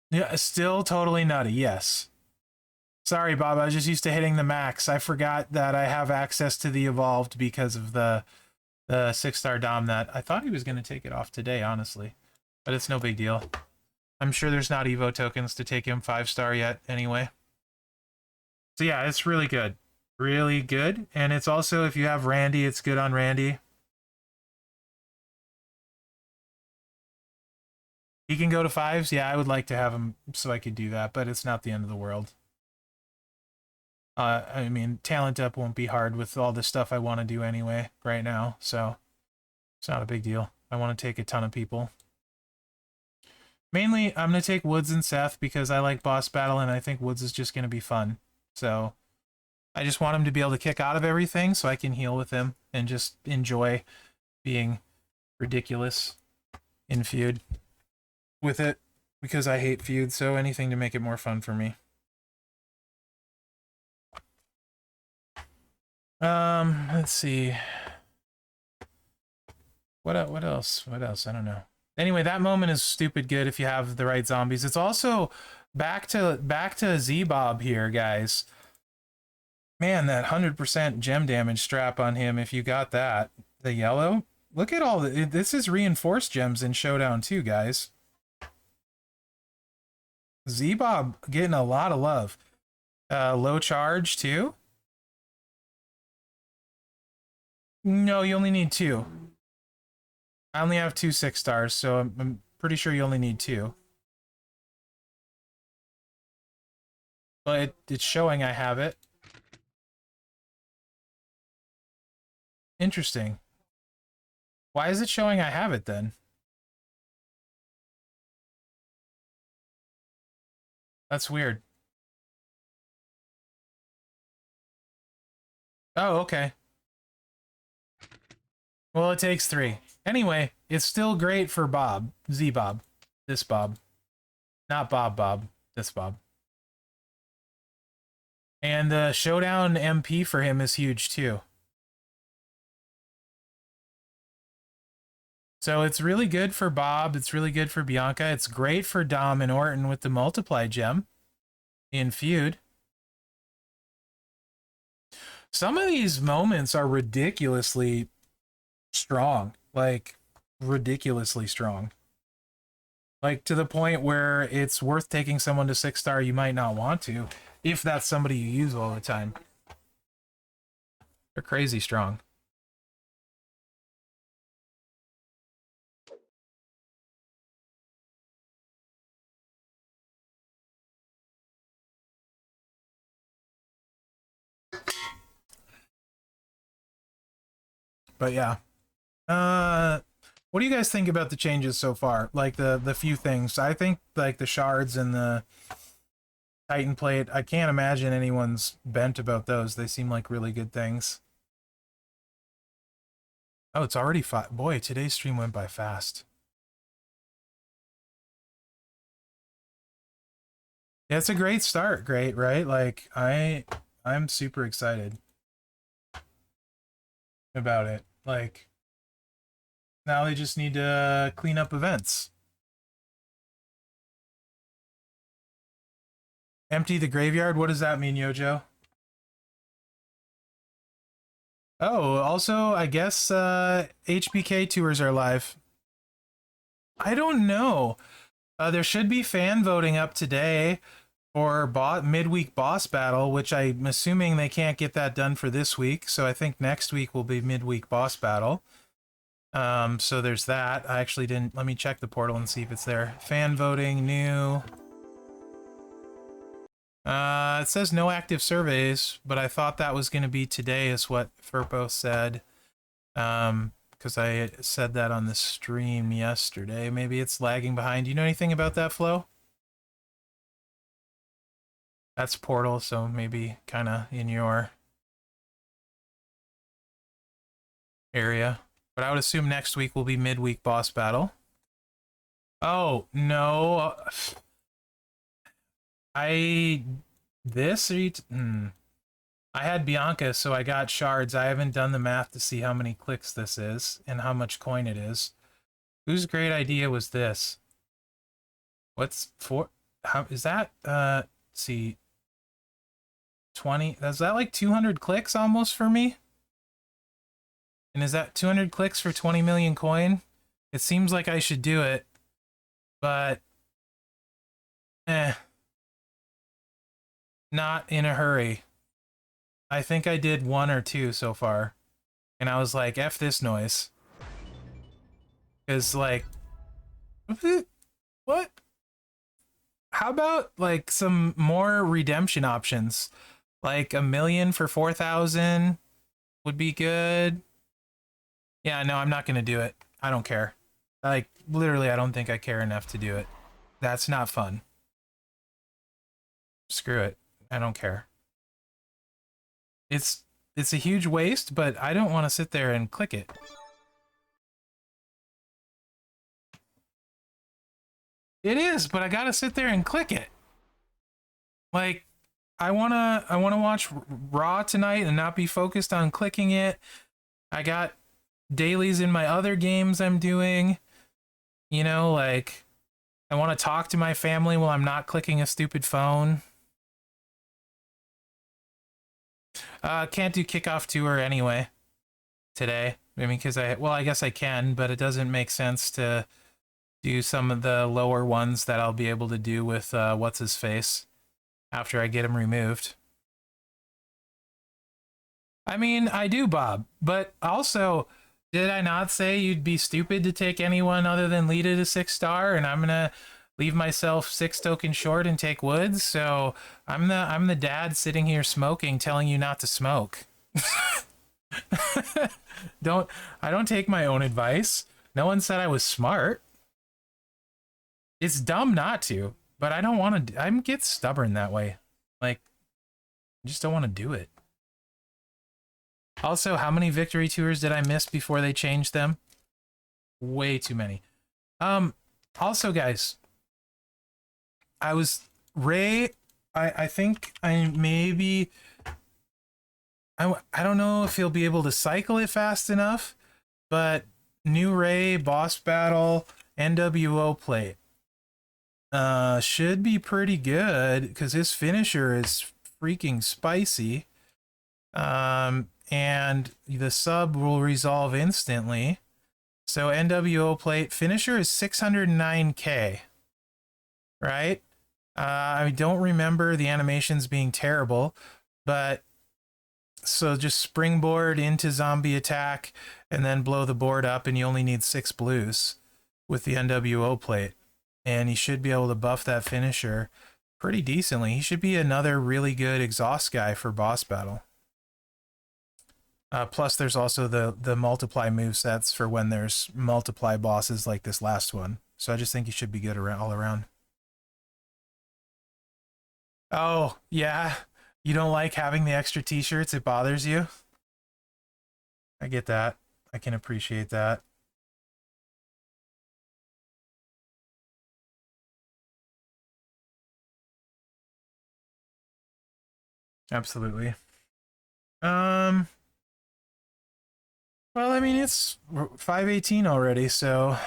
Speaker 1: Yeah, still totally nutty, yes. Sorry, Bob, I was just used to hitting the max. I forgot that I have access to the Evolved because of the the 6-star Dom that I thought he was going to take it off today, honestly. But it's no big deal. I'm sure there's not Evo tokens to take him 5-star yet anyway. So yeah, it's really good. Really good. And it's also, if you have Randy, it's good on Randy. He can go to 5s. Yeah, I would like to have him so I could do that, but it's not the end of the world. I mean, talent up won't be hard with all the stuff I want to do anyway right now, so it's not a big deal. I want to take a ton of people. Mainly, I'm going to take Woods and Seth because I like boss battle, and I think Woods is just going to be fun. So I just want him to be able to kick out of everything so I can heal with him and just enjoy being ridiculous in feud with it because I hate feud, so anything to make it more fun for me. Let's see. What else? What else? I don't know. Anyway, that moment is stupid good if you have the right zombies. It's also back to Z-Bob here, guys. Man, that 100% gem damage strap on him, if you got that. The yellow. Look at all the... This is reinforced gems in Showdown too, guys. Z-Bob getting a lot of love. Low charge too? No, you only need 2. I only have 2 6-stars, so I'm pretty sure you only need 2. But it's showing I have it. Interesting. Why is it showing I have it then? That's weird. Oh, okay. Well, it takes 3. Anyway, it's still great for Bob. Z-Bob. This Bob. Not Bob. This Bob. And the Showdown MP for him is huge too. So it's really good for Bob. It's really good for Bianca. It's great for Dom and Orton with the multiply gem in feud. Some of these moments are ridiculously strong. Like, ridiculously strong. Like, to the point where it's worth taking someone to 6-star you might not want to, if that's somebody you use all the time. They're crazy strong. But yeah. What do you guys think about the changes so far? Like the few things. I think like the shards and the Titan plate, I can't imagine anyone's bent about those. They seem like really good things. Oh, it's already 5. Boy, today's stream went by fast. Yeah, it's a great start, great, right? Like I'm super excited about it. Like now they just need to clean up events. Empty the graveyard? What does that mean, Yojo? Oh, also, I guess HBK tours are live. I don't know. There should be fan voting up today for midweek boss battle, which I'm assuming they can't get that done for this week. So I think next week will be midweek boss battle. So there's that. I actually didn't. Let me check the portal and see if it's there. Fan voting, new. It says no active surveys, but I thought that was going to be today, is what Furpo said. Because I said that on the stream yesterday. Maybe it's lagging behind. Do you know anything about that, Flo? That's portal, so maybe kind of in your area. But I would assume next week will be midweek boss battle. Oh, no. I had Bianca, so I got shards. I haven't done the math to see how many clicks this is and how much coin it is. Whose great idea was this? What's for? How is that? Let's see. 20. Is that like 200 clicks almost for me? And is that 200 clicks for 20 million coin? It seems like I should do it, but not in a hurry. I think I did 1 or 2 so far, and I was like, F this noise. Because, like, what? How about, like, some more redemption options? Like, 1 million for 4,000 would be good. Yeah, no, I'm not going to do it. I don't care. Like, literally, I don't think I care enough to do it. That's not fun. Screw it. I don't care. It's a huge waste, but I don't want to sit there and click it. It is, but I gotta sit there and click it. Like, I wanna watch Raw tonight and not be focused on clicking it. I got dailies in my other games I'm doing. You know, like, I want to talk to my family while I'm not clicking a stupid phone. Can't do kickoff tour anyway today. I mean, because I guess I can, but it doesn't make sense to do some of the lower ones that I'll be able to do with what's his face after I get him removed. I mean, I do, Bob, but also, did I not say you'd be stupid to take anyone other than Lita to 6-star, and I'm gonna leave myself 6 tokens short and take Woods? So I'm the dad sitting here smoking, telling you not to smoke. I don't take my own advice. No one said I was smart. It's dumb not to, but I don't want to. I get stubborn that way. Like, I just don't want to do it. Also, how many victory tours did I miss before they changed them? Way too many. Also, guys, Ray, I think I maybe, I don't know if he'll be able to cycle it fast enough, but new Ray, boss battle, NWO plate. Should be pretty good, because his finisher is freaking spicy. And the sub will resolve instantly. So NWO plate finisher is 609k, right? I don't remember the animations being terrible, but so just springboard into zombie attack and then blow the board up, and you only need 6 blues with the NWO plate, and you should be able to buff that finisher pretty decently. He should be another really good exhaust guy for boss battle. Plus, there's also the multiply movesets for when there's multiply bosses like this last one. So I just think you should be good all around. Oh, yeah. You don't like having the extra t-shirts? It bothers you? I get that. I can appreciate that. Absolutely. Well, I mean, it's 5:18 already, so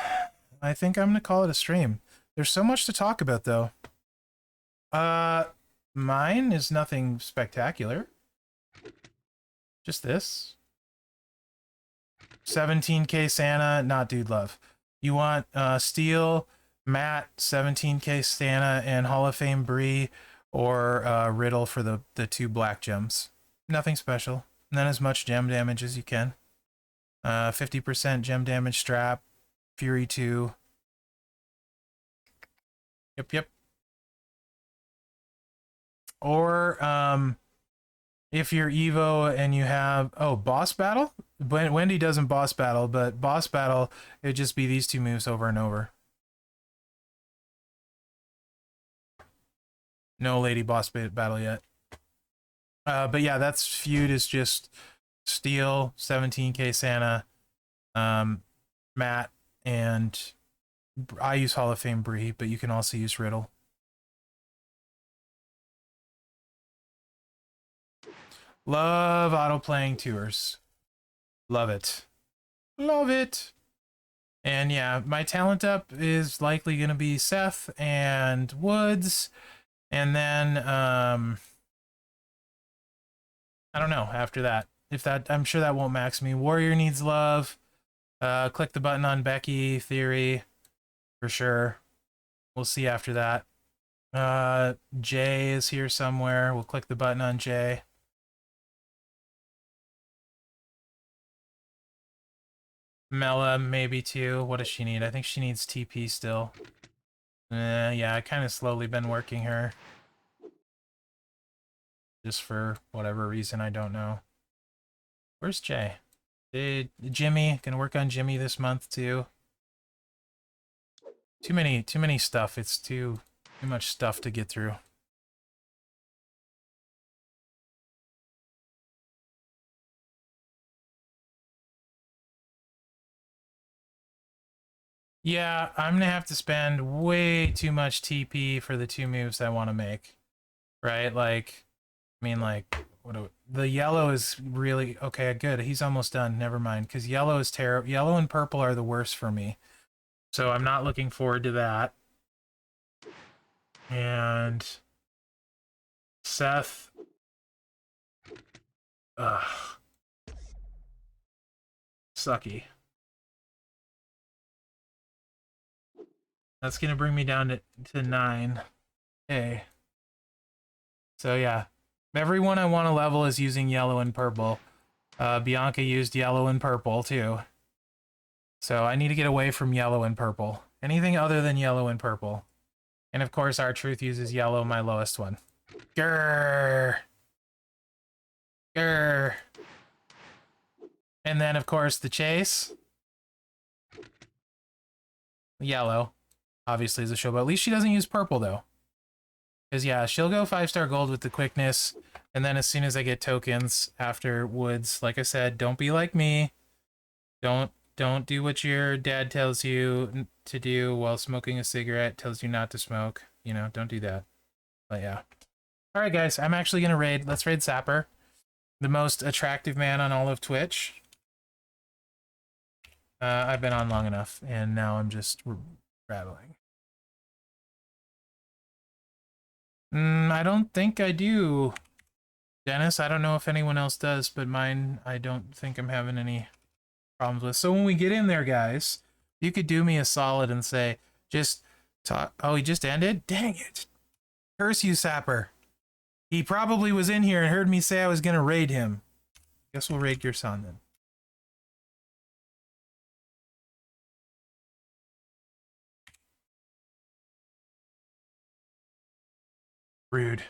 Speaker 1: I think I'm gonna call it a stream. There's so much to talk about, though. Mine is nothing spectacular. Just this. 17k Santa, not Dude Love. You want Steel, Matt, 17k Santa, and Hall of Fame Bree, or Riddle for the 2 black gems. Nothing special. Not as much gem damage as you can. 50% gem damage strap, Fury 2. Yep. Or if you're Evo and you have boss battle. Wendy doesn't boss battle, but boss battle, it'd just be these 2 moves over and over. No lady boss battle yet. But yeah, that's feud is just Steel, 17k Santa, Matt, and I use Hall of Fame Bree, but you can also use Riddle. Love auto-playing tours. Love it. Love it. And yeah, my talent up is likely going to be Seth and Woods. And then, I don't know, after that. if that, I'm sure that won't max me. Warrior needs love. Click the button on Becky Theory for sure. We'll see after that. Jay is here somewhere. We'll click the button on Jay. Mela, maybe too. What does she need? I think she needs TP still. Yeah, I kind of slowly been working her. Just for whatever reason, I don't know. Where's Jay? Jimmy, gonna work on Jimmy this month too. Too many stuff. It's too much stuff to get through. Yeah, I'm gonna have to spend way too much TP for the 2 moves I want to make. Right? Like, I mean, like, the yellow is really... Okay, good. He's almost done. Never mind. Because yellow is terrible. Yellow and purple are the worst for me. So I'm not looking forward to that. And... Seth... Ugh. Sucky. That's going to bring me down to 9. Okay. So, yeah. Everyone I want to level is using yellow and purple. Bianca used yellow and purple, too. So, I need to get away from yellow and purple. Anything other than yellow and purple. And, of course, R-Truth uses yellow, my lowest one. Grrr! Grrr! And then, of course, the chase. Yellow. Obviously, is a show, but at least she doesn't use purple, though. Because, yeah, she'll go 5-star gold with the quickness, and then as soon as I get tokens after Woods, like I said, don't be like me. Don't do what your dad tells you to do while smoking a cigarette, tells you not to smoke. You know, don't do that. But, yeah. Alright, guys, I'm actually going to raid. Let's raid Sapper. The most attractive man on all of Twitch. I've been on long enough, and now I'm just rattling. I don't think I do. Dennis, I don't know if anyone else does, but mine, I don't think I'm having any problems with. So when we get in there, guys, you could do me a solid and say, just talk. Oh, he just ended? Dang it. Curse you, Sapper. He probably was in here and heard me say I was going to raid him. Guess we'll raid your son then. Rude.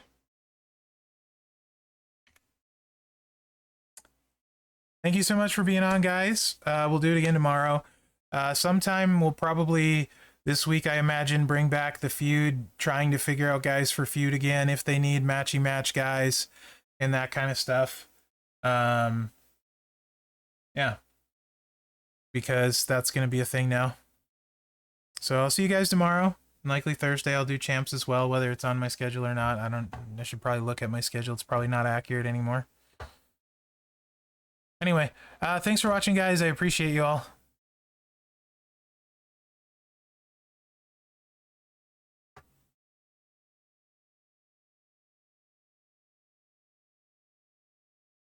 Speaker 1: Thank you so much for being on, guys. We'll do it again tomorrow. Sometime we'll probably, this week I imagine, bring back the feud, trying to figure out guys for feud again, if they need matchy match guys and that kind of stuff. Yeah. Because that's going to be a thing now. So I'll see you guys tomorrow. Likely Thursday I'll do champs as well, whether it's on my schedule or not. I should probably look at my schedule. It's probably not accurate anymore. Anyway, thanks for watching, guys. I appreciate you all.